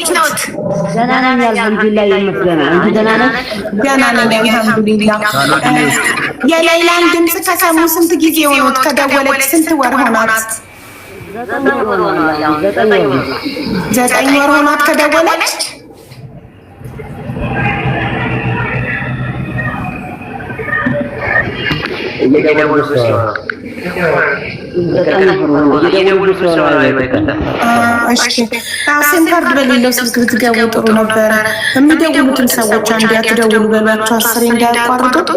ደህና ነኝ አልሐምዱሊላህ ይመስገን። አንቺ ደህና ነሽ? ደህና ነኝ አልሐምዱሊላህ። የሌላን ድምፅ ከሰሙ ስንት ጊዜ ሆኖት? ከደወለች ስንት ወር ሆኗት? 9 ወር ሆኗት ከደወለች። ሲም ካርድ በሌለው ስልክ ብትገቡ ጥሩ ነበረ። የሚደውሉትን ሰዎች አንዴ አትደውሉ በሏቸው፣ 10 እንዳያቋርጡ።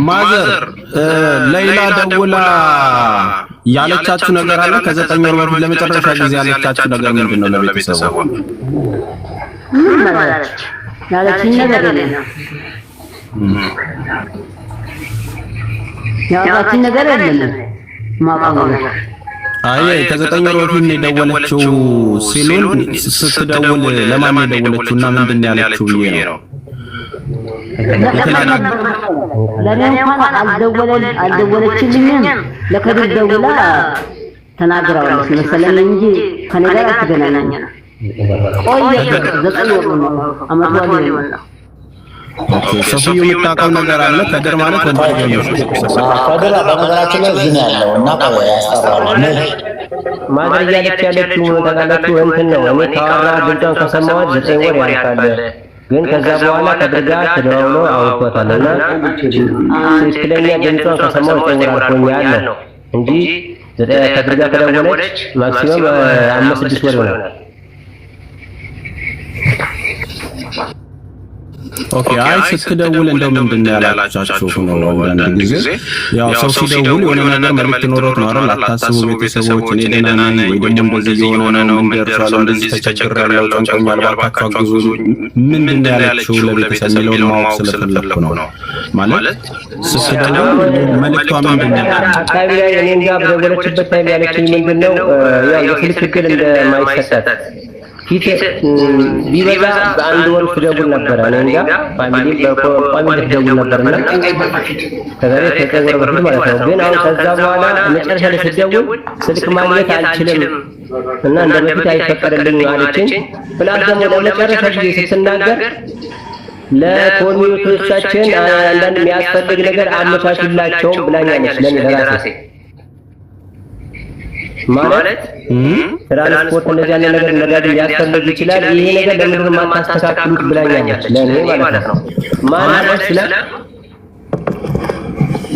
ማዘር ሌላ ደውላ ያለቻችሁ ነገር አለ? ከ9 ወር በፊት ለመጨረሻ ጊዜ ያለቻችሁ ነገር ምንድነው? ለቤተሰቡ ምን ማለት ያለችኝ ነገር የለም። ያለችኝ ነገር የለም። ማቋቋም አይ ከ9 ወር በፊት ነው የደወለችው ሲሉን ስትደውል ለማን ነው የደወለችውና ምንድነው ያለችው ብዬ ነው። ለኔ እንኳን አልደወለችልኝም። ለከዲር ደውላ ተናግራለች መሰለኝ እንጂ ከኔ ጋር አትገናኘንም። ቆየ 9 ወር ነው አመቷ ነው። ሶፊዩ የምታውቀው ነገር አለ? ከድር ማለት ወንድም ነው። ከድር በነገራችን ላይ እዚህ ነው ያለው እና ያስጠራል። ማድረግ ያለችው ተጋላችሁ እንትን ነው። እኔ ካወራ ድምጿን ከሰማኋት 9 ወር ያልፋል። ግን ከዛ በኋላ ከድርጋ ተደዋውሎ አውጥቷልና ትክክለኛ ድምጿን ከሰማሁ 9 ወር አልፎኛል ነው እንጂ ከድርጋ ከደወለች ማክሲመም 5-6 ወር ይሆናል። ኦኬ አይ ስትደውል እንደው ምንድነው ያላቻችሁ ነው? አንዳንድ ጊዜ ያው ሰው ሲደውል የሆነ ነገር መልዕክት ኖሮት ነው አይደል? አታስቡ ቤተሰቦች፣ እኔ ደህና ነኝ ወይ ደግሞ እንደዚህ የሆነ ነው እንደርሷል እንደዚህ ተቸግሬያለሁ ጨንቆኛል ባካችሁ አግዙኝ ምንድነው ያለችው ለቤተሰብ የሚለውን ማወቅ ስለፈለኩ ነው። ማለት ስትደውል መልዕክቷ ምንድነው? አካባቢ ላይ እኔን ጋር በደወለችበት ታይም ያለችኝ ምንድነው ያው የስልክ ትክክል እንደማይሰጣት ፊት ቢበዛ በአንድ ወር ትደውል ነበር። እኔ ጋር ፋሚሊ በቋሚ ትደውል ነበርና ከዛሬ ተቀየረ ማለት ነው። ግን አሁን ከዛ በኋላ መጨረሻ ላይ ስትደውል ስልክ ማግኘት አልችልም እና እንደበፊት አይፈቀድልኝ አለችኝ። ፕላስ ደግሞ ለመጨረሻ ጊዜ ስትናገር ለኮሚኒቲዎቻችን አንዳንድ የሚያስፈልግ ነገር አመቻችላቸው ብላኛለች። ለኔ ለራሴ ማለት ትራንስፖርት እንደዚህ ያለ ነገር ነጋዴ ሊያስፈልግ ይችላል። ይሄ ነገር ለምን ማታስተካክሉት ብላኛለች። ለኔ ማለት ነው ማለት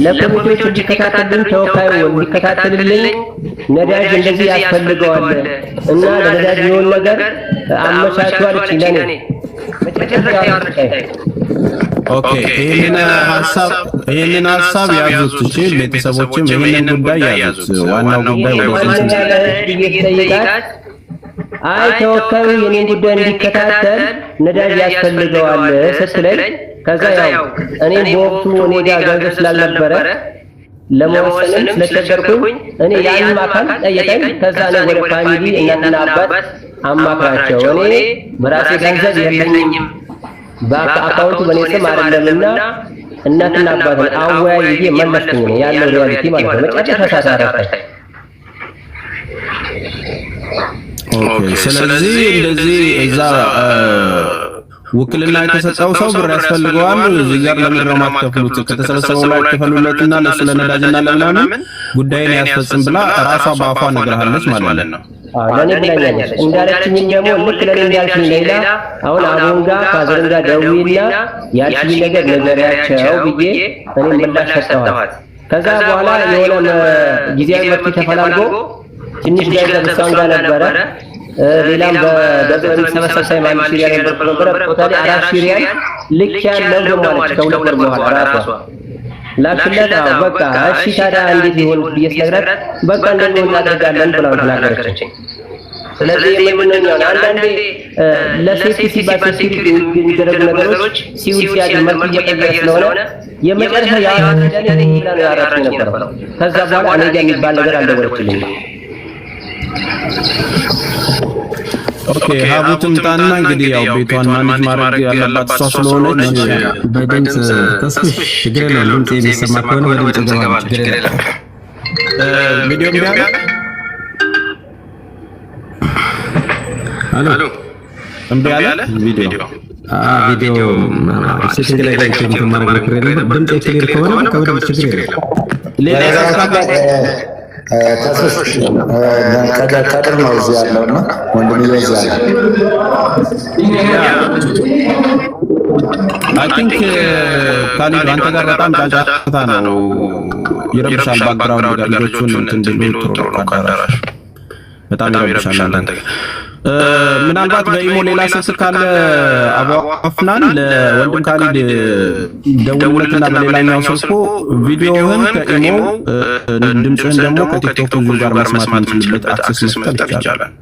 ለኮሚቴዎች እንዲከታተልልኝ ተወካዩ እንዲከታተልልኝ ነዳጅ እንደዚህ ያስፈልገዋል እና ለነዳጅ የሆነ ነገር አመቻችዋለች ለኔ ኦኬ ይሄንን ሐሳብ ያዙት። እሺ ቤተሰቦችም ይሄንን ጉዳይ ያዙት። ዋናው ጉዳይ ወደዚህ አይ ተወካዩ የኔን ጉዳይ እንዲከታተል ነዳጅ ያስፈልገዋል ስትለኝ ከዛ ያው እኔም በወቅቱ እኔ ጋር ገንዘብ ስላልነበረ ለመወሰንም ስለተቸገርኩኝ እኔ ያን አካል ጠየቀኝ። ከዛ ነው ወደ ፋሚሊ እናትና አባት አማክራቸው እኔ በራሴ ገንዘብ የለኝም በአካውንቱ በኔ ስም አይደለምና እናትና አባትን አወያይዬ መለስኩኝ ነው ያለው ሪያሊቲ ማለት ነው። መጨረሻ ሳሳረፈ ኦኬ። ስለዚህ እንደዚህ እዛ ውክልና የተሰጠው ሰው ብር ያስፈልገዋል። እዚህ ጋር ለምንድነው ማትከፍሉት? ከተሰበሰበው ላይ ተከፍሉለትና ለሱ ለነዳጅና ለምናምን ጉዳይን ያስፈጽም ብላ ራሷ በአፏ ነግራለች ማለት ነው። ለኔ ብላኛለች። እንዳለችኝ ደግሞ ልክ ለኔ እንዳልሽኝ ሌላ አሁን አሁን ጋር ካዘርን ጋር ደውይና ያልሽኝ ነገር ነገሪያቸው ብዬ እኔ ምላሽ ሰጠኋት። ከዛ በኋላ የሆነ ጊዜያዊ መፍትሄ ተፈላልጎ ትንሽ ገንዘብ እሷን ጋር ነበረ ሌላም በገንዘብ የሚሰበሰብ ማለት ሲሪያ ነበር ቶታሊ 4 ሪያል ልክ ያለው ደግሞ አለች። ከሁለት ወር በኋላ ራሷ ላክለት በቃ እሺ ታዲያ እንዴት ይሆን ብዬ ስነግራት በቃ እንደዚህ እናደርጋለን ብላ ተናገረችኝ። ስለዚህ የምንነው አንዳንዴ ለሴፍቲ ሲባል ሴፍቲ የሚደረጉ ነገሮች ሲውሲያድ መልክ እየቀየረ ስለሆነ የመጨረሻ ያለኝ ይላል ያራራኝ ነበር። ከዛ በኋላ እኔ ጋር የሚባል ነገር አልደወለችልኝም። ኦኬ ሀቡትም ታና እንግዲህ ያው ቤቷን ማኔጅ ማድረግ ያለባት እሷ ስለሆነች በድምጽ ተስፍሽ ችግር የለም። ድምጽ የሚሰማ ከሆነ በድምጽ ገባ ችግር የለም። ቪዲዮ ቢያለ አሎ እምቢ አለ ቪዲዮ ቪዲዮ ሴቲንግ ላይ ገብተን ማድረግ ነው። ድምጽ ክሊር ከሆነ ከወደ ችግር የለም። ሌላ ተስፍሽ ከድር ነው እዚህ ያለውና ወንድምዬ እዚህ ያለው አይ ቲንክ ካሊድ አንተ ጋር በጣም ጫጫታ ነው ይረብሻል። ባክግራውንድ ጋር ልጆቹን እንትን ብሎ ጥሩ ካዳራሽ በጣም ይረብሻል። አንተ ምናልባት በኢሞ ሌላ ስልክ ካለ አቡ አፍናን ለወንድም ካሊድ ደውለትና በሌላኛው ስልኩ ቪዲዮውን ከኢሞ ድምጽን ደግሞ ከቲክቶክ ጋር መስማት የምንችልበት አክሰስ መስጠት ይቻላል።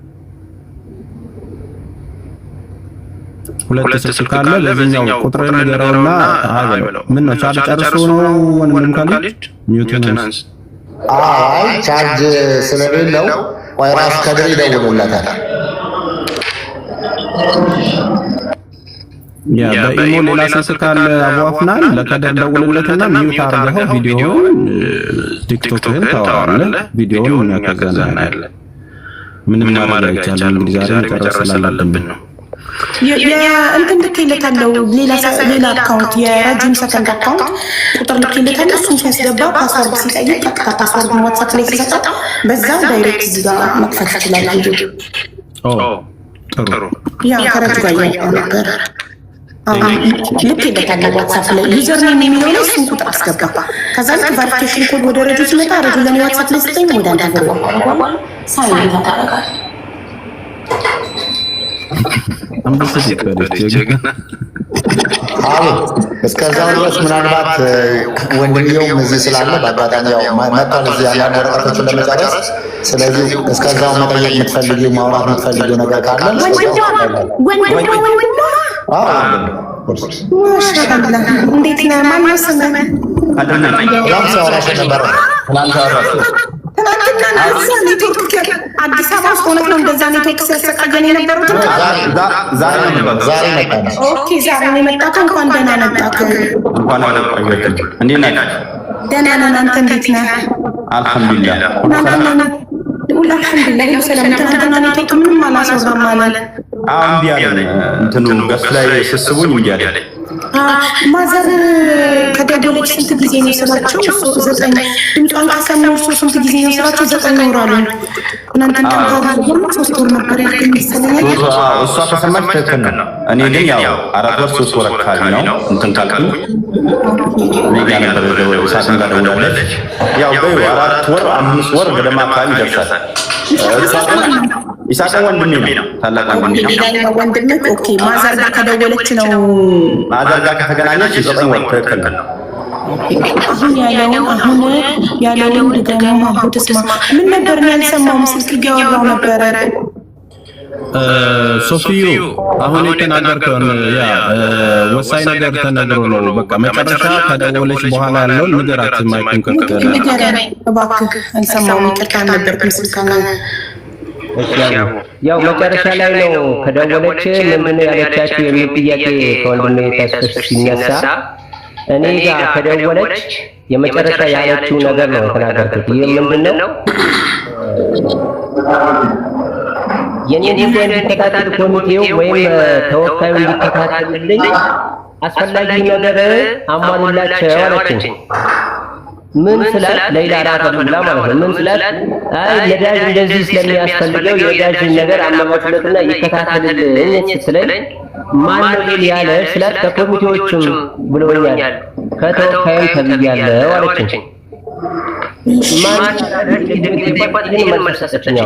ሁለት ስልክ ካለ ለዚህኛው ቁጥር ንገረውና አበለው። ምን ነው ቻርጅ ጨርሶ ነው ወንድም ካሊድ ኒውተንስ? አይ ቻርጅ ስለሌለው ወይ ራስ ከድር ይደውሉለታል። ያ በኢሞ ሌላ ስልክ ካለ አቡ አፍናን ለከደር ደውልለትና ሚውት አድርገው ቪዲዮውን ቲክቶክን ታወራለህ። ቪዲዮውን ያከዛና ያለ ምንም ማድረግ አይቻልም። እንግዲህ ዛሬ መጨረስ ስላለብን ነው። እንትን ልኬለታለሁ። ሌላ አካውንት የረጅም ሰከንድ አካውንት ቁጥር ልኬለታለሁ። እሱን ሲያስገባ ፓስወርድ ሲጠይቅ ቀጥታ ፓስወርድ ዋትስአፕ ላይ ሲሰጣ በዛው ዳይሬክት እዚህ ጋር መክፈት ይችላል። ጥሩ ያ ከረጅ ጋር ነበር። ልኬለታለሁ ዋትስአፕ ላይ ዩዘር ኔም የሚለው ላይ እሱን ቁጥር አስገባ። ከዛ ቫሪፊኬሽን ኮድ ወደ ረጁ ሲመጣ ረጁ ለኔ ዋትስአፕ ላይ ሲጠኝ ወደ አንተ ገባ ሳይን ታደርጋለህ። እስከዛው ድረስ ምናልባት ወንድምየውም እዚህ ስላለ በአጋጣሚ ያው መጥቷል እዚህ ያለ ወረቀቶችን ለመጨረስ። ስለዚህ እስከዛው መጠየቅ የምትፈልጊው ማውራት የምትፈልጊው ነገር ካለ እንዴት ነህ? ማነው ስምህ? አዲስ አበባ ውስጥ ሆነህ ነው እንደዛ ኔትወርክ ሲያሰቃየን የነበረው? ዛሬ መጣ። ኦኬ ዛሬ ነው የመጣከው። እንኳን ደህና መጣህ። እንዴት ነህ? ደህና ነን። አንተ እንዴት ነህ? አልሐምዱሊላህ አልሐምዱሊላህ ሰላም። ትናንትና ኔትወርክ ምንም አላሰራም ማለት እምቢ አለ። እንትኑ ገስ ላይ ስስቡኝ እምቢ አለ። ማዘር ከደወለች ስንት ጊዜ ነው ስላቸው? 9 ድምጿን ከሰማሁ ስንት ጊዜ ነው ስላቸው? 9 ወር አሉ። እናንተን ታውቃላችሁ 3 ወር ነበር ያለኝ መሰለኝ። እሷ ከሰማች ትክክል ነው። እኔ ግን ያው 4 ወር 3 ወር አካባቢ ነው እንትን ካልኩኝ እኔ ጋር ነበር ሳስን ጋር ደውላለች። ያው በይ 4 ወር 5 ወር ገደማ አካባቢ ይደርሳል። ኢሳቅ ወንድሜ ነው፣ ታላቅ ወንድሜ ነው። ወንድሜ ኦኬ። ማዘር ጋር ከደወለች ነው ማዘር ጋር ከተገናኘች 9 ወር ትክክል ነው። አሁን ያለውን ድጋሚ አሁን ተስማ ምን ነበር ነው ያልሰማው? ስልክ እያወራሁ ነበረ። ሶፊዩ አሁን የተናገርከውን ያ ወሳኝ ነገር ተነግሮ ነው። በቃ መጨረሻ ከደወለች በኋላ ያለውን ንገራት። ማይክን ከፈተ ንገረኝ እባክህ። አልሰማሁም፣ ይቅርታ ነበርኩኝ ስልክ ያው መጨረሻ ላይ ነው ከደወለች ምን ያለቻችሁ የሚል ጥያቄ ከወንድሜ ተስፍሽ ሲነሳ እኔ ጋር ከደወለች የመጨረሻ ያለችው ነገር ነው የተናገርኩት። ይህ ምንድን ነው? የኔን እንዲከታተል ኮሚቴው ወይም ተወካዩ እንዲከታተልልኝ አስፈላጊ ነገር አሟሉላቸው አለችኝ። ምን ስላት ሌላ ራሷ ብላ ማለት ነው። ምን ስላት አይ ነዳጅ እንደዚህ ስለሚያስፈልገው የነዳጅ ነገር አማካኝነትና ይከታተልልኝ ስትለኝ ማን ነው ይል ያለ ስላት ከኮሚቴዎችም ብሎኛል ከተወካዩም ተብያለሁ አለችኝ። ማን ይሄን መልሰሰችኝ።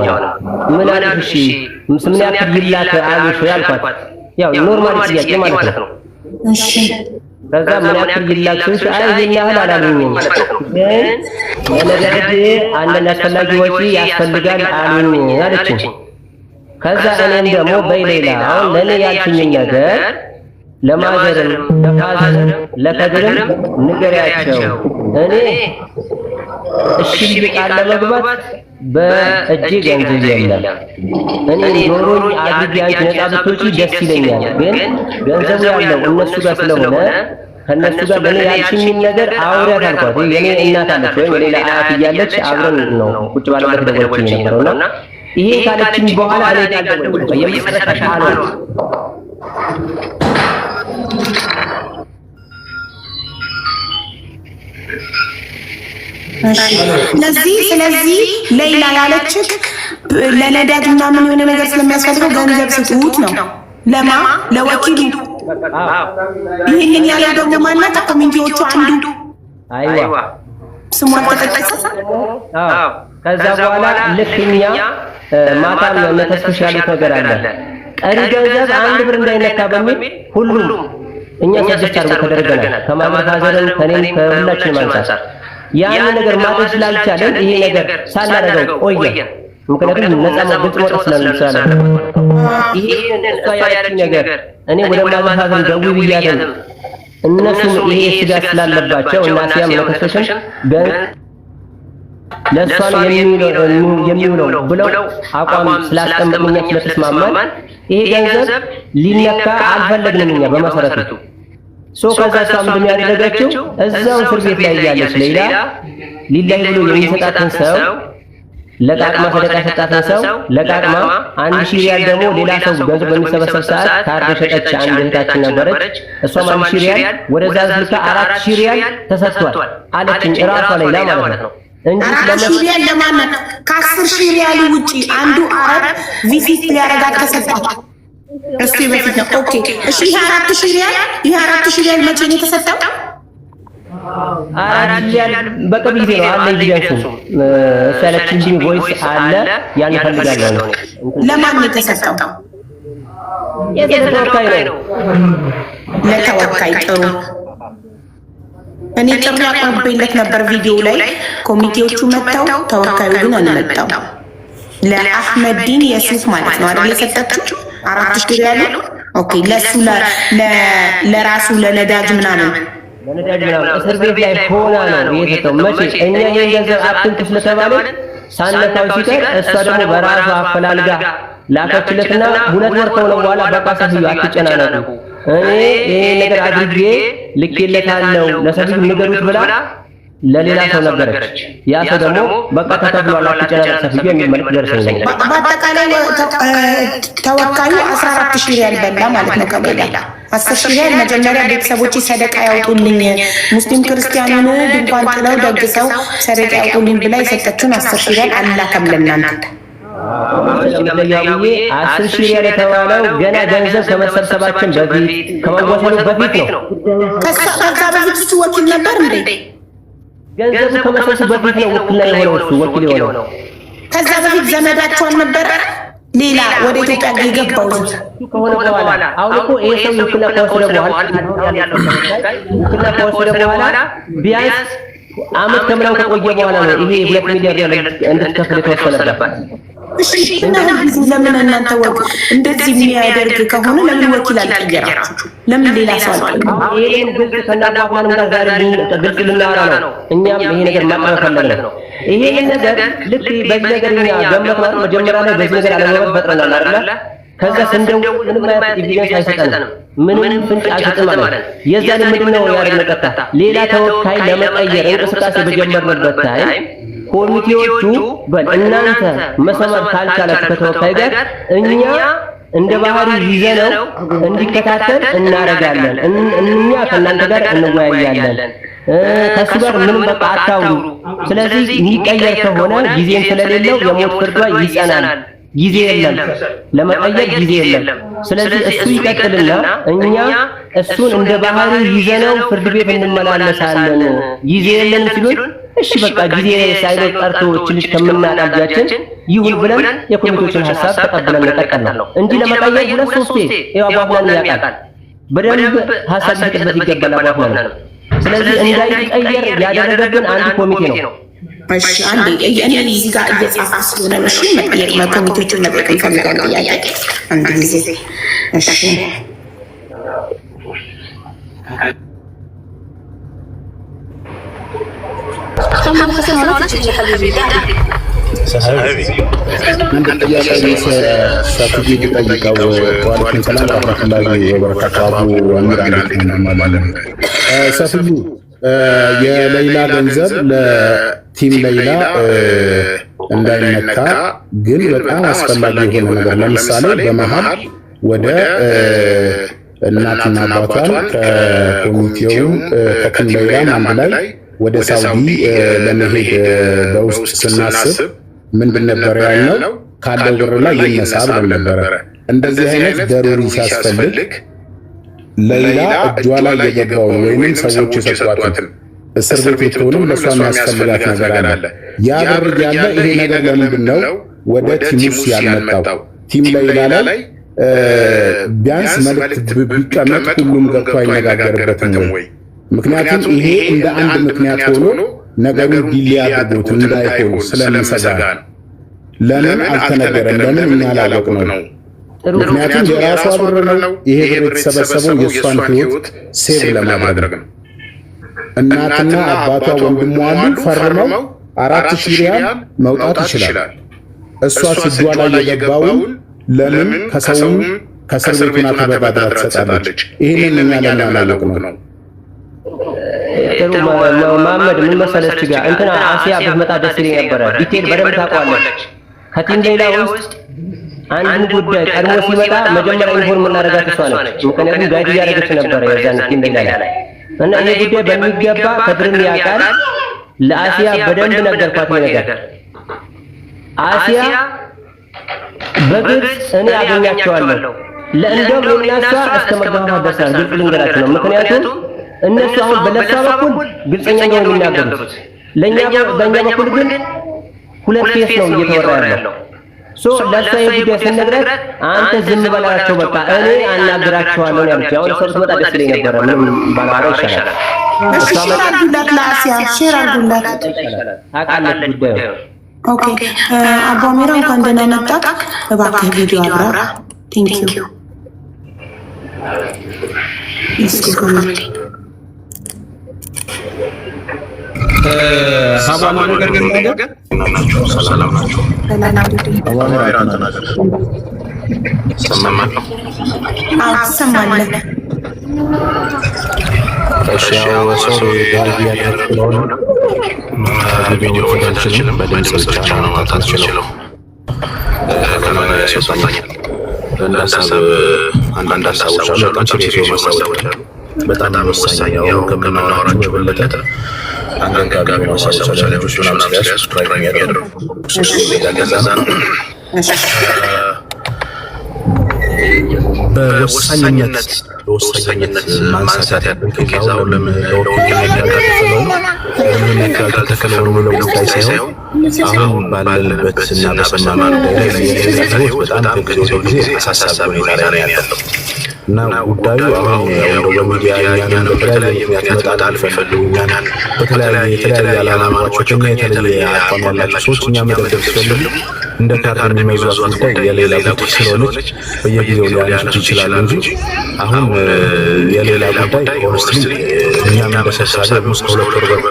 ምን አለሽ? ምን ያክል ይላክ አልሽ ያልኳት ያው ኖርማል ጥያቄ ማለት ነው። እሺ ከዛ ምን ያክል ይላክሽ? አይ ይሄን ያህል አላሉኝም፣ ግን ለነዳጅ አንድ አስፈላጊ ወጪ ያስፈልጋል አሉኝ አለችኝ። ከዛ እኔም ደግሞ በሌላ አሁን ለኔ ያልሽኝ ነገር ለማዘርም ለፋዘርም ለከድርም ንገሪያቸው። እኔ እሺ ቃል ለመግባት በእጄ ገንዘብ የለም። እኔ ኖሮኝ አድርጌ አንቺ ነፃ ብትወጪ ደስ ይለኛል። ግን ገንዘቡ ያለው እነሱ ጋር ስለሆነ ከእነሱ ጋር ለእኔ ያልሽኝን ነገር አውሪያት አልኳት። የኔ እናት አለች ወይም የሌላ አያት እያለች አብረን ነው ቁጭ ባለበት ደወለችኝ የነበረውና ይሄ ካለችኝ በኋላ እኔ ካልደወልኩ የመጨረሻ ነው ስለዚህ ሌላ ያለችህ ለነዳጅ ምናምን የሆነ ነገር ስለሚያስፈልገው ገንዘብ ስጡት ነው ለወኪሉ። ይህንን ያለው ደግሞ ማናት? ኮሚኒቲዎቹ አንዱ አይዋ ስሟን ተጠቀሰ። ከዛ በኋላ ልክኛ ማታም መተስፈሽ ያሉት ነገር አለ። ቀሪ ገንዘብ 1 ብር እንዳይነካ በሚል ሁሉም እኛ ሰጀስት አድርጎ ተደረገናል። ከማማዛዘርን ከኔን ከሁላችንም አንፃር ያን ነገር ማድረግ ስላልቻለን ይሄ ነገር ሳላደርገው ቆየ። ምክንያቱም ነፃ ግልጽ መውጣት ስላልቻለ ይሄ እሷ ያለችኝ ነገር እኔ ወደ ማማዛዘን ደውይ ብያለሁ። እነሱም ይሄ ስጋት ስላለባቸው እናትያም ለከሰሽን ለእሷ ነው የሚውለው ብለው አቋም ስላስቀምጥኛ ስለተስማማን ይሄ ገንዘብ ሊነካ አልፈለግንም እኛ በመሰረቱ። ከዛ እሷ ምንድን ያደረገችው እዛው እስር ቤት ላይ እያለች ሌላ ሊላይ ብሎ የሚሰጣትን ሰው ለቃቅማ ሰደቃ ሰጣትን ሰው ለቃቅማ 1000 ሪያል ደግሞ ሌላ ሰው ገንዘብ በሚሰበሰብ ሰዓት ካርድ ሸጠች። አንድ እህታችን ነበረች። እሷም 1000 ሪያል ወደዛ ስልካ 4000 ሪያል ተሰጥቷል አለችኝ። እራሷ ሌላ ማለት ነው እንጂ 4000 ሪያል ለማናት ከ10000 ሪያል ውጪ አንዱ አረብ ቪዚት ሊያረጋት ተሰጣት። እሱ በፊት ነው። ኦኬ እሺ፣ ይሄ 4000 ሪያል መቼ ነው የተሰጠው? 4 ሪያል በቅርብ ጊዜ ነው አለ ይያችሁ ሰለችን ዲም ቮይስ አለ ያን ፈልጋለሁ ነው። ለማን ነው የተሰጠው? የተወካይ ነው። ለተወካይ ጥሩ። እኔ ጥሪ አቅርቤለት ነበር ቪዲዮ ላይ ኮሚቴዎቹ መጥተው፣ ተወካዩ ግን አልመጣም። ለአህመድ ዲን የሱፍ ማለት ነው አይደል የሰጠችው 4000 ሪያል። ኦኬ ለሱ ለራሱ ለነዳጅ ምናምን እስር ቤት ላይ ሆና ነው የተሰጠው። መቼ እኛ ይሄን ገንዘብ አትንኩ ስለተባለ ሳነካው ሲቀር እሷ ደግሞ በራሷ አፈላልጋ ላከችለትና 2 ወር ከሆነ በኋላ በቃ ሰፊው አትጨናነቁ እኔ ይሄ ነገር አድርጌ ልኬለታለሁ ለሰፊው ንገሩት ብላ ለሌላ ሰው ነገረች። ያ ሰው ደግሞ በቃ ተከፍሏል አትጨናነቅ ሰፊው የሚል መልእክት ደርሰኛል። በአጠቃላይ ተወካዩ 14000 ሪያል በላ ማለት ነው። ከሌላ 10000 ሪያል መጀመሪያ ቤተሰቦች ሰደቃ ያውጡልኝ፣ ሙስሊም ክርስቲያኑን ድንኳን ጥለው ደግሰው ሰደቃ ያውጡልኝ ብላ የሰጠችውን 10000 ሪያል አላከም ለእናንተ። ለምለያውዬ 10000 ሪያል የተባለው ገና ገንዘብ ከመሰብሰባችን በፊት ከመወሰኑ በፊት ነው። ከዛ በፊት እሱ ወኪል ነበር እንዴ? ገንዘቡ ከመሰብሰቡ በፊት ነው ወኪል የሆነው እሱ ወኪል የሆነው። ከዛ በፊት ዘመዳቸው አልነበረ ሌላ ወደ ኢትዮጵያ የገባው ከሆነ በኋላ አሁን እኮ ይሄ ሰው ውክልና ከወሰደ በኋላ ቢያንስ አመት ከምናምን ከቆየ በኋላ ነው ይሄ 2 ሚሊዮን ሪያል እንድትከፍል የተወሰነበት። እሺ ለምን እናንተ እንደዚህ የሚያደርግ ከሆነ ለምን ወኪል አልቀየራችሁ? ለምን ሌላ ሰው አልቀየራችሁ? ይሄን ግልጽ ከናባባንም ጋር ዛሬ ግልጽ ልናወራ ነው። እኛም ይሄ ነገር ማጣራት ፈለግን ነው። ይሄ ነገር ልክ በዚህ ነገር እኛ ገመትናል። መጀመሪያ ላይ በዚህ ነገር አለመበት ፈጥረናል አይደል? ከዛ ስንደውል ምንም አይነት ኤቪደንስ አይሰጠንም፣ ምንም ፍንጭ አይሰጥም ማለት ነው። የዛን ምንድነው ያደረግነው? ቀጥታ ሌላ ተወካይ ለመቀየር እንቅስቃሴ በጀመርንበት ታይም ኮሚቴዎቹ እናንተ መሰማት ካልቻላችሁ ከተወካይ ጋር እኛ እንደ ባህሪ ይዘነው እንዲከታተል እናረጋለን። እኛ ከእናንተ ጋር እንወያያለን። ከሱ ጋር ምንም በቃ አታውሩ። ስለዚህ የሚቀየር ከሆነ ጊዜም ስለሌለው የሞት ፍርዷ ይጸናል። ጊዜ የለም ለመቀየር ጊዜ የለም። ስለዚህ እሱ ይቀጥልና እኛ እሱን እንደ ባህሪ ይዘነው ፍርድ ቤት እንመላለሳለን። ጊዜ የለም ሲሉን እሺ በቃ ጊዜ ሳይኖር ቀርቶ ልጅ ከምናጣጃችን ይሁን ብለን የኮሚቴዎችን ሐሳብ ተቀብለን እንቀጥላለን እንጂ ለመቀየር 2-3 ያው አባባን ያውቃል በደንብ ሐሳብ ይቀጥበት ይገባል አባባን። ስለዚህ እንዳይቀየር ያደረገብን አንድ ኮሚቴ ነው። እሺ አንዴ እኔ እዚህ ጋር እየጻፈ ስለሆነ ነው። እሺ መጠየቅ ኮሚቴዎችን መጠየቅ ይፈልጋል ጥያቄ አንድ ጊዜ። እሺ አንድ ጥያቄ ሰፊ ጠይቀው ዋለይኩም ሰላም ወራህመቱላሂ ወበረካቱሁ አሚር ማለት ሰፊ የሌላ ገንዘብ ለቲም ሌላ እንዳይነካ ግን በጣም አስፈላጊ የሆነ ነገር ለምሳሌ በመሃል ወደ እናትና አባቷን ከኮሚቴው ከቲም ሌላ አንድ ላይ ወደ ሳውዲ ለመሄድ በውስጥ ስናስብ ምን ብንነበር ያለው ካለው ብር ላይ ይነሳ ብለን ነበረ። እንደዚህ አይነት ደሩሪ ሲያስፈልግ ሌላ እጇ ላይ የገባው ወይንም ሰዎች የሰጧትን እስር ቤት ሆኖም ለሷ የሚያስፈልጋት ነገር አለ። ያ ብር ያለ ይሄ ነገር ለምንድን ነው ወደ ቲሙስ ያልመጣው? ቲም ሌላ ላይ ቢያንስ መልዕክት ቢቀመጥ ሁሉም ገብቶ አይነጋገርበትም ወይ? ምክንያቱም ይሄ እንደ አንድ ምክንያት ሆኖ ነገሩን ዲሌ አድርጎት እንዳይሆን ስለምሰጋ ነው። ለምን አልተነገረም? ለምን እኛ አላወቅነው? ምክንያቱም የራሷ ብር ነው። ይሄ ብር የተሰበሰበው የእሷን ሕይወት ሴቭ ለማድረግ ነው። እናትና አባቷ ወንድሟ አሉ ፈርመው 4000 ሪያል መውጣት ይችላል። እሷ ስዷ ላይ የገባውን ለምን ከሰው ከእስር ቤቱና ተበዳድራ ትሰጣለች? ይሄንን እኛ ለምን አላወቅነው? መሐመድ ምን መሰለች ጋር እንትና አሲያ ብትመጣ ደስ ይለኝ ነበረ። ዲቴል በደንብ ታውቀዋለች። ከቲም ሌላ ውስጥ አንድ ጉዳይ ቀድሞ ሲመጣ መጀመሪያ ኢንፎርም እናደርጋት እሷ ነች። ምክንያቱም ጋይድ እያደረገች ነበረ የዛን ቲም ሌላ ላይ እና ይሄ ጉዳይ በሚገባ ከድርም ያውቃል። ለአሲያ በደንብ ነገርኳት ነገር አሲያ በግልጽ እኔ አገኛቸዋለሁ ለእንደውም የናሷ እስከመገናኘት ደርሳል። ግልጽ ልንገራችሁ ነው። ምክንያቱም እነሱ አሁን በለሷ በኩል ግልጽኛ ነው የሚናገሩት። በእኛ በኩል ግን ሁለት ኬስ ነው እየተወራ ያለው። ለእሷ የጉዳይ ስንነግራት አንተ ዝም በላቸው በቃ እኔ አናግራቸዋለሁ ያለች። አሁን ሰው ስመጣ ደስ ይለኝ ነበረ። ምንም ባላወራ ይሻላል። ሼር አድርጉላት ለአሲያ ሼር አድርጉላት። ታውቃለች ጉዳዩ። ኦኬ አባ ሚራ እንኳን ደህና መጣህ። እባክህ ቪዲዮ አብራ። ቴንክ ዩ ሀባማ ነገር ግን ሰላም ናቸው። ትሰማለህ? ቪዲዮ ወዳችንም በድምፅ ብቻ ነው ማውጣት ችለው አንዳንድ ሀሳቦች አሉ። በጣም ሲሪየስ ሀሳቦች አሉ። በጣም ወሳኝ ያው ከምናወራቸው በበለጠ አንገብጋቢ ሀሳቦች አሉ። ልጆች ምናምን ሲያስ ፕራይም የሚያደርጉ ገዛ ነው። በወሳኝነት ማንሳት ያደርገው ለምን ያልተከፈለው የሚለው ጉዳይ ሳይሆን አሁን ባለንበት እና በሰማነው ጉዳይ በጣም ከጊዜ ወደ ጊዜ አሳሳቢ ሁኔታ ላይ ያለው እና ጉዳዩ አሁን ያው በሚዲያ እኛን በተለያየ ምክንያት መጣል አልፈልጉ እኛን የተለያየ ዓላማቸው ከኛ የተለየ አቋም ያላቸው ሰዎች እኛ መደገፍ ሲፈልጉ እንደ ካርድ የሚመዟት ጉዳይ የሌላ ጉዳይ ስለሆነች በየጊዜው ሊያነሱት ይችላሉ እንጂ አሁን የሌላ ጉዳይ ሆነስትሊ እኛም እንደሰሳለ ውስጥ ከሁለት ወር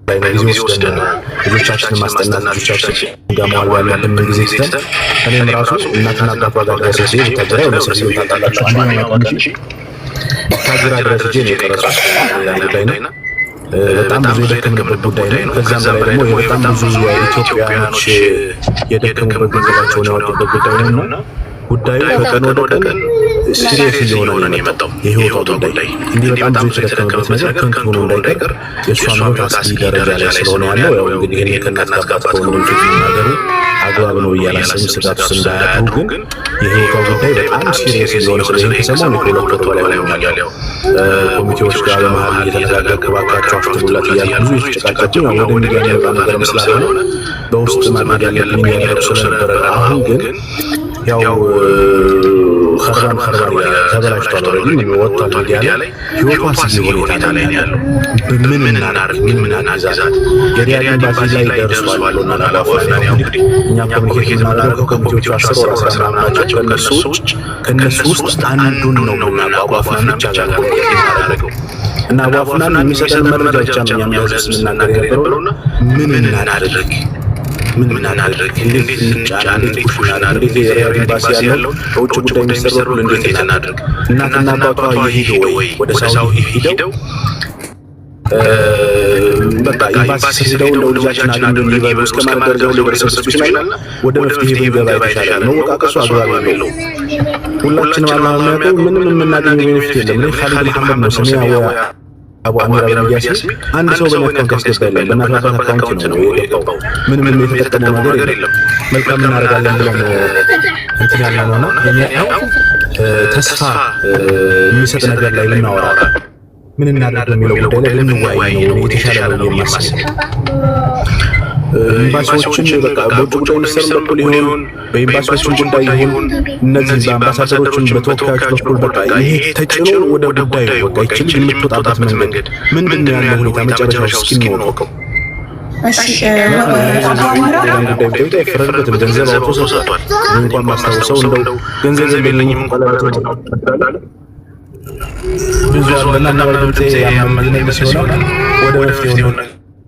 በላይ ጊዜ ወስደን ልጆቻችንን ማስጠናት ልጆቻችን ጋማዋል ያለብን ጊዜ ስተን እኔም ራሱ እናትና አባቷ ጋር ደርሼ ወታደራዊ መስር ሲሆን ታውቃላችሁ አንደኛ መጣን እንጂ ወታደራ ድረስ ሄጄ ነው የቀረጽኩት ጉዳይ ነው። በጣም ብዙ የደከምንበት ጉዳይ ነው። ከዛም በላይ ደግሞ በጣም ብዙ ኢትዮጵያኖች የደከሙበት ገንዘባቸውን ያወጡበት ጉዳይ ነው። ጉዳዩ ከቀን ወደ ቀን ሲሪየስ እየሆነ ነው የመጣው። የህይወቷ ጉዳይ እንዲህ በጣም ብዙ የተደከመበት ነገር ከንቱ ሆኖ እንዳይቀር የእሷን ህይወት አስጊ ደረጃ ላይ ስለሆነ ያለው ያው እንግዲህ ይህን ከእናት አባት ከሆኑ ፊት የሚናገሩ አግባብ ነው እያላሰቡ ስጋት ውስጥ እንዳያድሩ፣ ግን የህይወቷ ጉዳይ በጣም ሲሪየስ እየሆነ ስለዚህ ከሰሞኑ ከሁለት ወር በላይ ሆኖኛል። ያው ኮሚቴዎች ጋር በመሀል እየተነጋገርኩ እባካችሁ አፍትሙላት እያሉ ብዙ የተጨቃጨቁ ወደ ሚዲያ የሚወጣ ነገር ስላልሆነ በውስጥ ማድረግ ያለብኝ ያደርሱ ስለነበረ አሁን ግን ያው ኸርባን ተበላሽቷል። ወረዲ ወጥቷል ሚዲያ ላይ ህይወቷ አስጊ ሁኔታ ላይ ያለው ምን እናደርግ ምን እናግዛት የሪያድ ኤምባሲ ላይ ደርሷል እና ናላፋና ያው እንግዲህ እኛ ኮሚኒኬት እናደርገው ኮሚቴዎቹ 10 ወር 10 ናቸው። ከነሱ ውስጥ አንዱን ነው እናቋቋፍና ብቻ ጋር ኮሚኒኬት እናደርገው እና ዋፍናን የሚሰጠን መረጃ ብቻ ነው የሚያዝስ ምናገር የነበረውና ምን እናደርግ ምን እናድርግ? እንዴት እንጫን? እንዴት ፑሽ እናድርግ? የሪያድ ኤምባሲ ያለው በውጭ ጉዳይ ሚኒስቴር በኩል እንዴት እናድርግ? እናትና አባቷ ይሄዱ ወይ ወደ ሳውዲ ሄደው በቃ ኤምባሲ ሲሄደው እንደው ልጃችን አግኝተን ሊበሉ እስከ ማደረጃው ሊደርስ ይችላል። ወደ መፍትሄ ብንገባ ይሻላል። መወቃቀሱ አግባብ የለውም። ሁላችንም አላህ የሚያውቀው ምንም የምናገኘው ቤኔፊት የለም። እኔ ኻሊድ መሐመድ ነው ስሜ። አቡ አሚር አልያሲሚ አንድ ሰው በአካውንት ያስገባል። በእናት አካውንት ነው የገባው። ምንም የተጠቀመው ነገር የለም። መልካም እናደርጋለን ብለን እንትን ያለነውና የሚያው ተስፋ የሚሰጥ ነገር ላይ ልናወራ ምን እናደርግ የሚለው ጉዳይ ላይ ልንወያይ ነው የተሻለ ነው የማስበው። ኤምባሲዎችን በቃ በውጭ ጉዳይ ሚኒስቴር በኩል ይሁን በኤምባሲዎችን ጉዳይ ይሁን እነዚህ በአምባሳደሮችን በተወካዮች በኩል በቃ ይሄ ተጭኖ ወደ ጉዳዩ በቃ ይችል የምትወጣበት መንገድ ምንድን ነው ያለው ሁኔታ መጨረሻው እስኪ ነው። እሺ ጉዳይ ፍረድበትም ገንዘብ አውጥቶ ሰጥቷል። እንኳን ማስታወሰው እንደው ገንዘብ የለኝም እንኳን ብዙ አለና እናበልጥ ያማመን ሲሆን ወደ መፍትሄው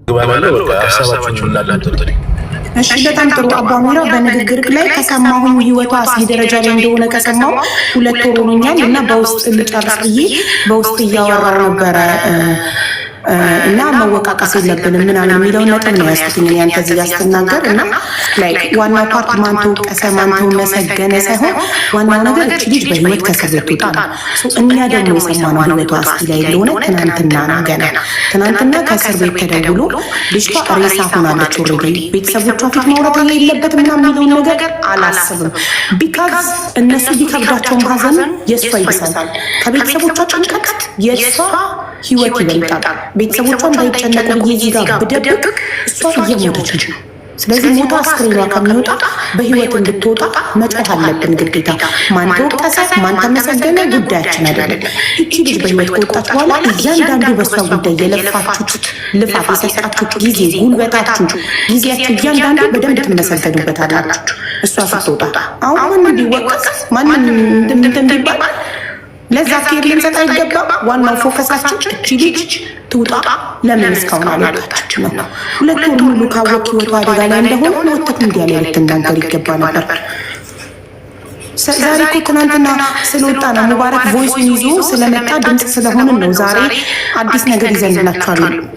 ግባባለ በቃ ሀሳባችሁን ላላንተ። እሺ በጣም ጥሩ አባሙራ። በንግግር ላይ ከሰማሁኝ ህይወቷ አስጊ ደረጃ ላይ እንደሆነ ከሰማሁ 2 ወር ሆኖኛል እና በውስጥ ልጨርስ ብዬ በውስጥ እያወራሁ ነበረ እና መወቃቀስ የለብንም ምናምን የሚለውን ነጥብ ነው ያስኩትኝ ያንተ እዚህ ጋር ስትናገር እና ላይክ ዋናው ፓርት ማን ተወቀሰ ማን ተመሰገነ ሳይሆን ዋናው ነገር እቺ ልጅ በህይወት ከእስር ቤት ትውጣ ነው። እኛ ደግሞ የሰማነው ህይወቷ አስጊ ላይ እንደሆነ ትናንትና ነው ገና ትናንትና ከእስር ቤት ተደውሎ ልጅቷ ሬሳ ሆናለች። ኦልሬዲ ቤተሰቦቿ ፊት ማውራት የለበትም ምናምን የሚለውን ነገር አላስብም። ቢካዝ እነሱ ቢከብዳቸውም ሀዘን የእሷ ይብሳል። ከቤተሰቦቿ ጭንቀት የእሷ ህይወት ይበልጣል። ቤተሰቦቿ እንዳይጨነቁ ብዬ ጋር ብደብቅ እሷ እየሞተች ነው። ስለዚህ ሞታ አስክሬኗ ከሚወጣ በህይወት እንድትወጣ መጮህ አለብን ግዴታ። ማን ተወቀሰ ማን ተመሰገነ ጉዳያችን አይደለም። እቺ ልጅ በህይወት ከወጣች በኋላ እያንዳንዱ በእሷ ጉዳይ የለፋችሁት ልፋት፣ የሰጣችሁት ጊዜ፣ ጉልበታችሁ፣ ጊዜያችሁ እያንዳንዱ በደንብ ትመሰገኑበታላችሁ እሷ ስትወጣ። አሁን ማን ቢወቀስ ማንም እንደሚባል ለዛ ኬር ልንሰጥ አይገባም። ዋናው ፎከሳችን እቺ ልጅ ትውጣ። ለምን እስካሁን አልወጣችም ነው? 2 ወር ሙሉ ካወቅ ህይወቷ አደጋ ላይ እንደሆነ ወጥተት ሚዲያ ላይ ልትናገር ይገባ ነበር። ዛሬ እኮ ትናንትና ስለወጣ ነው ሙባረክ ቮይሱን ይዞ ስለመጣ ድምፅ ስለሆንን ነው ዛሬ አዲስ ነገር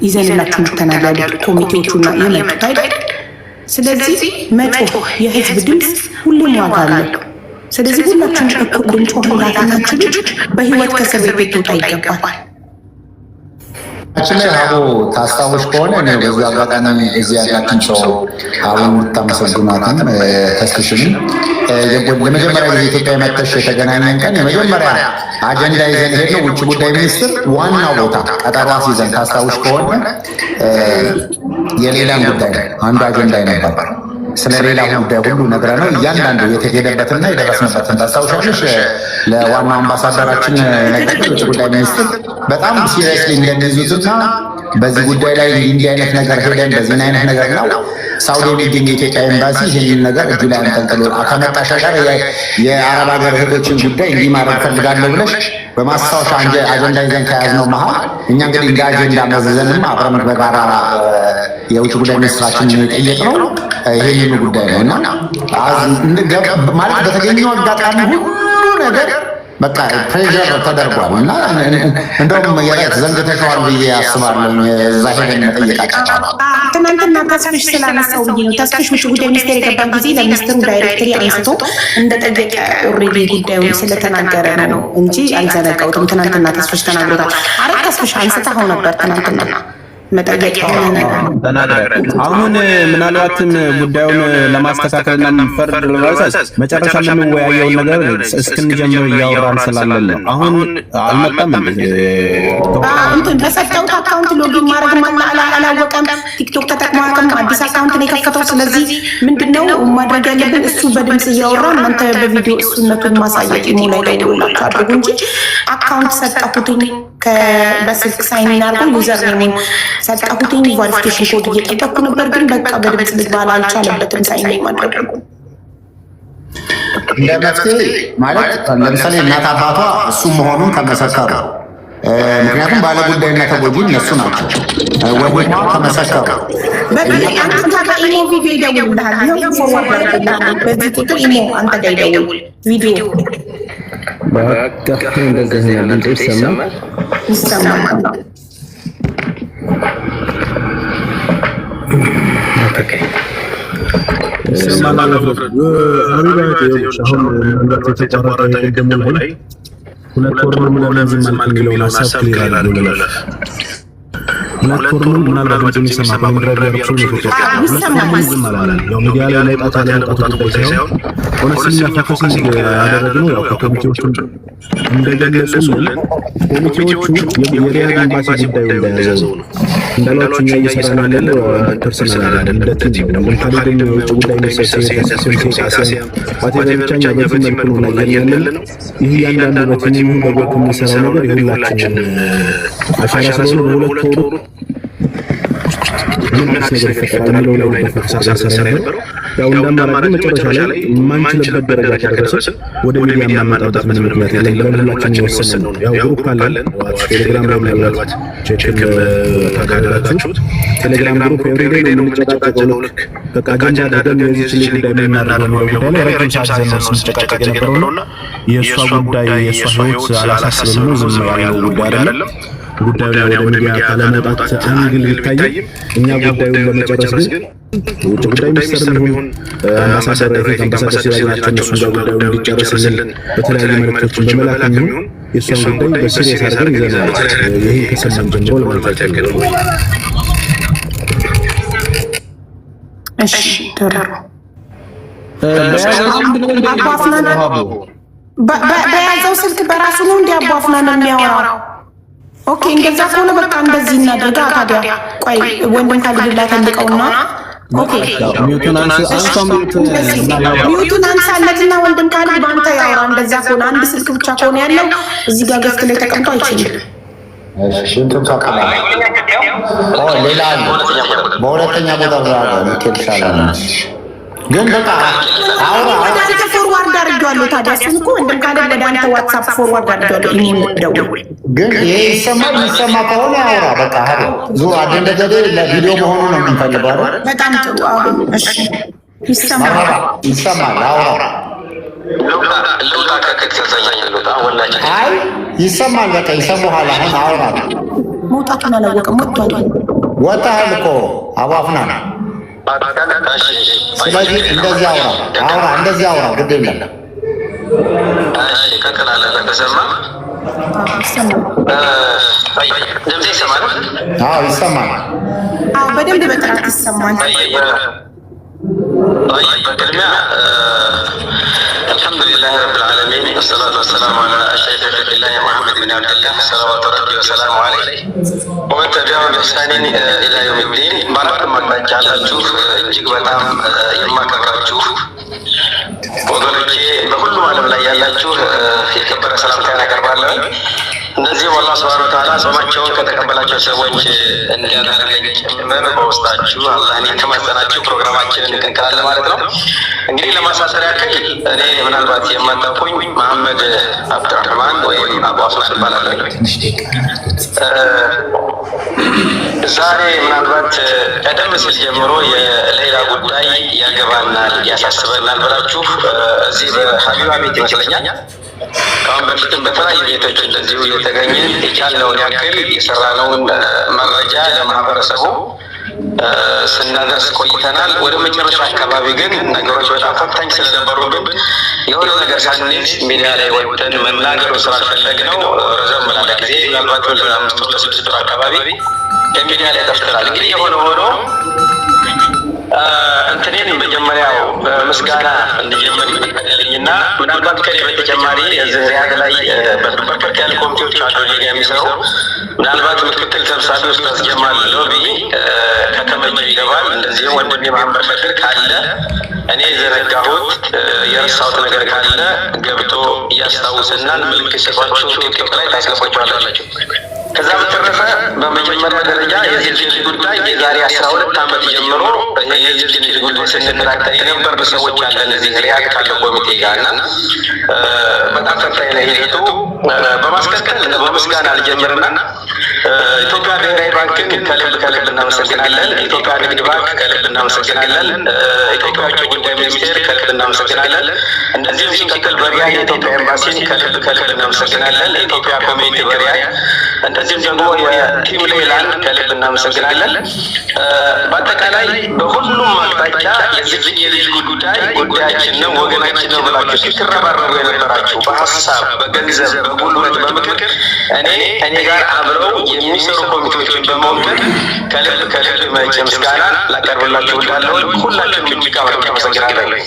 ይዘንላችሁ መጥተናል ያሉት ኮሚቴዎቹና የመጡት አይደል? ስለዚህ መጮህ የህዝብ ድምፅ ሁሉም ዋጋ አለው። ስለዚህ ሁላችን እኩል ልንጮህላታችሁ ልጅ በህይወት ከእስር ቤት ትወጣ ይገባል። ላይ አቦ ታስታውሽ ከሆነ እኔ በዚህ አጋጣሚ እዚህ ያላችን ሰው አሁን የምታመሰግኗትም ተስክሽንም ለመጀመሪያ ጊዜ ኢትዮጵያ መጥተሽ የተገናኘን ቀን የመጀመሪያ አጀንዳ ይዘን ሄድነው ውጭ ጉዳይ ሚኒስትር ዋናው ቦታ ቀጠሮ አስይዘን ታስታውሽ ከሆነ የሌላን ጉዳይ አንዱ አጀንዳ ነበር። ስለ ሌላ ጉዳይ ሁሉ ነግረ ነው እያንዳንዱ የተሄደበትና የደረስንበትን ታስታውሻለሽ። ለዋናው አምባሳደራችን ነገር ውጭ ጉዳይ ሚኒስትር በጣም ሲሪየስሊ እንደሚይዙትና በዚህ ጉዳይ ላይ እንዲህ አይነት ነገር ሄደን በዚህ አይነት ነገር ነው ሳውዲ የሚገኝ የኢትዮጵያ ኤምባሲ ይህንን ነገር እጁ ላይ አንጠልጥሎ ከመጣሻ ጋር የአረብ ሀገር እህቶችን ጉዳይ እንዲህ ማድረግ ፈልጋለሁ ብለሽ በማስታወሻ አጀንዳ ይዘን ከያዝነው መሀል እኛ እንግዲህ እንደ አጀንዳ መዘዘንም አብረን በጋራ የውጭ ጉዳይ ሚኒስትራችን የጠየቅነው ይሄንን ጉዳይ ነው እና ማለት በተገኘው አጋጣሚ ሁሉ ነገር በቃ ፕሬዠር ተደርጓል እና እንደውም ዘንግተሽዋል ብዬ አስባለሁ። እዛ ሄደን መጠየቃቸው ትናንትና ተስፍሽ ስላነሳው ብዬ ነው። ተስፍሽ ውጭ ጉዳይ ሚኒስቴር የገባን ጊዜ ለሚኒስትሩ ዳይሬክተሪ አንስቶ እንደጠየቀ ኦልሬዲ ጉዳዩን ስለተናገረ ነው እንጂ አልዘነጋውትም። ትናንትና ተስፍሽ ተናግሮታል። አረ ተስፍሽ አንስተኸው ነበር ትናንትና መጠየቂያ አሁን ምናልባትም ጉዳዩን ለማስተካከልና ፈርድ ለማሳስ መጨረሻ የምንወያየውን ነገር እስክንጀምር እያወራን ስላለን ነው። አሁን አልመጣም እንትን በሰጠሁት አካውንት ሎጊን ማድረግ አላወቀም። ቲክቶክ ተጠቅሞ አቅም አዲስ አካውንት ነው የከፈተው። ስለዚህ ምንድነው ማድረግ ያለብን? እሱ በድምጽ እያወራ እናንተ በቪዲዮ እሱነቱን ማሳየት ኢሞ ላይ ደውላችሁ አድርጉ እንጂ አካውንት ሰጠሁትኝ በስልክ ሳይን አድርጎ ዩዘር ኔም ሰጣሁትኝ ቫሪፊኬሽን ኮድ እየጠበቅኩ ነበር፣ ግን በቃ በድምጽ ልትባል አልቻለበትም ሳይን ማድረጉ። እንደ መፍትሄ ማለት ለምሳሌ እናት አባቷ እሱ መሆኑን ከመሰከሩ ምክንያቱም ባለጉዳይና ተጎጂ እነሱ ናቸው። ወዲማ ተመሰከሩ አንተ ጋር ኢሞ ቪዲዮ ይደውልልሃል። ይኸው ፎርዋርድ አድርግልሃል። በዚህ ቁጥር ኢሞ አንተ ጋር ይደውል ቪዲዮ በቃ እንደዚህ ነው። ድምጽ ይሰማል። ኦኬ ሰማና ለፍሩ አሪባቴ አሁን እንደት ተጨረረ ደግሞ ላይ ሁለት ወር ምናምን ዝም አልከለውና ሀሳብ ክሊር አድርገናል። ሁለት ወር ምናልባት የሚሰማ ኮምፒውተር ያርክሱ ይሰማል። ያው ሚዲያ ላይ ለጣታ ለጣታ ሳይሆን ሆነስኛ ፎከሲንግ ያደረግነው ያው ኮሚቴዎቹ እንደገለጹልን ኮሚቴዎቹ የሪያድ ኤምባሲ ጉዳዩ እንደያዘው እንዳላችሁ እኛ እየሰራን ያለው ፐርሰናል አይደለም። እንደዚህ ነው ለምሳሌ የውጭ ጉዳይ ሚኒስቴር ሲያሲያ ባቴበቻኛ በዚህ መልኩ ነው ላይ ያለነው። ይህ ያንዳንዱ በትንሹ በጎልኩ የሚሰራው ነገር የሁላችን አሻራ ስለሆነ በሁለት ወሩ ምን ነገር ይፈጠራል የሚለው ላይ ተፈሳሰረ ነበረው። ያው እንደማራጭ መጨረሻ ላይ ማንችልበት ደረጃ ከደረሰ ወደ ሚዲያ ማማጣት ምን ምክንያት የለም። ለሁላችን ወሰን ነው። ያው ግሩፕ አለን ቴሌግራም ላይ ምናልባት ቼክ ታደርጋላችሁ። ቴሌግራም ግሩፕ ኤቭሪዴይ ነው የምንጨቃጨቀው። ልክ በቃ አጀንዳ አድርገን የዚህ ጉዳይ ምን እናደርጋለን የሚለው ጉዳይ ላይ ረጅም ሰዓት ዘመን ስንጨቃጨቅ የነበረውና የእሷ ጉዳይ የእሷ ህይወት አላሳስብም ነው ዝም ያለው ጉዳይ አይደለም። ጉዳዩ ወደ ሚዲያ ካለመጣት አንግል ቢታይም እኛ ጉዳዩን ለመጨረስ ግን ውጭ ጉዳይ ሚኒስትር ይሁን አምባሳደር ሲራጅናቸው እነሱ ጋር ጉዳዩን እንዲጨረስልን በተለያዩ መልእክቶችን በመላክ ይሁን የእሷን ጉዳይ በሲሪየስ አድርገን ይዘናል። ይህ ከሰማን ጀምሮ ለማለት ያክል ነው። እሺ ተራራ በያዘው ስልክ በራሱ ነው እንዲ አባፍናን የሚያወራው። ኦኬ እንደዛ ከሆነ በቃ እንደዚህ እናደርጋ። ታዲያ ቆይ ወንድም ካልድላ ተልቀውና ኦኬ ሚዩቱን አንሳለትና ወንድም ካልድ ባንተ ያወራ። እንደዛ ከሆነ አንድ ስልክ ብቻ ከሆነ ያለው እዚህ ጋር ገፍት ላይ ተቀምጦ አይችልም። እሺ እንትን ታቀላ ሌላ በሁለተኛ ቦታ ምትልሻለህ ግን በቃ አውራ አንተ ፎርዋርድ አድርጓለሁ። ታዲያ እሱን እኮ ወንድም ካለ ወደ አንተ ዋትስአፕ ፎርዋርድ አድርጓለሁ። እኔ ደውል ግን ይሄ ይሰማ ከሆነ አውራ በቃ አይደል ዙ አጀንዳ ገደ ለቪዲዮ መሆኑ ነው የምንፈልገው አይደል? በጣም ጥሩ። አሁን እሺ ይሰማል። አውራ ለውጣ ከከተሰኛኝ ለውጣ ወላጅ አይ ይሰማል። በቃ ይሰማሃል። አሁን አውራ መውጣቱን አላወቀም። ወጣሃል እኮ አዋፍና ስለዚህ እንደዚህ አውራ እንደዚህ አውራ ግድ የለም። እሺ ከከላለ ተሰማ ድምጼ ይሰማል? አዎ ይሰማል። አዎ በደንብ በጥራት ይሰማል። በቅድሚያ አልሐምዱሊላህ ረብል ዓለሚን ወሰላቱ ወሰላሙ ዐላ አሽረፊ ኸልቂላህ ሙሐመድ ብን አብድላህ ሰለዋቱ ረቢ ወሰላሙ ዐለይሂ ወመን ተቢዐሁም ቢኢሕሳኒን ኢላ የውሚዲን። በዓለም አቅጣጫ ያላችሁ እጅግ በጣም የማከብራችሁ ወገኖቼ፣ በሁሉም ዓለም ላይ ያላችሁ የከበረ ሰላምታዬን አቀርባለሁ። እንደዚህም አላህ ሱብሓነሁ ወተዓላ ጾማቸውን ከተቀበላቸው ሰዎች እንዲያደርገኝ ጭምር በውስጣችሁ አላህን የተማጸናችሁ ፕሮግራማችንን እንቀጥላለን ማለት ነው። እንግዲህ ለማሳሰር ያክል እኔ ምናልባት የማታውቁኝ መሐመድ አብዱራህማን ወይም አቡ አፍናን እባላለሁ። ዛሬ ምናልባት ቀደም ሲል ጀምሮ የሌላ ጉዳይ ያገባናል ያሳስበናል ብላችሁ እዚህ በሀቢባ ቤት ይመስለኛል ከአሁን በፊትም በተለያዩ ቤቶች እንደዚሁ የተገኘ የቻልነውን ያክል የሰራነውን መረጃ ለማህበረሰቡ ስናደርስ ቆይተናል። ወደ መጨረሻ አካባቢ ግን ነገሮች በጣም ፈታኝ ስለነበሩብን የሆነ ነገር ሳንይዝ ሚዲያ ላይ ወጥተን መናገሩ ስላልፈለግነው ረዘም ላለ ጊዜ ምናልባት ለ5 ወር ለ6 ወር አካባቢ ከሚዲያ ላይ ጠፍተናል። እንግዲህ የሆነ ሆኖ እንትኔን መጀመሪያው በምስጋና እንዲጀምር ይፈቀድልኝና ምናልባት ከኔ በተጨማሪ ሪያድ ላይ በርከት ያሉ ኮሚቴዎች አሉ ሊጋ የሚሰሩ ምናልባት ምክትል ሰብሳቢ ኡስታዝ ጀማል ሎቢ ከተመቸው ይገባል። እንደዚህም ወንድሜ መሐመድ በድር ካለ እኔ የዘነጋሁት የረሳሁት ነገር ካለ ገብቶ እያስታውስናል። ምልክት ሲሏቸው ቲክቶክ ላይ ታስገባቸዋላችሁ። ከዛ በተረፈ በመጀመሪያ ደረጃ የዚህ ጉዳይ የዛሬ 12 ዓመት ጀምሮ የዚህ ጉዳይ ስንከታተል የነበርን ሰዎች አለን እዚህ ሪያድ ካለው ኮሚቴ ጋር እና በጣም ፈታኝ ነው ሂደቱ። በማስከተል በምስጋና አልጀምርና ኢትዮጵያ ብሔራዊ ባንክን ከልብ እናመሰግናለን። ኢትዮጵያ ንግድ ባንክ ከልብ እናመሰግናለን። ኢትዮጵያ ውጭ ጉዳይ ሚኒስቴር ከልብ እናመሰግናለን። እንደዚሁም ሲቀጥል በሪያድ የኢትዮጵያ ኤምባሲን ከልብ እናመሰግናለን። ኢትዮጵያ ኮሚኒቲ በሪያድ እንደዚሁም ደግሞ የቲም ሌላን ከልብ እናመሰግናለን። በአጠቃላይ በሁሉም አቅጣጫ የልጅ ጉዳይ ጉዳያችን ነው፣ ወገናችን ነው ብላችሁ ስትረባረቡ የነበራችሁ በሀሳብ በገንዘብ በጉልበት በምክር እኔ ጋር አብረው የሚሰሩ ኮሚቴዎችን በመወከል ከልብ መቼ ምስጋና ላቀርብላችሁ እወዳለሁ። ሁላችሁም እጅግ አብረን አመሰግናለሁ።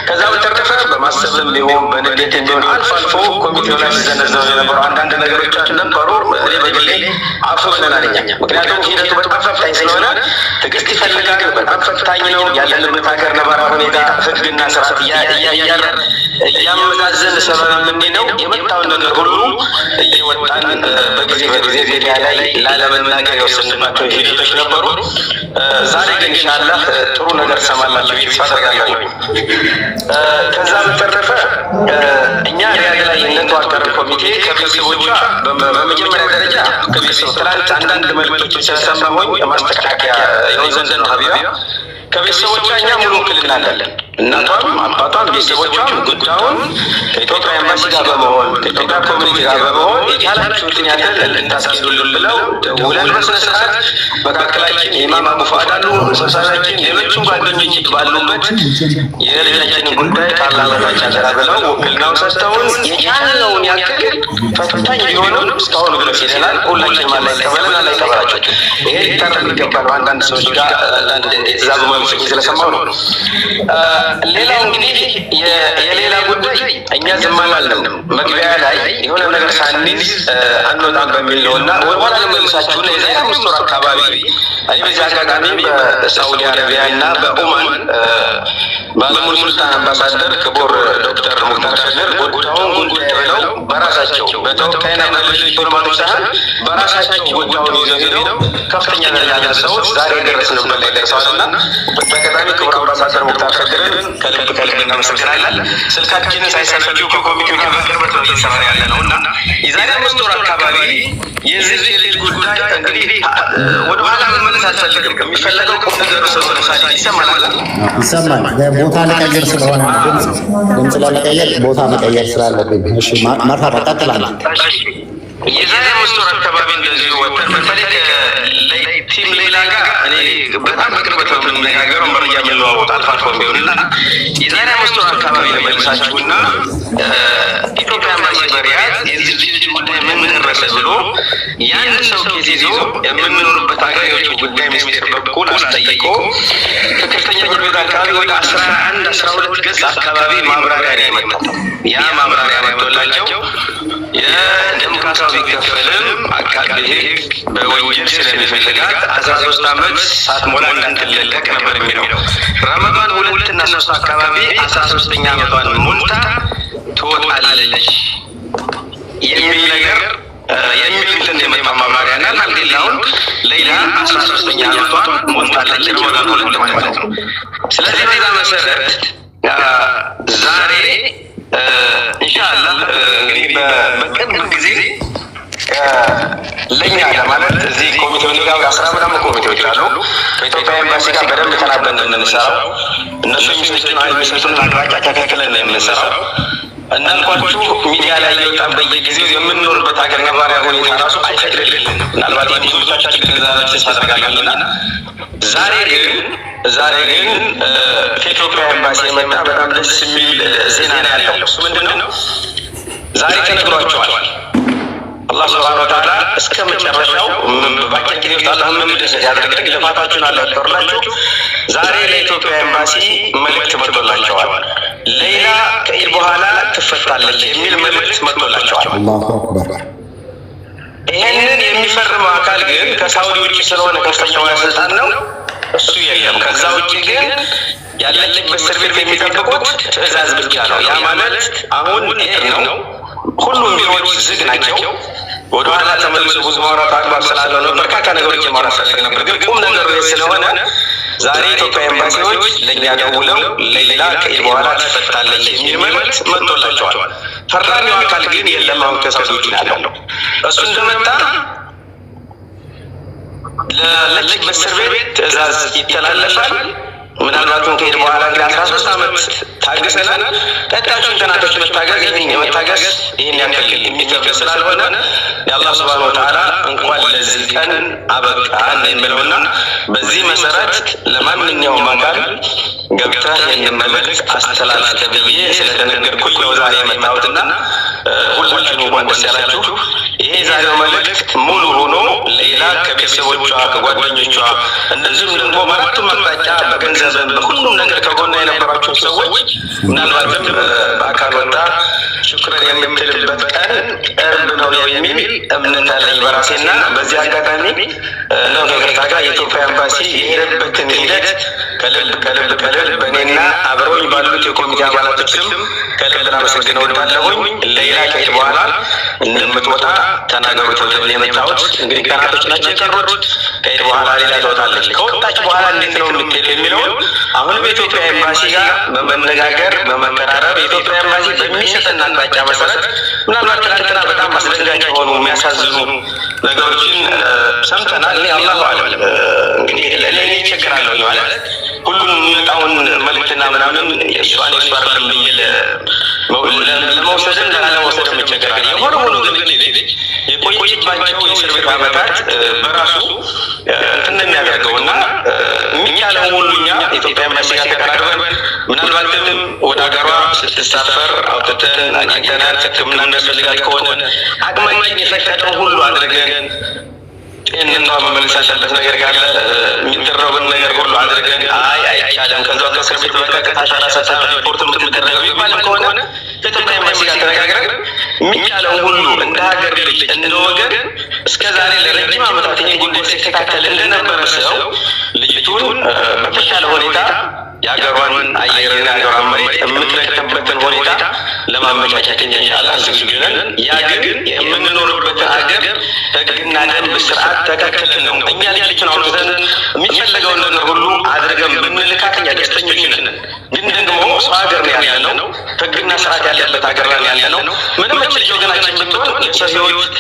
ከዛ በተረፈ በማሰብም ቢሆን በንዴትም ቢሆን አልፎ አልፎ ኮሚቴው ላይ ሲዘነዘሩ የነበሩ አንዳንድ ነገሮች ነበሩ። እኔ በግሌ አፉ ብለናል እኛ። ምክንያቱም ሂደቱ በጣም ፈታኝ ስለሆነ ትዕግስት ይፈልጋል። በጣም ፈታኝ ነው። ያለንበት ሀገር ነባራዊ ሁኔታ ህግና ስርዓት እያመዛዘን ሰበብ የምንሄደው የመጣውን ነገር ሁሉ እየወጣን በጊዜ ሚዲያ ላይ ላለመናገር የወሰንባቸው ሂደቶች ነበሩ። ዛሬ ግን ኢንሻአላህ ጥሩ ነገር ሰማላችሁ ተስፋ አደርጋለሁ። ከዛ በተረፈ እኛ ሪያድ ላይ የተዋቀረ ኮሚቴ ከቤተሰቦቿ በመጀመሪያ ደረጃ ከቤተሰቦቿ ትላንት አንዳንድ መልእክቶችን ስለሰማሁኝ ማስተካከያ የሆን ዘንድ ነው ሀቢባ ከቤተሰቦቿ እኛ ሙሉ ውክልና አለን። እናቷም አባቷም ቤተሰቦቿም ጉዳዩን ከኢትዮጵያ ኤምባሲ ጋር በመሆን ከኢትዮጵያ ኮሚኒቲ ጋር በመሆን የቻላችሁትን ያህል እንድታስኬዱልን ብለው ደውለን በስነ ስርዓት መካከላችን የኢማም አቡ ፉአድ አሉ፣ ሰብሳቢያችን፣ ሌሎችም ጓደኞች ባሉበት የልጃችንን ጉዳይ ካላህ በታች አደራ ብለው ውክልናውን ሰጥተውን የቻልነውን ያክል ፈታኝ ቢሆንም እስካሁን ድረስ ሄደናል። ሁላችንም አላህ ይቀበለን፣ አላህ ይቀበላቸው። ይሄ ሊታረም ይገባል። አንዳንድ ሰዎች ጋር የተዛዙ መልሶች ስለሰማሁ ነው። ሌላው እንግዲህ የሌላ ጉዳይ እኛ ዝም አላልንም። መግቢያ ላይ የሆነ ነገር ሳንይዝ አንወጣም በሚል ነው እና ወደኋላ ልመልሳችሁና የዛሬ 5 ወር አካባቢ እኔ በዚህ አጋጣሚ በሳዑዲ አረቢያ እና በኦማን ባለሙሉ ሱልጣን አምባሳደር ክቡር ዶክተር ሙክታር ሸድር ጉዳዩን ጉዳይ ብለው በራሳቸው በተወካይና በሌሎች ዲፕሎማቶች ሳይሆን በራሳቸው ጉዳዩን ይዘው ሄደው ከፍተኛ ደረጃ ደርሰው ዛሬ የደረስንበት ላይ ደርሰዋልና በአጋጣሚ ክቡር አምባሳደር ሙክታር ሸድርን ከልብ እናመሰግናለን። ስልካችንን ሳይሰለቹ ከኮሚቴው ጋር በቅርበት ነው እየሰራ ያለ ነው እና የዛሬ 5 ወር አካባቢ የዚህ ልጅ ጉዳይ እንግዲህ ወደኋላ መመለስ አልፈልግም። የሚፈለገው ቁም ነገር ስለሆነ ይሰማል። ቦታ ለቀየር ስለሆነ ድምፅ ለመቀየር ቦታ መቀየር ስላለብኝ እሺ፣ መርሃባ ቀጥላለሁ። የዛሬ 5 ወር አካባቢ እንደዚህ ወጥተን በተለይ ቲም ሌላ ጋር እኔ በጣም በቅርበት ነው የምንነጋገረው፣ መረጃ የምንለዋወጥ አልፎ አልፎ ቢሆንና የዛሬ 5 ወር አካባቢ ለመልሳችሁና ኢትዮጵያ ኤምባሲ በሪያድ የዚህ ልጅ ጉዳይ ምን ደረሰ ብሎ ያን ሰው ኬዝ ይዞ የምንኖርበት ሀገር የውጭ ጉዳይ ሚኒስቴር በኩል አስጠይቆ ከከፍተኛ ፍርድ ቤት አካባቢ ወደ 11-12 ገጽ አካባቢ ማብራሪያ ነው የመጣው። ያ ማብራሪያ መጥቶላቸው የደም ካሳው ቢከፈልም አቃቤ ሕግ በወንጀል ስለሚፈልጋት 13 ዓመት ሳትሞላ እንዳትለቀቅ ነበር የሚለው። ረመዳን 2 እና 3 አካባቢ 13ኛ ዓመቷን ሞልታ ትወጣለች የሚል ነገር የሚል እንትን የመጣ ማብራሪያ እና አልሐምዱሊላህ ሌላ 13ኛ ዓመቷን ሞልታለች ረመዳን 2 ማለት ነው። ስለዚህ በዛ መሰረት ዛሬ ኢንሻአላህ እንግዲህ በቅርብ ጊዜ ለኛ ለማለት እዚህ ኮሚቴው ጋር 10 ምናምን ኮሚቴዎች አሉ። ከኢትዮጵያ ኤምባሲ ጋር በደንብ ተናበን የምንሰራው እነሱ የሚሰጡን አቅጣጫ ተከትለን ነው የምንሰራው። እንዳልኳችሁ ሚዲያ ላይ የወጣን በየጊዜው የምንኖርበት ሀገር ነባራዊ ሁኔታ ራሱ አይፈቅድልንም። ምናልባት ብዙዎቻችን ግንዛቤ ታደርጋለንና ዛሬ ግን ከኢትዮጵያ ኤምባሲ የመጣ በጣም ደስ የሚል ዜና ነው ያለው። እሱ ምንድን ነው? ዛሬ ተነግሯቸዋል። አላህ ሱብሓነሁ ወተዓላ እስከ መጨረሻው በአጭር ጊዜ ውስጥ አላህ መምደሰት ያደርጋል። ልፋታችሁን አላህ ያከብርላችሁ። ዛሬ ለኢትዮጵያ ኤምባሲ መልእክት መጥቶላቸዋል። ሌላ ከኢድ በኋላ ትፈታለች የሚል መልእክት መጥቶላቸዋል። አላሁ አክበር። ይህንን የሚፈርመው አካል ግን ከሳውዲ ውጭ ስለሆነ ከፍተኛው ባለስልጣን ነው፣ እሱ የለም። ከዛ ውጭ ግን ያለችበት እስር ቤት የሚጠብቁት ትዕዛዝ ብቻ ነው። ያ ማለት አሁን ኢድ ነው፣ ሁሉም ቢሮዎች ዝግ ናቸው። ወደኋላ ተመልሶ ብዙ ማውራት አግባብ ስላለው ነው። በርካታ ነገሮች ማውራት ፈልግ ነበር፣ ግን ቁም ነገሩ ስለሆነ ዛሬ ኢትዮጵያ ኤምባሲዎች ለእኛ ደውለው ሌላ ከኢድ በኋላ ትፈታለች የሚል መልዕክት መጥቶላቸዋል። ፈራሚው አካል ግን የለም። አሁን ከሳውዲ ያለው እሱ እንደመጣ ለለጅ በእስር ቤት ትዕዛዝ ይተላለፋል። ምናልባትም ከሄድ በኋላ እንግዲህ 13 ዓመት ታግሰናል። ቀጣዮቹን ቀናቶች መታገስ ይህን ያክል የሚከብድ ስላልሆነ የአላህ ሱብሓነሁ ወተዓላ እንኳን ለዚህ ቀን አበቃን እንበለውና በዚህ መሰረት ለማንኛውም አካል ገብተህ ይህንን መልዕክት አስተላልፍ ተብዬ ስለተነገርኩኝ ነው ዛሬ የመጣሁትና ሁላችሁም እንኳን ደስ ያላችሁ። ይሄ ዛሬው መልዕክት ሙሉ ሆኖ ሌላ ከቤተሰቦቿ ከጓደኞቿ እንደዚሁም ደግሞ በአራቱም አቅጣጫ በገንዘብም በሁሉም ነገር ከጎና የነበራቸው ሰዎች ምናልባትም በአካል ወጣ ሽክረን የምትልበት ቀን ቅርብ ነው የሚል እምነት አለኝ በራሴና በዚህ አጋጣሚ ነው ከይቅርታ ጋር የኢትዮጵያ ኤምባሲ የሄደበትን ሂደት ከልብ በእኔና አብረውኝ ባሉት የኮሚቴ አባላቶች ስም ከልብ ላመሰግን እወዳለሁኝ። ሌላ ከሄድ በኋላ እንደምትወጣ ተናገሩ ተብዬ የመጣሁት እንግዲህ ቀናቶች ናቸው የቀሩት። ከሄድ በኋላ ሌላ ትወጣለች። ከወጣች በኋላ እንዴት ነው የምትሄደው የሚለውን አሁንም የኢትዮጵያ ኤምባሲ ጋር በመነጋገር በመቀራረብ የኢትዮጵያ ኤምባሲ በሚሰጠን አቅጣጫ መሰረት ምናልባት ትናንትና በጣም አስደንጋጭ የሆኑ የሚያሳዝኑ ነገሮችን ሰምተናል። እኔ አላሁ አለም እንግዲህ ለእኔ ይቸግራለሁ ማለት ሁሉም የሚመጣውን መልዕክትና ምናምን የእሷን አይደለም ብዬ ለመውሰድም ላለመውሰድም ይቸግራል። የሆነ ሁሉ ግን የቆየችባቸው የእስር ቤት ዓመታት በራሱ እንትን የሚያደርገውና የሚቻለው ሁሉ እኛ ኢትዮጵያ ኤምባሲ ጋር ተቀራርበን ምናልባትም ወደ ሀገሯ ስትሳፈር አውጥተን አግኝተናል። ሕክምና የሚያስፈልጋት ከሆነ አቅማችን የፈቀደውን ሁሉ አድርገን ጤንነቷ መመለስ ያለበት ነገር ካለ የሚደረጉን ነገር ሁሉ አድርገን አይቻልም ከዛው ከእስር ቤት በቀጥታ አሻራ ሰጥተህ ሪፖርት የምትደረገው የሚባል ከሆነ ከኢትዮጵያ ኤምባሲ ጋር ተነጋግረን የሚቻለውን ሁሉ እንደ ሀገር ልጅ እንደ ወገን እስከ ዛሬ ለረጅም ዓመታት ይህን ጉዳይ ሲከታተል እንደነበረ ሰው ልጅቱን በተሻለ ሁኔታ የሀገሯን አየርና የሀገሯን መሬት የምትረከብበትን ሁኔታ ለማመቻቸት ኢንሻአላህ ዝግጁ ነን። ያ ግን የምንኖርበትን ሀገር ሕግና ደንብ ስርዓት ተከትለን ነው። እኛ ልጅቱን አውጥተን የሚፈለገውን ነገር ሁሉ አድርገን ብንልካት እኛ ደስተኞች ነን። ግን ደግሞ ሰው ሀገር ነው ያለነው፣ ሕግና ስርዓት ያለበት ሀገር ላይ ያለነው። ምንም ልጅ ወገናችን ብትሆን የሰው ሕይወት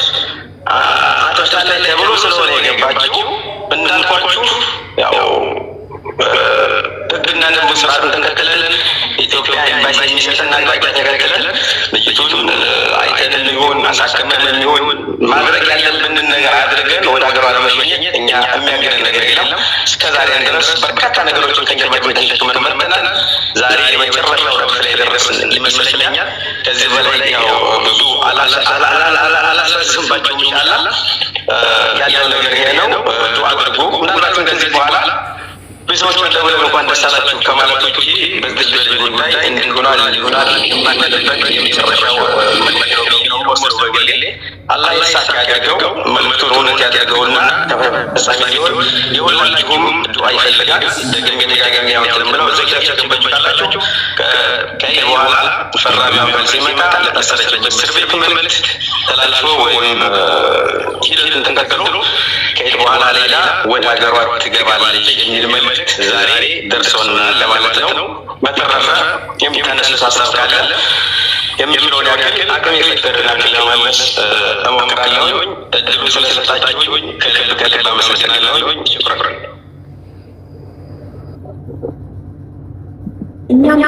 አጥፍታለች ተብሎ ስለሆነ የገባችው እንዳልኳችሁ ያው ሕግና ደንብ ስርዓቱን ተከትለን ኢትዮጵያ ኤምባሲ የሚሰጠን አቅጣጫ ተከትለን ልጅቱን አይተን የሚሆን አሳክመን የሚሆን ማድረግ ያለብንን ነገር አድርገን ወደ ሀገሯ ለመሸኘት እኛ የሚያገደን ነገር የለም። እስከዛሬ ድረስ በርካታ ነገሮችን ከጀርባችን ተሸክመን መጥተናል። ዛሬ የመጨረሻው ረፍት ላይ ደረስን ይመስለኛል። ከዚህ በላይ ያው ብዙ አላሳዝንባቸውም። ኢንሻአላህ ያለው ነገር ይሄ ነው። ዱዓ አድርጉ። ምናልባትም ከዚህ በኋላ ብዙዎች ደውለው እንኳን ደስ አላችሁ ከማለት ውጪ በዚህ ጉዳይ እንዲሆናል የማንልበት የመጨረሻው ነው ወስዶ በግሌ አላህ ይሳካ ያድርገው፣ መልእክቱን እውነት ያድርገውና ተፈጻሚ ሲሆን የሁላችሁም ዱዓ ይፈልጋል። ደግሜ ደጋግሜ ያወጣል ብለው ዘግታችሁ ተቀበላችሁ። ከኢድ በኋላ ፈራሚው አካል ሲመጣ ለተሰረችበት እስር ቤት መልእክት ተላልፎ ወይም ሂደቱን ተከትሎ ከኢድ በኋላ ሌላ ወደ ሀገሯ ትገባለች የሚል መልእክት ዛሬ ደርሶናል ለማለት ነው። በተረፈ የሚተነሱት ሀሳብ ካለ የሚችለውን ያክል አቅም የፈቀደውን ያክል ለመመለስ እሞክራለሁኝ። እድሉ ስለሰጣችሁኝ ከልብ አመሰግናለሁኝ። ሽኩራን። እኛም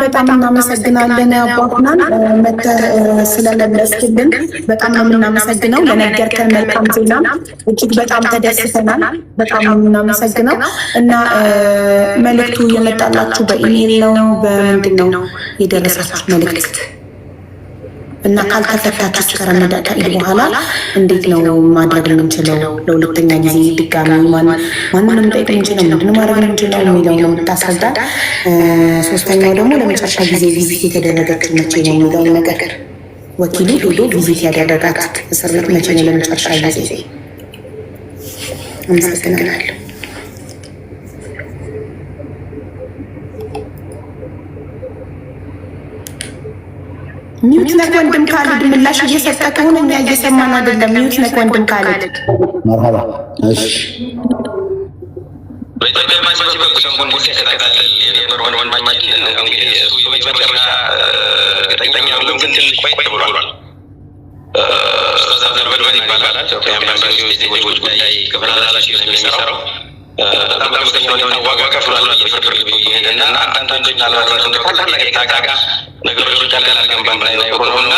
በጣም እናመሰግናለን። አባሁናን መተህ ስለመለስክልን በጣም ነው የምናመሰግነው። ለነገርከን መልካም ዜና እጅግ በጣም ተደስተናል። በጣም ነው የምናመሰግነው እና መልእክቱ የመጣላችሁ በኢሜይል ነው በምንድን ነው የደረሳችሁ መልእክት? እና ካልተፈታችሁ እስከ ረመዳን ከኢድ በኋላ እንዴት ነው ማድረግ የምንችለው? ለሁለተኛ ጊዜ ድጋሚ ማንንም ጠይቅ የምንችለው ምንድነው ማድረግ የምንችለው የሚለው ነው የምታስረዳን። ሶስተኛው ደግሞ ለመጨረሻ ጊዜ ቪዚት የተደረገች መቼ ነው የሚለው ነገር ወኪሉ ሄዶ ቪዚት ያደረጋት እስር ቤት መቼ ነው ለመጨረሻ ጊዜ? አመሰግናለሁ። ሚውት ነህ ወንድም ካሊድ ምላሽ እየሰጠ ከሆነ እኛ እየሰማን አይደለም። ሚውት ነህ ወንድም ካሊድ። መርሐባ እሺ በኢትዮጵያ ኤምባሲ በኩል ሰንጎን ሲከታተል የነበረው ወንድማችን እንግዲህ እሱ የመጨረሻ እርግጠኛ ነው ግን ትንሽ ቆይቶ ብሏል። ኡስታዝ አብዱልበድር ይባላል። ኢትዮጵያ ኤምባሲ ውስጥ የዜጎች ጉዳይ ክፍል ኃላፊ ስለሚሰራው በጣም ከፍተኛ ሁኔታ ዋጋ ከፍሏል። የፍርድ ቤቱ ይሄንና አንዳንዶች አልባራቱ እንደታላቅ የታቃቃ ነገሮች ቀላል አድርገን ላይ ሆነውና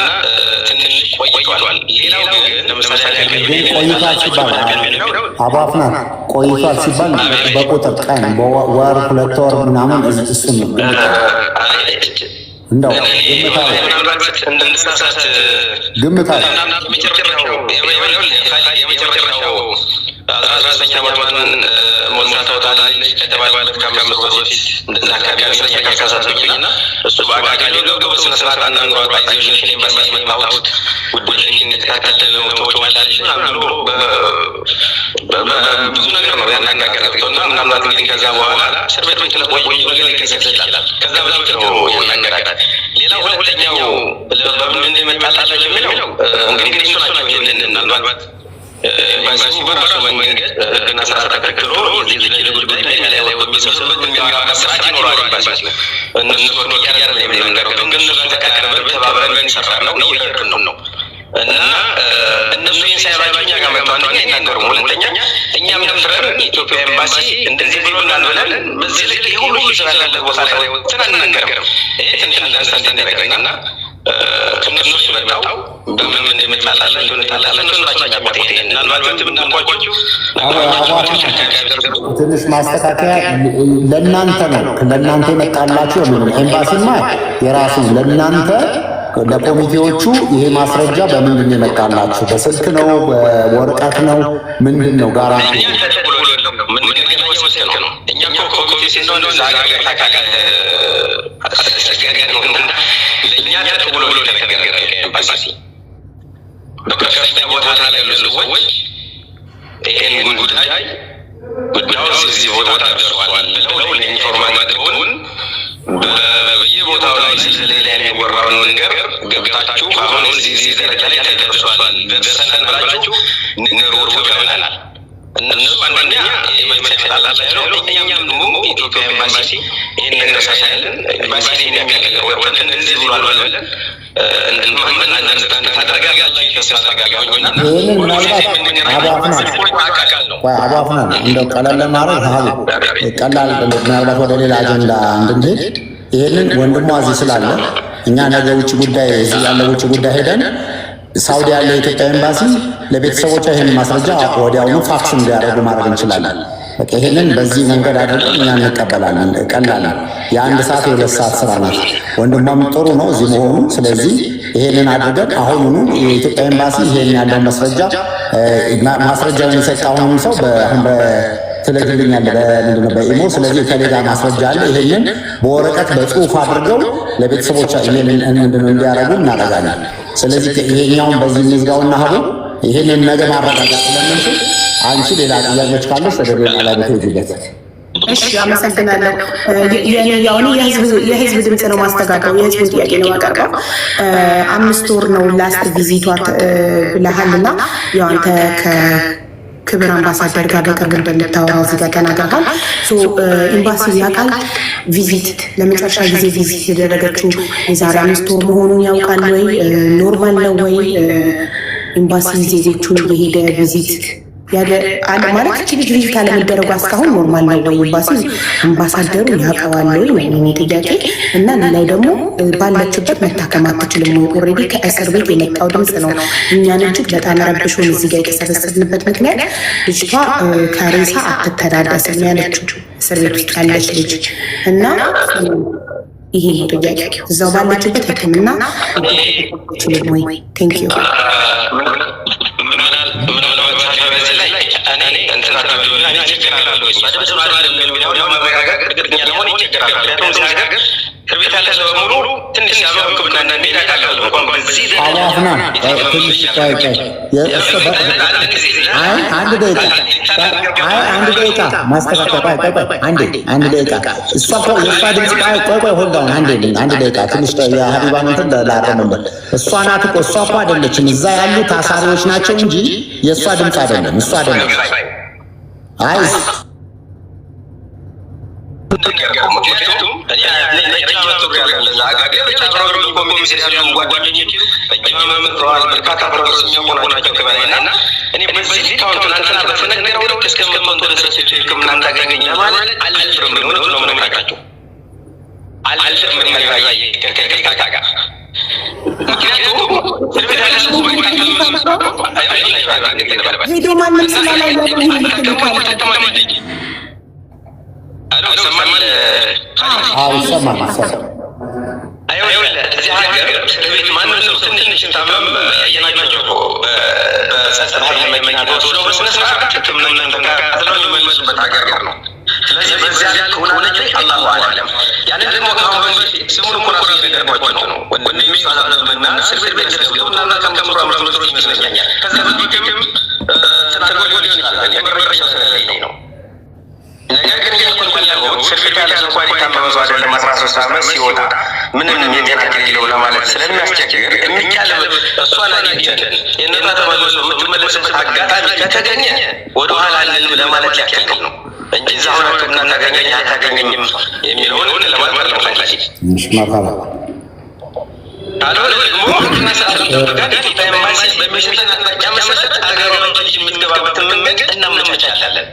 ትንሽ ቆይቷል። ሌላው ግን ለምሳሌ ቆይቷል ሲባል አባፍናት ቆይቷል ሲባል በቁጥር ቀን በወር 2 ወር ምናምን እሱን ነው እንደው ግምታል የመጨረሻው 19ኛ ዓመቷን ሞልታው ታላለች ከተባለበት ከአምስት ወር በፊት እንደዛ አካባቢ መስለኛ ካሳሰብኝና እሱ በአጋጋሊ ገብቶ በስነ ስርዓት አንዳንዱ አድቫይዘሮችን ኤምባሲ መጣሁት ጉዳዮችን የተከታተለ ነው ተወጫላለች ምናምን ብሎ ብዙ ነገር ነው ያናገራቸውና ምናልባት እንግዲህ ከዛ በኋላ እስር ቤት ምትለ ቆይ ነገር ሊከሰት ይችላል። ከዛ በፊት ነው ያናገራቸው። ሌላው ሁለተኛው በምን እንደመጣላለ የሚለው እንግዲህ እሱ ናቸው ይሄንን ምናልባት ኤምባሲው በራሱ መንገድ ህግና ስርዓት ተከትሎ የዜጎች ጉዳይ ላይ የሚሰሩበት የሚያወራ ስርዓት ይኖራል ኤምባሲ ነው። እነሱ ነው ያያለ የሚናገረው ግን እነሱ ተቀራርበን ተባብረን ሰራን ነው እየሄድን ነው እና እነሱ ኢንሳይባቸው እኛ ጋር መጥተው ይናገሩ። ሁለተኛ እኛም ደፍረን ኢትዮጵያ ኤምባሲ እንደዚህ ብሎናል ብለን በዚህ ልክ ሁሉ ይችላል ቦታ ላይ ወጥተን አንናገርም። ይሄ ትንሽ አንደርስታንድ ያደርገኛልና ከነሱ መጣው በምን እንደምታላለ እንደምታላለ እነሱ ናቸው ያመጡት። ምናልባትም እንዳልኳችሁ ትንሽ ማስተካከያ ለእናንተ ነው ለእናንተ የመጣላችሁ ነው። ኤምባሲማ የራሱ ለእናንተ ለኮሚቴዎቹ ይሄ ማስረጃ በምንድን ነው የመጣላችሁ? በስልክ ነው በወረቀት ነው ምንድን ነው ጋራ በከፍተኛ ቦታ ላይ ያሉ ሰዎች ይሄን ጉዳይ ጉዳዩ እዚህ ቦታ ደርሷል ብለው ለኢንፎርማቲቭ አድርገውን በየቦታው ላይ ስለሌላ የሚወራውን ነገር ገብታችሁ አሁን እዚህ ደረጃ ላይ ተደርሷል ደርሰናል ብላችሁ ንገሩ ተብለናል። እነሱ አንደኛ ይመጣላል ነው። እኛም ደግሞ ኢትዮጵያ ኤምባሲ ይሄን ነገር ሳይለን ኤምባሲ የሚያከለ ወጥተን እንደዚህ ብሏል ብለን እንደማመን አንደርስታንድ ታደርጋላችሁ ተሳጋጋውና ይሄንን ምናልባት አባፍና እንደው ቀላል ለማድረግ ሀቡ ቀላል ምናልባት ወደ ሌላ አጀንዳ እንድንሄድ ይሄንን ወንድሟ እዚህ ስላለ እኛ ነገ ውጭ ጉዳይ እዚህ ያለ ውጭ ጉዳይ ሄደን ሳውዲ ያለ የኢትዮጵያ ኤምባሲ ለቤተሰቦቿ ይሄን ማስረጃ ወዲያውኑ ፋክስ እንዲያደርጉ ማድረግ እንችላለን። በቃ ይሄንን በዚህ መንገድ አድርገን እኛ እንቀበላለን። ቀላል የ1 ሰዓት የ2 ሰዓት ስራ ናት። ወንድሟም ጥሩ ነው እዚህ መሆኑ። ስለዚህ ይሄንን አድርገን አሁኑኑ የኢትዮጵያ ኤምባሲ ይሄን ያለው ማስረጃውን የሰጠውን ሰው አሁን ትልክልኛል በምንድነው በኢሞ። ስለዚህ ከሌላ ማስረጃ አለ። ይሄንን በወረቀት በጽሁፍ አድርገው ለቤተሰቦቿ ይሄንን ምንድነው እንዲያደርጉ እናደርጋለን። ስለዚህ ይሄኛውን በዚህ እንዝጋውና ሀቡ ይሄንን ነገ ማረጋገጥ ስለምንችል አንቺ ሌላ ጥያቄዎች ካለሽ ተደረገ ላይ ትሄጂበት። እሺ አመሰግናለሁ። ያው የህዝብ ድምጽ ነው ማስተጋባው፣ የህዝብ ጥያቄ ነው ማቀርበው። 5 ወር ነው ላስት ቪዚቷ ብለሃልና ያው አንተ ክብር አምባሳደር ጋር በቅርብ እንደምታወራው እዚህ ጋር ተናግረሃል። ኤምባሲ ያውቃል ቪዚት ለመጨረሻ ጊዜ ቪዚት የደረገችው የዛሬ 5 ወር መሆኑን ያውቃል ወይ? ኖርማል ነው ወይ? ኤምባሲ ዜጎቹን የሄደ ቪዚት አለ ማለት እቺ ልጅ ቪዚት አለመደረጓ እስካሁን ኖርማል ነው ወይ? አምባሳደሩ ያውቀዋል ወይ ነው የኔ ጥያቄ። እና ሌላው ደግሞ ባለችበት መታከም አትችልም ወይ? ኦልሬዲ ከእስር ቤት የመጣው ድምፅ ነው እኛን እጅግ በጣም ረብሾን እዚህ ጋር የተሰበሰብንበት ምክንያት ልጅቷ ከሬሳ አትተዳደስም ያለችው እስር ቤት ውስጥ ያለች ልጅ እና ይሄ ነው ጥያቄ። እዛው ባለችበት ሕክምና አትችልም ወይ? ቴንክ ዩ ቤት ያለ ሰው በሙሉ ትንሽ ያለው ሕክምና እንደሚሄድ አውቃለሁ። እንኳን በዚህ አዋፍና ትንሽ አንድ ደቂቃ ማስተካከል አንድ ደቂቃ እሷ የእሷ ድምፅ ቆይ ሆልዳውን አንድ ደቂቃ ትንሽ የሀቢባን እንትን ላረምልን። እሷ ናት እኮ እሷ እኮ አይደለችም። እዛ ያሉ ታሳሪዎች ናቸው እንጂ የእሷ ድምፅ አይደለም። እሷ አይደለም። አይ ቪዲዮ ማንም ስላላየ ስለዚህ በዚያ ከሆነች አላሁ አዕለም። ያንን ደግሞ ከአሁን በፊት ስሙን እኮ ራሱ የነገርኳቸው ነው። ወንድሜ ሳላምና እስር ቤት ገብተው እና ከምትምሩ አምራቶች ይመስለኛል። ከዛ በፊትም ተናግሮ ሊሆን ይችላል። የመረጃ ስለሌለኝ ነው። ነገር ግን ያልኩት እስር ቤት ያለ ሰው እንኳን የታመመ ሰው አይደለም 13 ዓመት ሲወጣ ምንም የጤና ችግር ለማለት ስለሚያስቸግር የሚቻለው እሷን አግኝተን የነዛ ተመልሶ የምትመለስበት አጋጣሚ ከተገኘ ወደኋላ አለን ለማለት ያክል ነው እንጂ እዛ ሆነ ሕክምና ታገኘኝ አታገኘኝም የሚለውን ለማለት ነው። ካልሆነ ደግሞ በሚሰጠን አቅጣጫ መሰረት ሀገሯን የምትገባበትን መንገድ እናመቻቻለን።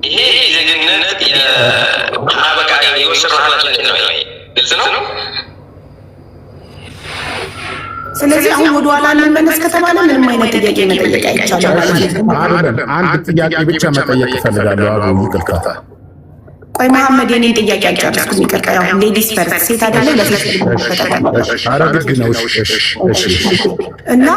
ይሄ ዜግነት የአበቃ የወሰነ ኃላፊነት ነው። ግልጽ ነው። ስለዚህ አሁን ወደ ኋላ እንመለስ ከተባለ ምንም አይነት ጥያቄ መጠየቅ አይቻልም ማለት ነው። አይደለም፣ አንድ ጥያቄ ብቻ መጠየቅ እፈልጋለሁ። አቡ ይቅርታ። ቆይ መሐመድ የኔን ጥያቄ አልጨረስኩም። ይቅርታ። ያው ሌዲስ ፈርስት ሴት አይደለ ለሴት እና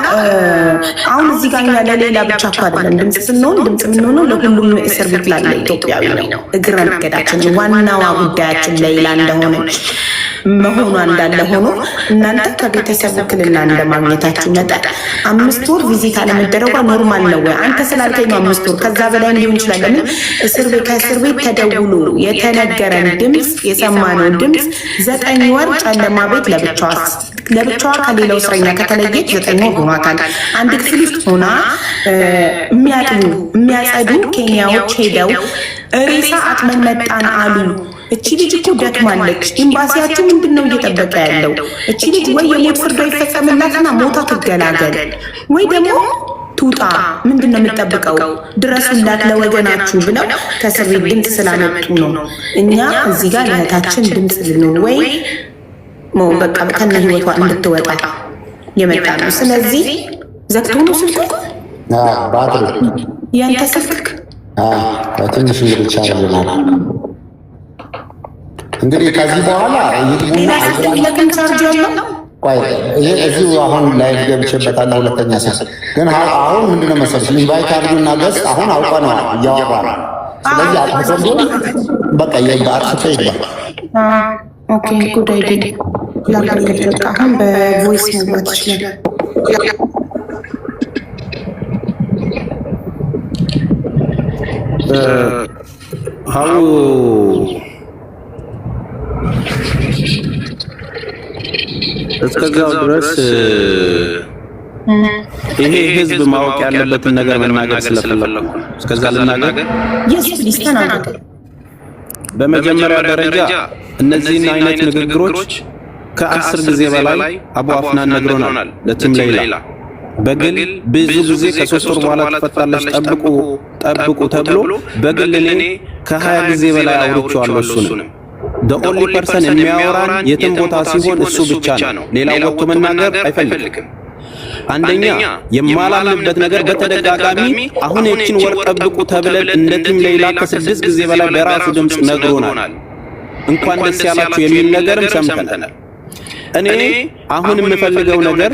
አሁን እዚህ ጋር እኛ ለሌላ ብቻ እኮ አይደለም ድምፅ ስንሆን ድምፅ የምንሆነው ለሁሉም እስር ቤት ላለ ኢትዮጵያዊ ነው። እግረ መንገዳችን ዋናዋ ጉዳያችን ሌላ እንደሆነች መሆኗ እንዳለ ሆኖ እናንተ ከቤተሰብ ውክልና እንደማግኘታችሁ መጠን 5 ወር ቪዚት አለመደረጓ ኖርማል ነው ወይ? አንተ ስላልከኝ ነው 5 ወር፣ ከዛ በላይ ሊሆን ይችላል። ለምን ከእስር ቤት ተደውሎ የተነገረን ድምፅ የሰማነው ድምፅ 9 ወር ጨለማ ቤት ለብቻዋ ከሌላው እስረኛ ከተለየች 9 ወር ሆኗታል። አንድ ክፍል ውስጥ ሆና የሚያጸዱ ኬንያዎች ሄደው ሬሳ አጥመን መጣን አሉ። እቺ ልጅ እኮ ደክማለች። ኤምባሲያችሁ ምንድነው እየጠበቀ ያለው? እቺ ልጅ ወይ የሞት ፍርዷ ይፈጸምላትና ሞታ ትገላገል ወይ ደግሞ ትውጣ። ምንድነው የምጠብቀው? ድረሱላት ለወገናችሁ ብለው ከእስር ቤት ድምፅ ስላመጡ ነው እኛ እዚህ ጋር ለእህታችን ድምፅ ልንሆን ወይ በቃ ከነ ህይወቷ እንድትወጣ የመጣ ነው። ስለዚህ ዘግቶ ነው ስልኩ ባትሪ ያንተ ስልክ ትንሽ እንግዲህ ቻርጅናል። እንግዲህ ከዚህ በኋላ ለምን ቻርጅ ያለው እዚሁ አሁን ላይ ገብቼበታለሁ። ሁለተኛ ስልክ ግን አሁን ምንድነው መሰለሽ ኢንቫይት አድርጉና ገጽ አሁን አውቀነዋል እያወራ ነው። ስለዚህ አጥፎ በቃ የባርሰ ይባል ኦኬ ጉድ አይዲ ላላገለጥ አሁን በቮይስ መግባት ይችላል። ሀው እስከዛው ድረስ ይሄ ህዝብ ማወቅ ያለበትን ነገር መናገር ስለፈለኩ እስከዛ ልናገር። በመጀመሪያ ደረጃ እነዚህን አይነት ንግግሮች ከ10 ጊዜ በላይ አቡ አፍናን ነግሮናል ለቲም ሌላ በግል ብዙ ጊዜ ከ3 ወር በኋላ ትፈታለች ጠብቁ ተብሎ በግል እኔ ከ20 ጊዜ በላይ አውርቼዋለሁ። እሱንም the only person የሚያወራን የትም ቦታ ሲሆን እሱ ብቻ ነው። ሌላው ወጥቶ መናገር አይፈልግም። አንደኛ የማላምንበት ነገር በተደጋጋሚ አሁን እቺን ወር ጠብቁ ተብለን እንደ ቲም ሌላ ከ6 ጊዜ በላይ በራሱ ድምጽ ነግሮናል። እንኳን ደስ ያላችሁ የሚል ነገርም ሰምተናል። እኔ አሁን የምፈልገው ነገር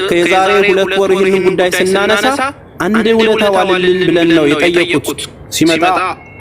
ከዛሬ 2 ወር ይህንን ጉዳይ ስናነሳ አንድ ውለታ ዋልልን ብለን ነው የጠየቁት። ሲመጣ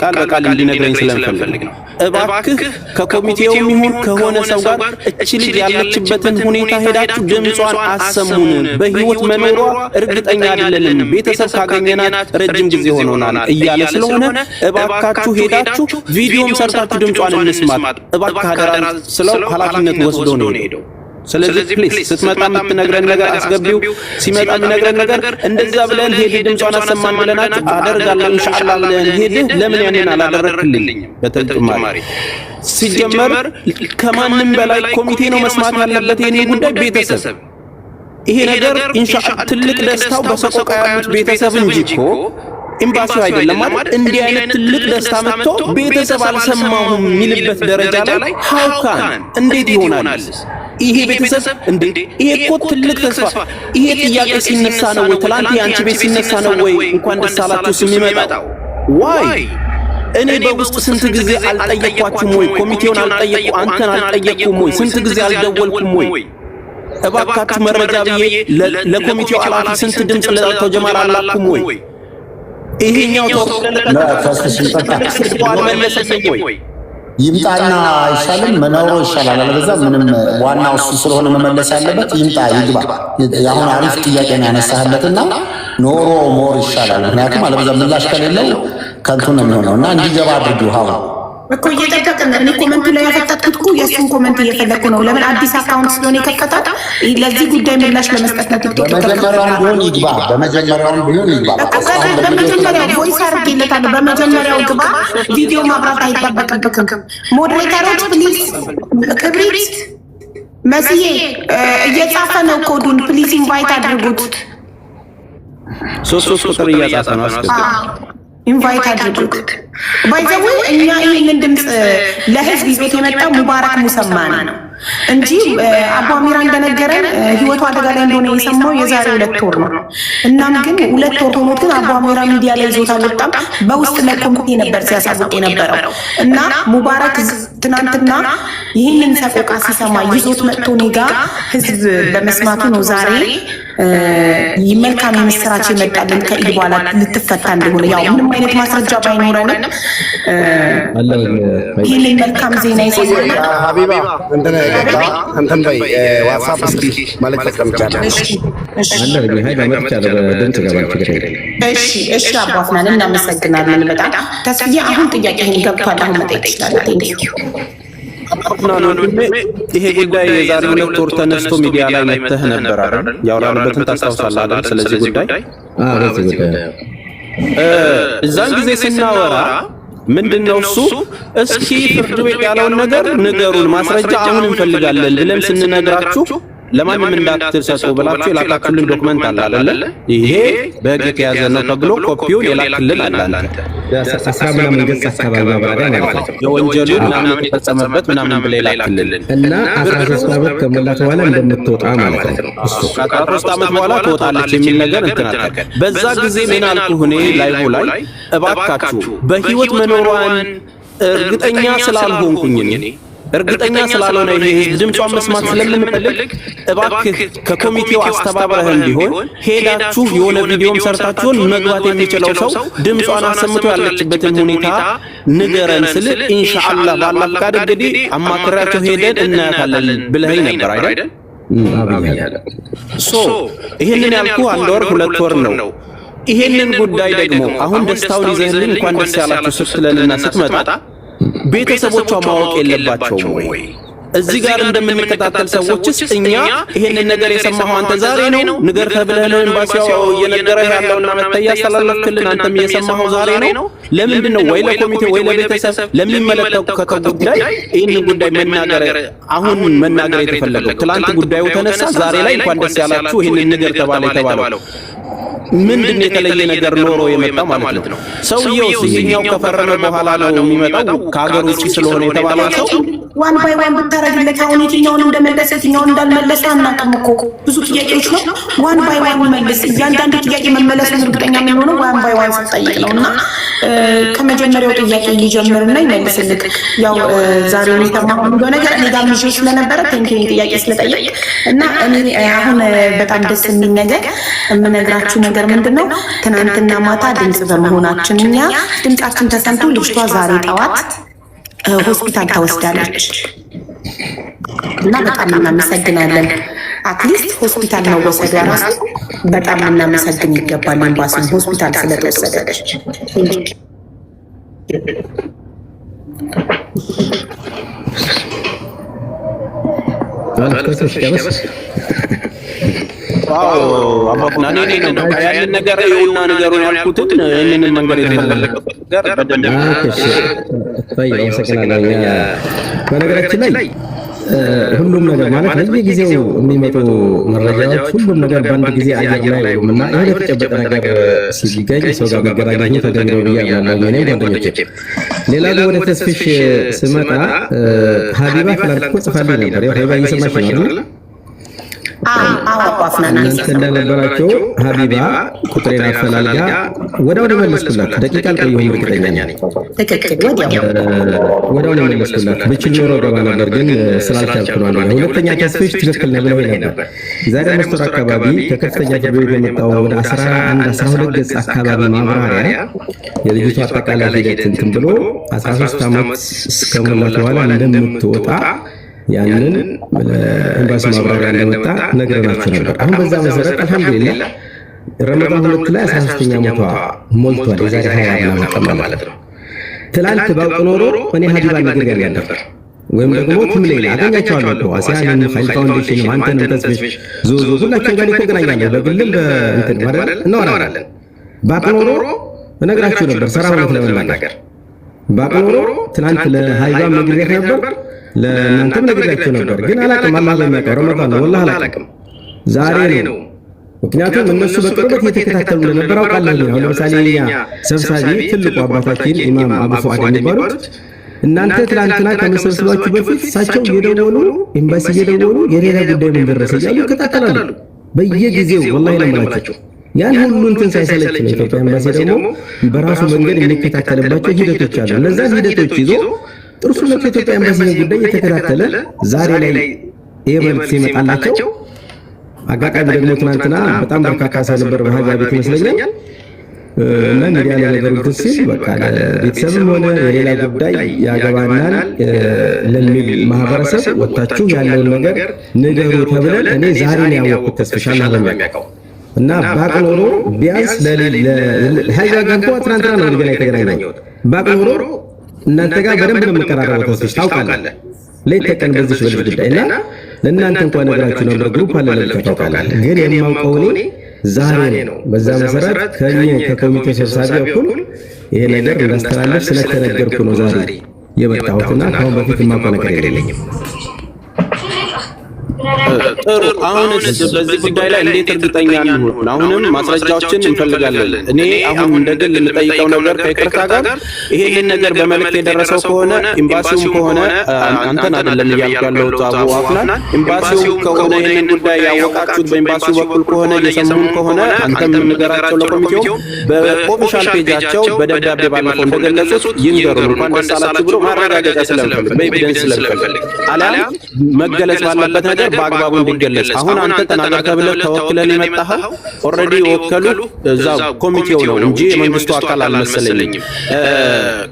ቃል በቃል እንዲነግረኝ ስለምፈልግ ነው። እባክህ ከኮሚቴውም ይሁን ከሆነ ሰው ጋር እቺ ልጅ ያለችበትን ሁኔታ ሄዳችሁ ድምጿን አሰሙን። በህይወት መኖሯ እርግጠኛ አይደለንም፣ ቤተሰብ ካገኘናት ረጅም ጊዜ ሆኖናል እያለ ስለሆነ እባካችሁ ሄዳችሁ ቪዲዮም ሰርታችሁ ድምጿን እንስማት። እባክህ አደራ ስለው ኃላፊነት ወስዶ ነው ሄደው። ስለዚህ ፕሊስ ስትመጣ የምትነግረን ነገር አስገቢው። ሲመጣ የሚነግረን ነገር እንደዛ ብለን ሄድ ድምጿን አሰማን ብለናት አደርጋለሁ ኢንሻአላህ ብለን ሄድ። ለምን ያንን አላደረክልኝም? በተጨማሪ ሲጀመር ከማንም በላይ ኮሚቴ ነው መስማት ያለበት የኔ ጉዳይ፣ ቤተሰብ። ይሄ ነገር ኢንሻአላህ ትልቅ ደስታው በሰቆቃ ያሉት ቤተሰብ እንጂ እኮ ኤምባሲው አይደለም ማለት። እንዲህ አይነት ትልቅ ደስታ መጥቶ ቤተሰብ አልሰማሁም የሚልበት ደረጃ ላይ ሀውካን እንዴት ይሆናል? ይሄ ቤተሰብ እንዴ! ይሄ እኮ ትልቅ ተስፋ። ይሄ ጥያቄ ሲነሳ ነው ወይ ትላንት ያንቺ ቤት ሲነሳ ነው ወይ እንኳን ደስ አላችሁ የሚመጣው? ዋይ እኔ በውስጥ ስንት ጊዜ አልጠየቅኳችሁም ወይ? ኮሚቴውን አልጠየቅኩ፣ አንተን አልጠየቅኩም ወይ? ስንት ጊዜ አልደወልኩም ወይ? እባካችሁ መረጃ ብዬ ለኮሚቴው ኃላፊ ስንት ድምፅ ለአቶ ጀማል አላኩም ወይ? ይሄኛው አልመለሰልኝ ወይ? ይምጣና አይሻልም? መኖሩ ይሻላል። አለበዛ ምንም ዋናው እሱ ስለሆነ መመለስ ያለበት ይምጣ ይግባ። አሁን አሪፍ ጥያቄ ነው ያነሳህለትና ኖሮ ሞር ይሻላል። ምክንያቱም አለበዛ ምላሽ ከሌለው ከንቱ ነው የሚሆነው እና እንዲገባ አድርጊው። ሀው እኮ እየጠበቅን እኔ ኮመንቱ ላይ ያፈጣጥኩት እኮ የእሱን ኮመንት እየፈለኩ ነው። ለምን አዲስ አካውንት ስለሆነ የከፈታት ለዚህ ጉዳይ ምላሽ ለመስጠት ነው። ቲክቶክ በመጀመሪያውም ቢሆን ይግባ፣ በመጀመሪያውም ቢሆን ይግባ። በመጀመሪያው ቮይስ አድርጌለታለሁ። በመጀመሪያው ግባ። ቪዲዮ ማብራት አይጠበቅብክም። ሞዴሬተሮች ፕሊዝ፣ ክብሪት መስዬ እየጻፈ ነው ኮዱን፣ ፕሊዝ ኢንቫይት አድርጉት። ሶስት ቁጥር እያጻፈ ነው። ኢንቫይት አድርጉት። ባይዘው እኛ ይሄንን ድምጽ ለህዝብ ይዞት የመጣው ሙባረክ ሙሰማና ነው እንጂ አቡ አሚራ እንደነገረን ህይወቱ አደጋ ላይ እንደሆነ የሰማው የዛሬ 2 ወር ነው። እናም ግን 2 ወር ሆኖት ግን አቡ አሚራ ሚዲያ ላይ ይዞት አልወጣም። በውስጥ ለኮሚቴ ነበር ሲያሳውቅ የነበረው እና ሙባረክ ትናንትና ይህንን ሰቆቃ ሲሰማ ይዞት መጥቶ እኔ ጋ ህዝብ በመስማቱ ነው ዛሬ መልካም የምስራች የመጣልን ከኢድ በኋላ ልትፈታ እንደሆነ ያው ምንም አይነት ማስረጃ ባይኖረንም ይህንን መልካም ዜና ይሰማል። ሀቢባ እንትን በይ ዋትስአፕ እስኪ ማለት ተቀምጫለሁ። እሺ አባፍናን እናመሰግናለን በጣም ተስዬ። አሁን ጥያቄህን ገብቷል። አሁን መጠየቅ ትችላለህ። ይሄ ጉዳይ የዛሬ 2 ወር ተነስቶ ሚዲያ ላይ መተህ ነበር አይደል? ያወራንበትን ታስታውሳለህ አይደል? ስለዚህ ጉዳይ እዛን ጊዜ ስናወራ ምንድነው እሱ እስኪ ፍርድ ቤት ያለውን ነገር ንገሩን፣ ማስረጃ አሁን እንፈልጋለን ብለን ስንነግራችሁ ለማንም እንዳትሰጡ ብላችሁ የላካችሁልን ዶክመንት አለ አይደል? ይሄ በህግ የተያዘ ነው ተብሎ ኮፒውን የላክልን አለ አንተ ምናምን ገጽ አካባቢ ማብራሪያ ማለት ነው። የወንጀሉ ምናምን የተፈጸመበት ምናምን ብለህ የላክልን እና 13 ዓመት ከሞላት በኋላ እንደምትወጣ ማለት ነው። እሱ 13 ዓመት በኋላ ትወጣለች የሚል ነገር እንትን አታውቅ። በዛ ጊዜ ምን አልኩህ እኔ ላይቭ ላይ እባካችሁ በህይወት መኖሯን እርግጠኛ ስላልሆንኩኝ እርግጠኛ ስላልሆነ ይሄ ድምጿን መስማት ስለምንፈልግ እባክህ ከኮሚቴው አስተባብረህም ቢሆን ሄዳችሁ የሆነ ቪዲዮም ሰርታችሁን መግባት የሚችለው ሰው ድምጿን አሰምቶ ያለችበትን ሁኔታ ንገረን ስል ኢንሻአላህ ባላህ ፈቃድ እንግዲህ አማክራቸው ሄደን እናያታለን ብለኸኝ ነበር አይደል? ይሄንን ያልኩ 1 ወር 2 ወር ነው። ይሄንን ጉዳይ ደግሞ አሁን ደስታውን ይዘህልን እንኳን ደስ ያላችሁ ስትለንና ስትመጣ ቤተሰቦቿ ማወቅ የለባቸውም ወይ? እዚህ ጋር እንደምንከታተል ሰዎችስ እኛ ይሄንን ነገር የሰማኸው አንተ ዛሬ ነው ንገር ተብለህ ነው ኤምባሲው እየነገረህ ያለውና መተያ ያስተላለፍክልን አንተም የሰማኸው ዛሬ ነው? ለምንድን ነው ወይ ለኮሚቴ ወይ ለቤተሰብ ለሚመለከተው ጉዳይ ይህንን ጉዳይ አሁን መናገር የተፈለገው? ትላንት ጉዳዩ ተነሳ፣ ዛሬ ላይ እንኳን ደስ ያላችሁ ይህንን ንገር የተባለው ምንድን የተለየ ነገር ኖሮ የመጣ ማለት ነው? ሰውየው ሲኛው ከፈረመ በኋላ ነው የሚመጣው ከሀገር ውጭ ስለሆነ የተባለ ሰው ዋን ባይ ዋን ብታረግለት አሁን የትኛውን እንደመለሰ የትኛውን እንዳልመለሰ አናውቅም እኮ ብዙ ጥያቄዎች ነው። ዋን ባይ ዋን መልስ። እያንዳንዱ ጥያቄ መመለሱን እርግጠኛ የሚሆነው ዋን ባይ ዋን ስጠይቅ ነው እና ከመጀመሪያው ጥያቄ ሊጀምርና ይመልስልክ። ያው ዛሬ የተማሩ ነገር እኔ ጋር ልጅ ስለነበረ ቴንኪ ጥያቄ ስለጠየቅ እና እኔ አሁን በጣም ደስ የሚል ነገር የምነግራችሁ ነገር ምንድነው? ትናንትና ማታ ድምጽ በመሆናችን እኛ ድምጻችን ተሰምቶ ልጅቷ ዛሬ ጠዋት ሆስፒታል ተወስዳለች እና በጣም እናመሰግናለን። አትሊስት ሆስፒታል መወሰዷ ራሱ በጣም እናመሰግን ይገባል። ኤምባሲ ሆስፒታል ስለተወሰደች ያንን ነገር ይኸውና ነገሩን ያልኩትን ይህንን መንገድ የተፈለገበት ነገር በነገራችን ላይ ሁሉም ነገር ማለት በየጊዜው የሚመጡ መረጃዎች ሁሉም ነገር በአንድ ጊዜ አየር ላይ አይውሉም እና የሆነ የተጨበጠ ነገር ሲገኝ ሰው ጋር መገናኘቱ ተገቢ ነው ብዬ አምናለሁ። እኔም ጓደኞቼ ሌላ ወደ ተስፍሽ ስመጣ ሀቢባ ትላንት እኮ ጽፋልኝ ነበር። ያው ሀቢባ እየሰማች ነው አይደል? እናንተ እንደነበራቸው ሀቢባ ቁጥሬን አፈላልጋ ወዲያው መለስኩላት። ደቂቃ አልቆየሁም፣ እርግጠኛ ነኝ። ወዲያው መለስኩላት። ብችል ኖሮ ገባ ነበር፣ ግን ስላልቻልኩ ነው። ሁለተኛ ተስፍሽ ትክክል ነው ብለው ነበር። ዛሬ መስጠር አካባቢ ከከፍተኛ ፍርድ ቤት የመጣው ወደ 11-12 ገጽ አካባቢ ማብራሪያ የልጅቷ አጠቃላይ ሂደት እንትን ብሎ 13 ዓመት እስከሞላት በኋላ እንደምትወጣ ያንን ኤምባሲ ማብራሪያ እንደመጣ ነግረናችሁ ነበር። አሁን በዛ መሰረት አልሐምዱሊላህ ረመዳን 2 ላይ 13ኛ ዓመቷ ሞልቷል። የዛሬ 20 ዓመት ማለት ነው። ትላንት ባውቅ ኖሮ እኔ ሀቢባ ነገር ነበር ወይም ደግሞ ትምሌላ አገኛቸዋለሁ እኮ አሲያን ፋይል ፋውንዴሽን አንተን ተስፍሽ ዞዞ ሁላችን ጋር ይገናኛል። በግልም በእንትን ማለት እናወራለን። ባውቅ ኖሮ እነግራችሁ ነበር። ሰራ ሆነ ለመናገር ባውቅ ኖሮ ትላንት ለሀይባ መግሪያ ነበር፣ ለእናንተም ነግሬያችሁ ነበር። ግን አላቅም፣ አላህ በሚያውቀው ረመዳን ነው ወላሂ አላቅም። ዛሬ ነው። ምክንያቱም እነሱ በቅርበት እየተከታተሉ እንደነበር አውቃለሁ። አሁን ለምሳሌ እኛ ሰብሳቢ ትልቁ አባታችን ኢማም አቡ ፉአድ የሚባሉት እናንተ ትላንትና ከመሰብሰባችሁ በፊት እሳቸው እየደወሉ ኤምባሲ እየደወሉ የሌላ ጉዳይ ምን ደረሰ እያሉ ይከታተላሉ በየጊዜው ወላሂ ለምላቸው። ያን ሁሉ እንትን ሳይሰለች ነው ኢትዮጵያ ኤምባሲ ደግሞ በራሱ መንገድ የሚከታተልባቸው ሂደቶች አሉ። እነዛን ሂደቶች ይዞ ጥርሱ ነው ኢትዮጵያ ኤምባሲ ጉዳይ የተከታተለ ዛሬ ላይ የመልስ ይመጣላቸው። አጋጣሚ ደግሞ ትናንትና በጣም በርካታ ሰው ነበር በሀጃ ቤት ይመስለኛል እና ሚዲያ ላይ ነገር ሲል በቃ ቤተሰብም ሆነ የሌላ ጉዳይ ያገባናል ለሚል ማህበረሰብ ወጣችሁ ያለውን ነገር ንገሩ ተብለን እኔ ዛሬ ነው ያወቅሁት። ተስፍሻል ለሚያውቀው እና ባቅ ኖሮ ቢያንስ ለሀጃ ጋር ትናንትና ነው ገና የተገናኘው። ባቅ ኖሮ እናንተ ጋር በደንብ ነው የምንቀራረበው። ተስፍሽ ታውቃለህ ለይት ተቀን በዚህ በልጅ ጉዳይና ለእናንተ እንኳን ነገራችሁ ነው በግሩፕ አለ ለልጅ ታውቃለህ። ግን የማውቀው እኔ ዛሬ ነው። በዛ መሰረት ከኮሚቴ ሰብሳቢ በኩል ይሄ ነገር እንዳስተላለፍ ስለተነገርኩ ነው ዛሬ የመጣሁትና ከአሁን በፊት የማውቀው ነገር የለኝም። ጥሩ። አሁን በዚህ ጉዳይ ላይ እንዴት እርግጠኛ እንሆን? አሁንም ማስረጃዎችን እንፈልጋለን። እኔ አሁን እንደግል የምጠይቀው ነገር ከይቅርታ ጋር ይሄንን ነገር በመልእክት የደረሰው ከሆነ ኤምባሲውም ከሆነ አንተን አይደለም እያልኩ ያለሁት አቡ አፍናን፣ ኤምባሲው ከሆነ ይሄንን ጉዳይ ያወቃችሁት በኤምባሲው በኩል ከሆነ እየሰሙን ከሆነ አንተም ንገራቸው ለኮሚቴው በኦፊሻል ፔጃቸው በደብዳቤ ባለፈው እንደገለጹት ይንገሩ። እንኳን ደስ አላችሁ ብሎ ማረጋገጫ ስለምፈልግ በኤቪደንስ ስለምፈልግ አሊያም መገለጽ ባለበት ነገር በአግባቡ እንዲገለጽ። አሁን አንተ ተናገር ተብለህ ተወክለን የመጣኸው ኦልሬዲ የወከሉ እዛው ኮሚቴው ነው እንጂ የመንግስቱ አካል አልመሰለኝም።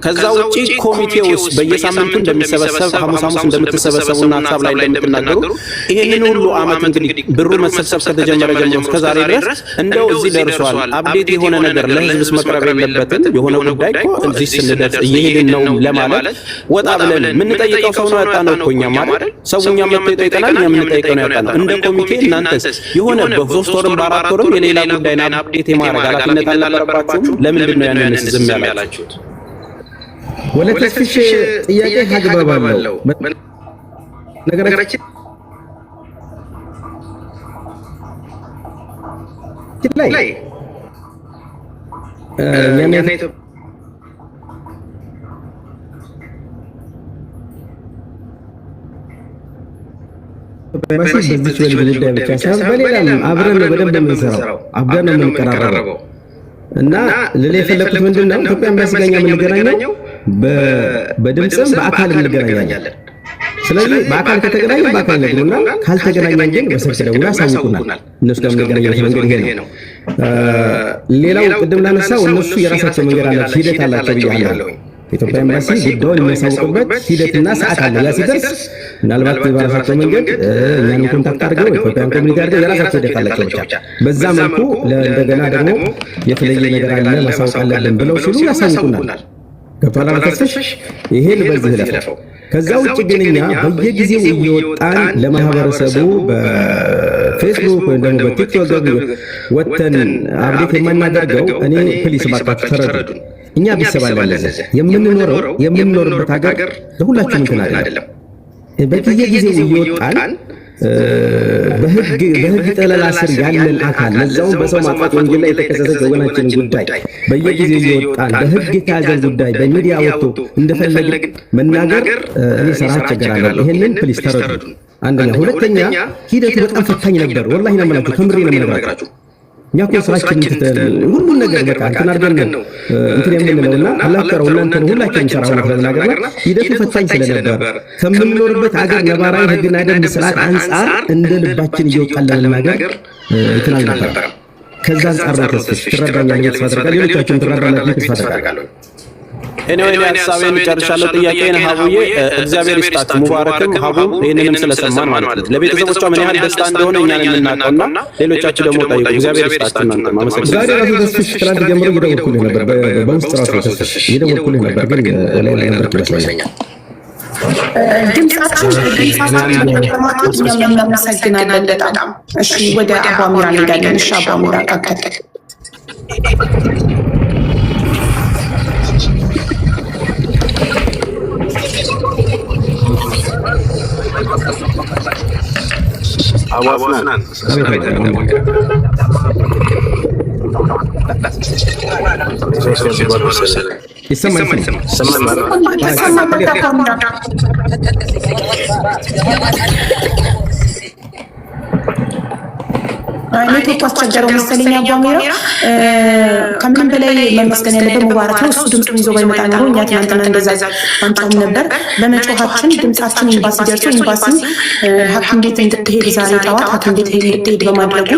ከዛ ውጪ ኮሚቴውስ በየሳምንቱ እንደሚሰበሰብ ሐሙስ እንደምትሰበሰቡና ሀሳብ ላይ እንደምትናገሩ ይሄንን ሁሉ አመት እንግዲህ ብሩ መሰብሰብ ከተጀመረ ጀምሮ እስከ ዛሬ ድረስ እንደው እዚህ ደርሷል። አፕዴት የሆነ ነገር ለህዝብስ መቅረብ የለበትም? የሆነ ጉዳይ እኮ እዚህ ስንደርስ እየሄድን ነው ለማለት ወጣ ብለን የምንጠይቀው ሰው ነው ያጣነው እኮ እኛ ማለት ሰውኛ መጥቶ ይጠይቀናል፣ እኛ የምንጠይቀው ነው ያጣነው። እንደ ኮሚቴ እናንተስ የሆነ በ3 ወርም በ4 ወርም የሌላ ጉዳይና አፕዴት የማድረግ ኃላፊነት አልነበረባችሁም? ለምንድን ነው ያንን ዝም ያላችሁት? ወለ ተስፍሽ ጥያቄ አግባባለሁ። ነገራችን ላይ በዚህ ጉዳይ ብቻ ሳይሆን በሌላም አብረን ነው በደንብ የምንሰራው፣ አብረን ነው የምንቀራረበው እና ለሌላ የፈለኩት ምንድን ነው ኢትዮጵያ ኤምባሲ ጋር የምንገናኘው በድምፅም በአካል እንገናኛለን። ስለዚህ በአካል ከተገናኘን በአካል ነግሩና ካልተገናኘን ግን በስልክ ደውለው ያሳውቁናል። እነሱ ጋር የምንገናኘው መንገድ ይሄ ነው። ሌላው ቅድም ላነሳው እነሱ የራሳቸው መንገድ አላቸው፣ ሂደት አላቸው ብያለሁ። ኢትዮጵያ ኤምባሲ ጉዳዩን የሚያሳውቅበት ሂደትና ሰዓት አለ። ያ ሲደርስ ምናልባት በራሳቸው መንገድ እኛን ኮንታክት አድርገው ኢትዮጵያን ኮሚኒቲ አድርገው የራሳቸው ሂደት አላቸው ብቻ በዛ መልኩ እንደገና ደግሞ የተለየ ነገር አለ ማሳወቅ አለብን ብለው ሲሉ ያሳውቁናል። ገብቶሃል ተስፍሽ? ይሄን በዚህ ለፈው። ከዛ ውጭ ግን እኛ በየጊዜው እየወጣን ለማህበረሰቡ በፌስቡክ ወይም ደግሞ በቲክቶክ ወተን አብዴት የማናደርገው እኔ ፕሊስ ባካችሁ ተረዱን። እኛ ቤተሰብ አለን የምንኖርበት ሀገር ለሁላችንም እንትን አይደለም። በየጊዜው እየወጣን በህግ ጠለላ ስር ያለን አካል ለዛውም በሰው ማጥፋት ወንጀል ላይ የተከሰሰ ወገናችን ጉዳይ በየጊዜው እየወጣን በህግ የተያዘ ጉዳይ በሚዲያ ወጥቶ እንደፈለግን መናገር እኔ ሰራ አስቸገራለሁ። ይሄንን ፕሊስ ተረዱን። አንደኛ። ሁለተኛ ሂደቱ በጣም ፈታኝ ነበር። ወላሂ ነው የምላችሁ፣ ከምሬ ነው የምነግራችሁ። እኛ እኮ ስራችን ሁሉን ነገር በቃ እንትን አድርገን ነው እንትን የምንለውና አላቀረው እናንተን ሁላችንም ሰራ ሆነ ስለናገርና ሂደቱ ፈታኝ ስለነበር ከምንኖርበት ሀገር ነባራዊ ህግና ደንብ ስርዓት አንጻር እንደ ልባችን እየወጣን ለመናገር እንትን አልነበረም። ከዛ አንጻር ነው ተስፍሽ ትረዳኛለህ ተስፋ አደርጋለሁ። ሌሎቻችሁም ትረዳላችሁ ተስፋ አደርጋለሁ። እኔ ሀሳቤን ጨርሻለሁ። ጥያቄን ሀቡዬ እግዚአብሔር ይስጣችሁ። ሙባረክም ሀቡም ይህንንም ስለሰማን ማለት ነው ለቤተሰቦቿ ምን ያህል ደስታ እንደሆነ እኛን የምናውቀውና ሌሎቻችሁ ደግሞ ጠይቁ። እግዚአብሔር ይስጣችሁ። እናንተ ማመሰግናለሁ። ዛሬ ራሱ ተስፍሽ ትናንት ጀምሮ እየደወልኩልህ ነበር፣ በውስጥ ራሱ ተስፍሽ እየደወልኩልህ ነበር፣ ግን ላይ ነበር ይመስለኛል። ድምጻችን እናመሰግናለን በጣም። እሺ ወደ አባሚራ እንሄዳለን። እሺ አባሚራ ቀጥል። አዋፍናን ይሰማል። ኔትወርክ አስቸገረው መሰለኝ አባሚራ። ከምንም በላይ መመስገን ያለበት ሙባረክ ነው። እሱ ድምፁን ይዞ ባይመጣ ኖሮ እኛ ትናንትና እንደዛ አንጫውም ነበር። በመጮኻችን ድምፃችን ኤምባሲ ደርሶ ኤምባሲ ሐኪም ቤት እንድትሄድ ዛሬ ጠዋት ሐኪም ቤት እንድትሄድ በማድረጉ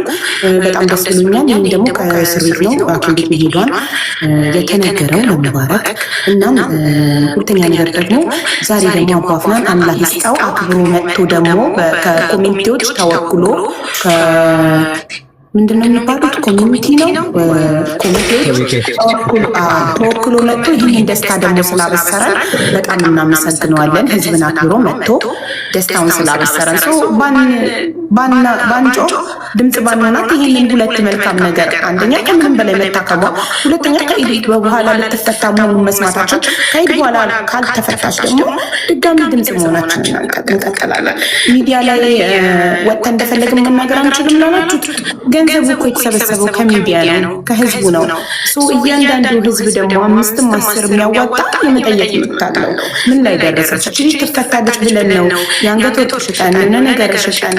በጣም ደስ ብሎኛል። ይህም ደግሞ ከእስር ቤት ነው ሐኪም ቤት መሄዷን የተነገረው ለሙባረክ። እናም ሁለተኛ ነገር ደግሞ ዛሬ ደግሞ አባፍናን አላህ ይስጠው አክብሮ መጥቶ ደግሞ ከኮሚኒቲዎች ተወክሎ ምንድነው የሚባሉት ኮሚኒቲ ነው ተወክሎ መጥቶ ይህንን ደስታ ደግሞ ስላበሰረን በጣም እናመሰግነዋለን። ህዝብን አክብሮ መጥቶ ደስታውን ስላበሰረን ሰው ባንጮ ድምፅ ባንሆናት ይህንን ሁለት መልካም ነገር አንደኛ ከምንም በላይ መታከሟ፣ ሁለተኛ ከኢድ በኋላ ልትፈታ መሆኑን መስማታችን፣ ከኢድ በኋላ ካልተፈታች ደግሞ ድጋሚ ድምፅ መሆናችን እንቀጥላለን። ሚዲያ ላይ ወጥተን እንደፈለግን መናገር አንችልም ላላችሁት ገንዘቡ እኮ የተሰበሰበው ከሚዲያ ነው ከህዝቡ ነው። እያንዳንዱ ህዝብ ደግሞ 5ም 10 የሚያዋጣ የመጠየቅ ይመጣለው ምን ላይ ደረሰች እቺ ትፈታለች ብለን ነው የአንገት ወርቅ ሽጠን የሆነ ነገር ሽጠን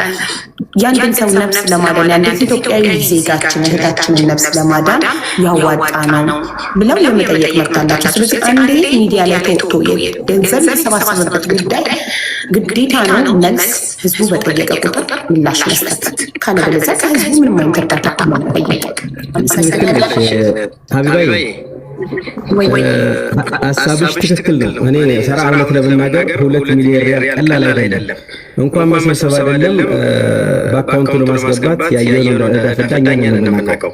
ያንድን ሰው ነፍስ ለማዳን ያንድን ኢትዮጵያዊ ዜጋችን እህታችንን ነፍስ ለማዳን ያዋጣ ነው ብለው የመጠየቅ መብት አላቸው። ስለዚህ አንዴ ሚዲያ ላይ ተወጥቶ ገንዘብ የተሰባሰበበት ጉዳይ ግዴታ ነው መልስ ህዝቡ በጠየቀ ቁጥር ምላሽ መስጠት፣ ካለበለዚያ ከህዝቡ ምንም አይነት እርዳታ መጠየቅ። ሀቢባይ ሀሳብሽ ትክክል ነው። እኔ ሰራ እውነት ለመናገር 2 ሚሊዮን ሪያል ቀላል አይደለም። እንኳን መሰብሰብ አይደለም በአካውንቱ ለማስገባት ያየነው እንዳፈታ እኛ ነን የምናውቀው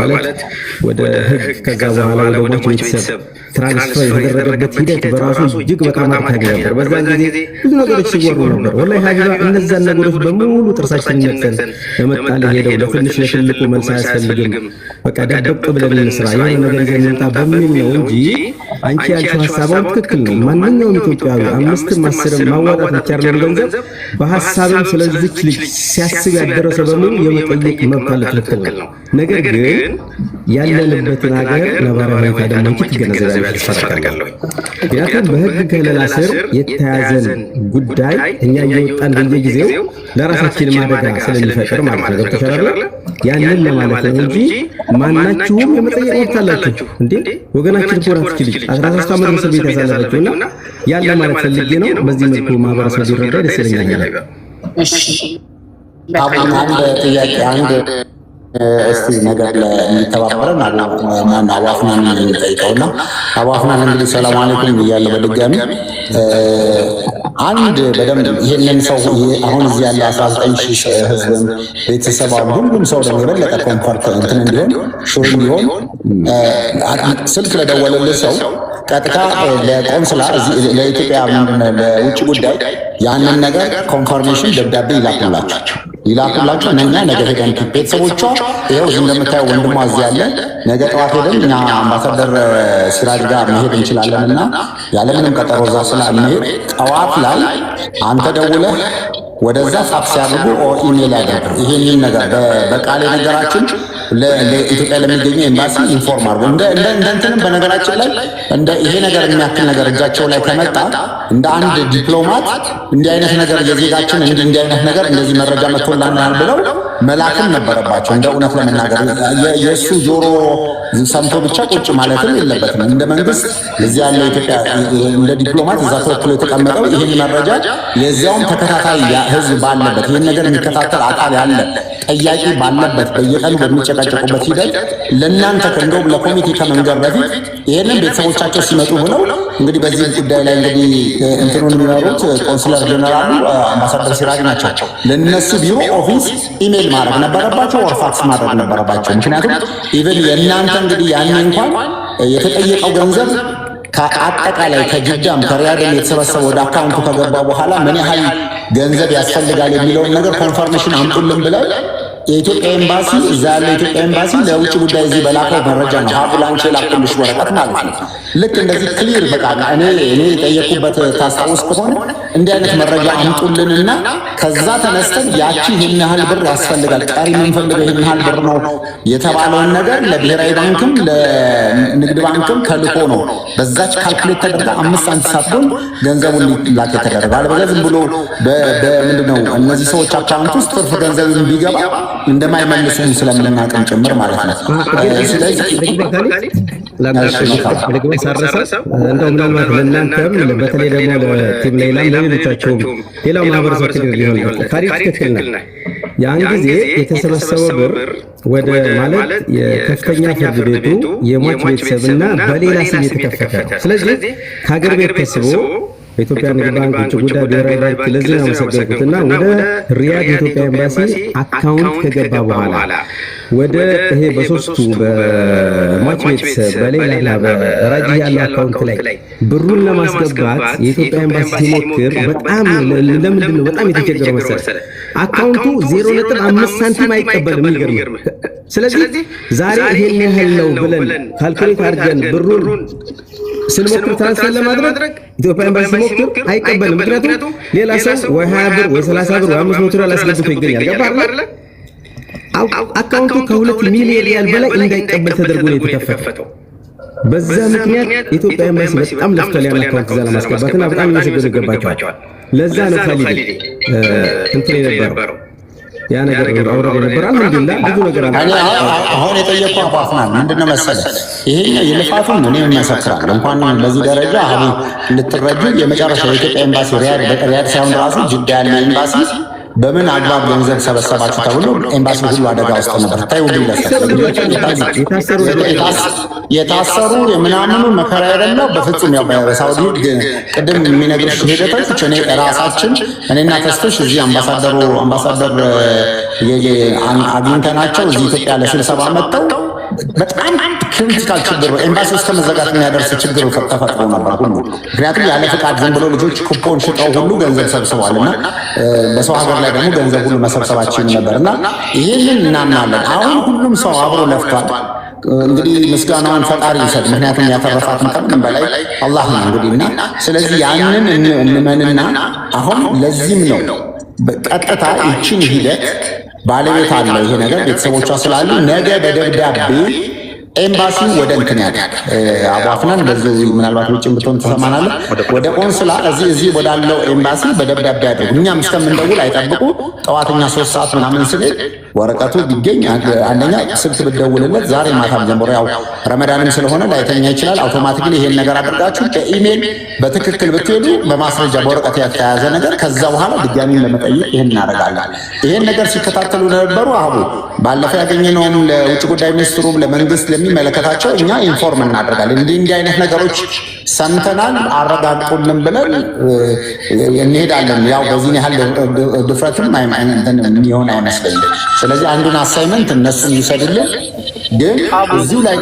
ማለት ወደ ህግ ከዛ በኋላ ወደ ቤተሰብ ትራንስፈር የተደረገበት ሂደት በራሱ እጅግ በጣም አድካሚ ነበር። በዛን ጊዜ ብዙ ነገሮች ሲወሩ ነበር። ወላሂ ሀቢባ እነዛን ነገሮች በሙሉ ጥርሳችን ነክተን ለመጣል ሄደው ለትንሽ ለትልቁ መልስ አያስፈልግም በቃ ደብቅ ብለን እንስራ የሆነ ነገር ይዘን እንምጣ በሚል ነው እንጂ አንቺ ያልሽው ሀሳቧን ትክክል ነው። ማንኛውም ኢትዮጵያዊ 5ም 10ም ማዋጣት ብቻ አይደለም ገንዘብ በሀሳብም ስለዚች ልጅ ሲያስብ ያደረሰ በሙሉ የመጠየቅ መብት አለ። ትክክል ነው። ነገር ግን ያለንበትን ሀገር ነባራዊ ሁኔታ ደግሞ ትገነዘባለች ተፈቀደለሁ። ምክንያቱም በህግ ከለላ ስር የተያዘን ጉዳይ እኛ እየወጣን በየጊዜው ለራሳችን ማደጋ ስለሚፈጥር ማለት ነው። ገብቶሻል? ያንን ለማለት ነው እንጂ ማናችሁም የመጠየቅ መብት አላችሁ እንዴ ወገናችን እኮ ናት ልጅ 13 ዓመት እስር ቤት ያሳለፈችውና ያለ ማለት ፈልጌ ነው። በዚህ መልኩ ማህበረሰብ ሊረዳ ደስ ይለኛል። እሺ አንድ ጥያቄ እስቲ ነገር ለሚተባበረን አቡ አፍናን ጠይቀውና አቡ አፍናን እንግዲህ ሰላም አለይኩም እያለ በድጋሚ አንድ በደንብ ይሄንን ሰው አሁን እዚህ ያለ 19 ሺህ ህዝብ ቤተሰብ ሁሉም ሰው ደግሞ የበለጠ ኮምፎርት እንትን እንዲሆን ሹር እንዲሆን ስልክ ለደወለልህ ሰው ቀጥታ ለቆንስላ ለኢትዮጵያ ለውጭ ጉዳይ ያንን ነገር ኮንፈርሜሽን ደብዳቤ ይላኩላቸው እነኛ ነገ ሄደን ቤተሰቦቿ ይኸው እንደምታየው ወንድሟ እዚህ ያለ ነገ ጠዋት ሄደን እኛ አምባሳደር ሲራጅ ጋር መሄድ እንችላለን እና ያለምንም ቀጠሮ እዛ ስላልመሄድ ጠዋት ላይ አንተ ደውለህ ወደዛ ፋክስ ያድርጉ ኢሜል ያደርጉ ይሄንን ነገር በቃሌ ነገራችን ለኢትዮጵያ ለሚገኘው ኤምባሲ ኢንፎርም አድርጉ። እንትንም በነገራችን ላይ እንደ ይሄ ነገር የሚያክል ነገር እጃቸው ላይ ከመጣ እንደ አንድ ዲፕሎማት እንዲህ አይነት ነገር የዜጋችን እንዲህ አይነት ነገር እንደዚህ መረጃ መጥቶልናል ብለው መላክም ነበረባቸው። እንደ እውነት ለመናገር የእሱ ጆሮ ሰምቶ ብቻ ቁጭ ማለትም የለበትም። እንደ መንግስት እዚህ ያለው ኢትዮጵያ እንደ ዲፕሎማት እዛ ተወክሎ የተቀመጠው ይህን መረጃ የዚያውም ተከታታይ ህዝብ ባለበት ይህን ነገር የሚከታተል አካል ያለ ጠያቂ ባለበት በየቀኑ በሚጨቃጨቁበት ሂደት ለእናንተ እንደውም ለኮሚቴ ከመንገር በፊት ይህንን ቤተሰቦቻቸው ሲመጡ ብለው እንግዲህ በዚህ ጉዳይ ላይ እንግዲህ እንትኑን የሚመሩት ቆንስለር ጀነራሉ አምባሳደር ሲራጅ ናቸው። ለነሱ ቢሮ ኦፊስ ኢሜል ማድረግ ነበረባቸው፣ ወር ፋክስ ማድረግ ነበረባቸው። ምክንያቱም ኢቨን የእናንተ እንግዲህ ያኔ እንኳን የተጠየቀው ገንዘብ ከአጠቃላይ ከጅዳም ከሪያድም የተሰበሰበ ወደ አካውንቱ ከገባ በኋላ ምን ያህል ገንዘብ ያስፈልጋል የሚለውን ነገር ኮንፈርሜሽን አምጡልን ብለው የኢትዮጵያ ኤምባሲ እዛ ያለ የኢትዮጵያ ኤምባሲ ለውጭ ጉዳይ እዚህ በላከው መረጃ ነው ሀብላንቼ ላኩልሽ ወረቀት ማለት ነው። ልክ እንደዚህ ክሊር በቃ እኔ የጠየቁበት ታስታውስ ከሆነ እንዲህ አይነት መረጃ አምጡልንና ከዛ ተነስተን ያቺ ይህን ያህል ብር ያስፈልጋል ቀሪ የምንፈልገው ይህን ያህል ብር ነው የተባለውን ነገር ለብሔራዊ ባንክም ለንግድ ባንክም ተልኮ ነው በዛች ካልኩሌት ተደርጋ 5 ሳንቲም ሳትሆን ገንዘቡን ሊላክ የተደረገ አለበለዚያ ዝም ብሎ በምንድነው እነዚህ ሰዎች አካውንት ውስጥ ትርፍ ገንዘብ ቢገባ እንደማይመልሱም ስለምናውቅም ጭምር ማለት ነው። ስለዚህ እንደው ምናልባት ለእናንተም በተለይ ደግሞ ለቲም ሌላም ለሌሎቻቸውም ሌላው ማህበረሰብ ክልል ሊሆን ይችላል። ታሪክ ትክክል ነው። ያን ጊዜ የተሰበሰበው ብር ወደ ማለት የከፍተኛ ፍርድ ቤቱ የሟች ቤተሰብና በሌላ ስም የተከፈተ ነው። ስለዚህ ከሀገር ቤት ተስቦ በኢትዮጵያ ንግድ ባንክ ውጭ ጉዳይ ብሔራዊ ባንክ ለዚህ ነው መሰገንኩትና ወደ ሪያድ የኢትዮጵያ ኤምባሲ አካውንት ከገባ በኋላ ወደ ይሄ በሶስቱ በሟች ቤተሰብ በሌላና በራጂ ያለ አካውንት ላይ ብሩን ለማስገባት የኢትዮጵያ ኤምባሲ ሲሞክር በጣም ለምንድን ነው በጣም የተቸገረው መሰለህ? አካውንቱ 0.5 ሳንቲም አይቀበልም። የሚገርም ስለዚህ ዛሬ ይሄን ያህል ነው ብለን ካልኩሌት አድርገን ብሩን ስንሞክር ትራንስፈር ለማድረግ ኢትዮጵያ ኤምባሲ ሲሞክር አይቀበልም። ምክንያቱም ሌላ ሰው ወይ 20 ብር ወይ 30 ብር ወይ 500 ሪያል አስገብቶ ይገኛል። ገባህ አይደል? አካውንቱ ከ2 ሚሊዮን ሪያል በላይ እንዳይቀበል ተደርጎ ነው የተከፈተው። በዛ ምክንያት ኢትዮጵያ ኤምባሲ በጣም ለፍቷል ያን አካውንት እዛ ለማስገባትና በጣም እየሰገዱ ይገባቸዋል። ለዛ ነው ካሊድ እንትን የነበረው ያ ነገር አውረድ የነበረ አልሐምዱሊላህ ብዙ ነገር አለ። አሁን የጠየቁ አቡ አፍናን ምንድነው መሰለህ ይሄኛው የልፋቱን እኔ እመሰክራለሁ። እንኳን በዚህ ደረጃ አሁን እንድትረዱ የመጨረሻው የኢትዮጵያ ኤምባሲ ሪያድ ሳይሆን ራሱ ጅዳ ያለ ኤምባሲ በምን አግባብ ገንዘብ ሰበሰባችሁ ተብሎ ኤምባሲ ሁሉ አደጋ ውስጥ ነበር። ታዩ የታሰሩ የምናምኑ መከራ የሌለው በፍጹም ያው በሳውዲ ቅድም የሚነግርሽ ሂደቶች እኔ ራሳችን እኔና ተስፍሽ እዚህ አምባሳደር አግኝተናቸው እዚህ ኢትዮጵያ ለስብሰባ መጥተው በጣም ክሪቲካል ችግር ኤምባሲ ውስጥ መዘጋት የሚያደርስ ችግር ተፈጥሮ ነበር ሁሉ። ምክንያቱም ያለ ፍቃድ ዝም ብሎ ልጆች ኩፖን ሽጠው ሁሉ ገንዘብ ሰብስበዋልና በሰው ሀገር ላይ ደግሞ ገንዘብ ሁሉ መሰብሰባችን ነበርና ይህንን እናምናለን። አሁን ሁሉም ሰው አብሮ ለፍቷል። እንግዲህ ምስጋናውን ፈጣሪ ይሰጥ። ምክንያቱም ያተረፋትን ከምንም በላይ አላህ ነው እንግዲህና ስለዚህ ያንን እንመንና አሁን ለዚህም ነው በቀጥታ ይችን ሂደት ባለቤት አለ ይሄ ነገር ቤተሰቦቿ ስላሉ ነገ በደብዳቤ ኤምባሲ ወደ እንትን ያለ አቡ አፍናን በዚህ ምናልባት ውጭም ብትሆን ትሰማናለህ። ወደ ቆንስላ እዚህ ወዳለው ኤምባሲ በደብዳቤ ያድርጉ። እኛም እስከምንደውል አይጠብቁ። ጠዋተኛ 3 ሰዓት ምናምን ስል ወረቀቱ ቢገኝ አንደኛ ስልክ ብትደውልለት ዛሬ ማታም ጀምሮ ያው ረመዳንም ስለሆነ ላይተኛ ይችላል። አውቶማቲክሊ ይሄን ነገር አድርጋችሁ በኢሜል በትክክል ብትሄዱ በማስረጃ በወረቀት የተያዘ ነገር ከዛ በኋላ ድጋሚ ለመጠየቅ ይሄን እናደርጋለን። ይሄን ነገር ሲከታተሉ ነበሩ። አሁን ባለፈው ያገኘነውም ለውጭ ጉዳይ ሚኒስትሩ ለመንግስት ለሚመለከታቸው እኛ ኢንፎርም እናደርጋለን። እንዲህ አይነት ነገሮች ሰምተናል አረጋግጡልን ብለን እንሄዳለን። ያው በዚህ ያህል ድፍረትም የሚሆን አይመስለኝም። ስለዚህ አንዱን አሳይመንት እነሱ ይሰዱልን። ግን እዚሁ ላይ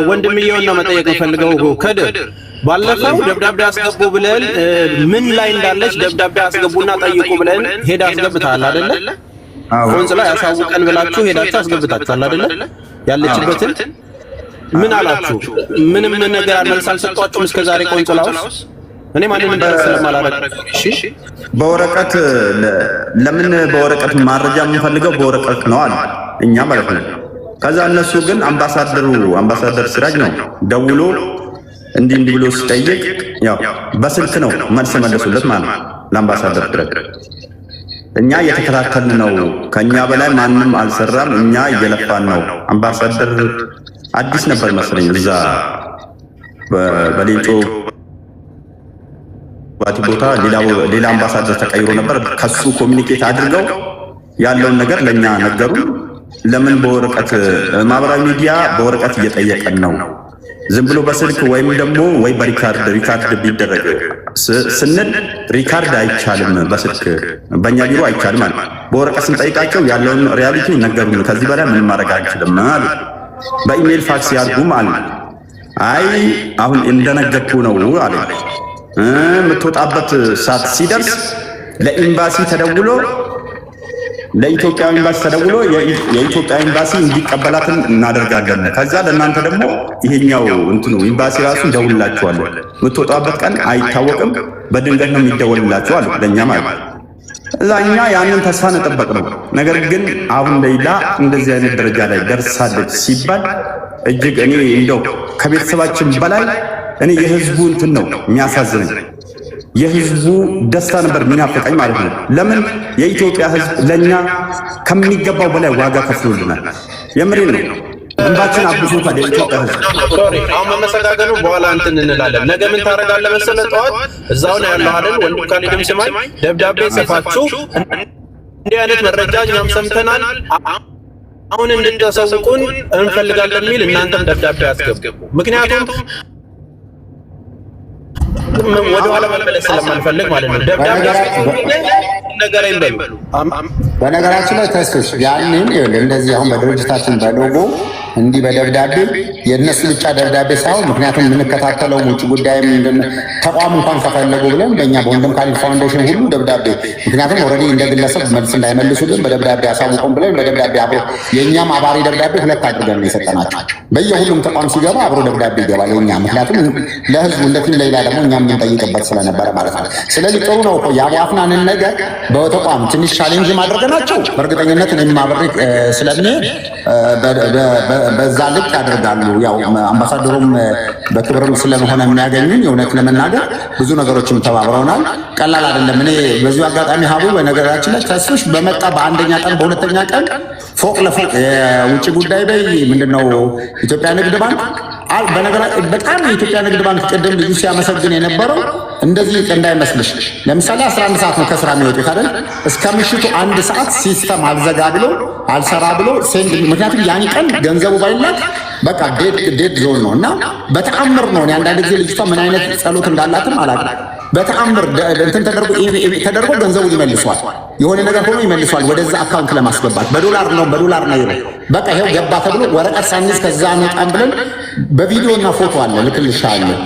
ወንድምየውን ነው መጠየቅ የምፈልገው። ከድር ባለፈው ደብዳቤ አስገቡ ብለን ምን ላይ እንዳለች ደብዳቤ አስገቡና ጠይቁ ብለን ሄዳ አስገብታል አይደለ? ቆንጽላ ያሳውቀን ብላችሁ ሄዳችሁ አስገብታችኋል አይደለ? ያለችበትን ምን አላችሁ? ምንም ነገር መልስ አልሰጧችሁም እስከዛሬ ቆንጽላውስ? እኔ ማንንም ደረስ ስለማላረግ እሺ፣ በወረቀት ለምን በወረቀት ማረጃ የምንፈልገው በወረቀት ነው አለ እኛ ማለት ነው። ከዛ እነሱ ግን አምባሳደር ሲራጅ ነው ደውሎ እንዲህ ብሎ ሲጠይቅ ያው በስልክ ነው መልስ መለሱለት ማለት ነው ለአምባሳደር ሲራጅ። እኛ እየተከታተልን ነው፣ ከኛ በላይ ማንም አልሰራም፣ እኛ እየለፋን ነው። አምባሳደር አዲስ ነበር መስለኝ እዛ በሌንጮ ባቲ ቦታ ሌላ አምባሳደር ተቀይሮ ነበር። ከሱ ኮሚኒኬት አድርገው ያለውን ነገር ለኛ ነገሩ። ለምን በወረቀት ማህበራዊ ሚዲያ በወረቀት እየጠየቀን ነው? ዝም ብሎ በስልክ ወይም ደግሞ ወይ በሪካርድ ቢደረግ ስንል ሪካርድ አይቻልም፣ በስልክ በእኛ ቢሮ አይቻልም አለ። በወረቀት ስንጠይቃቸው ያለውን ሪያሊቲ ነገሩን። ከዚህ በላይ ምንም ማድረግ አንችልም አሉ። በኢሜል ፋክስ ያርጉም አለ። አይ አሁን እንደነገርኩ ነው አለ። የምትወጣበት ሰዓት ሲደርስ ለኤምባሲ ተደውሎ ለኢትዮጵያ ኤምባሲ ተደውሎ የኢትዮጵያ ኤምባሲ እንዲቀበላትን እናደርጋለን። ከዛ ለእናንተ ደግሞ ይሄኛው እንትኑ ኤምባሲ ራሱ እንደውልላችኋል። የምትወጣበት ቀን አይታወቅም፣ በድንገት ነው የሚደወልላችሁ አሉ ለእኛ ማለት። እዛ እኛ ያንን ተስፋ ነጠበቅ ነው። ነገር ግን አሁን ሌላ እንደዚህ አይነት ደረጃ ላይ ደርሳለች ሲባል እጅግ እኔ እንደው ከቤተሰባችን በላይ እኔ የህዝቡ እንትን ነው የሚያሳዝነኝ። የህዝቡ ደስታ ነበር የሚናፍቀኝ ማለት ነው። ለምን የኢትዮጵያ ህዝብ ለኛ ከሚገባው በላይ ዋጋ ከፍሎልናል። የምሬን ነው። እንባችን አብሶታል የኢትዮጵያ ህዝብ። አሁን መመሰጋገኑ በኋላ እንትን እንላለን። ነገ ምን ታደርጋለህ መሰለህ? ጠዋት እዛው ነው ያለው አይደል? ወንድም ካሊድም ስማኝ፣ ደብዳቤ ጽፋችሁ እንዲህ አይነት መረጃ እኛም ሰምተናል አሁን እንድታሳውቁን እንፈልጋለን የሚል እናንተም ደብዳቤ አስገቡ። ምክንያቱም ወደ ኋላ መመለስ ስለማንፈልግ ማለት ነው። ደብዳቤ ነገር አይበሉ። በነገራችን ላይ ተስክሽ ያንን እንደዚህ አሁን በድርጅታችን በሎጎ እንዲህ በደብዳቤ የእነሱ ብቻ ደብዳቤ ሳይሆን ምክንያቱም የምንከታተለው ውጭ ጉዳይ ተቋም እንኳን ከፈለጉ ብለን በእኛ በወንድም ካሊድ ፋውንዴሽን ሁሉ ደብዳቤ ምክንያቱም ኦልሬዲ እንደ ግለሰብ መልስ እንዳይመልሱልን በደብዳቤ አሳውቁን ብለን በደብዳቤ አብሮ የእኛም አባሪ ደብዳቤ 2 አድርገን ነው የሰጠናቸው። በየሁሉም ተቋም ሲገባ አብሮ ደብዳቤ ይገባል የእኛ ምክንያቱም ለህዝቡ እንደትን ሌላ ደግሞ እኛ የምንጠይቅበት ስለነበረ ማለት ነው። ስለዚህ ጥሩ ነው እኮ የአቡአፍናንን ነገር በተቋም ትንሽ ቻሌንጅ ማድረግናቸው በእርግጠኝነት እኔም አብሬ ስለሚሄድ በዛ ልክ ያደርጋሉ። ያው አምባሳደሩም በክብርም ስለሆነ የሚያገኙኝ የእውነት ለመናገር ብዙ ነገሮችም ተባብረውናል። ቀላል አይደለም። እኔ በዚሁ አጋጣሚ ሀቡ በነገራችን ላይ ተስፍሽ በመጣ በአንደኛ ቀን በሁለተኛ ቀን ፎቅ ለፎቅ የውጭ ጉዳይ በይ ምንድነው ኢትዮጵያ ንግድ ባንክ በጣም የኢትዮጵያ ንግድ ባንክ ቅድም ልጁ ሲያመሰግን የነበረው እንደዚህ እንዳይመስልሽ። ለምሳሌ 11 ሰዓት ነው ከስራ የሚወጡት አይደል? እስከ ምሽቱ 1 ሰዓት ሲስተም አልዘጋ ብሎ አልሰራ ብሎ ሴንድ ምክንያቱም ያን ቀን ገንዘቡ ባይላክ በቃ ዴድ ዞን ነው እና በተአምር ነው። አንዳንድ ጊዜ ልጅቷ ምን አይነት ጸሎት እንዳላትም አላውቅም። በተአምር እንትን ተደርጎ ገንዘቡን ይመልሷል። የሆነ ነገር ሆኖ ይመልሷል ወደዛ አካውንት ለማስገባት በዶላር ነው በቃ ይሄው ገባ ተብሎ ወረቀት ሳንይዝ ከዛ አንወጣም ብለን በቪዲዮና ፎቶ አለ ልክልሻለሁ።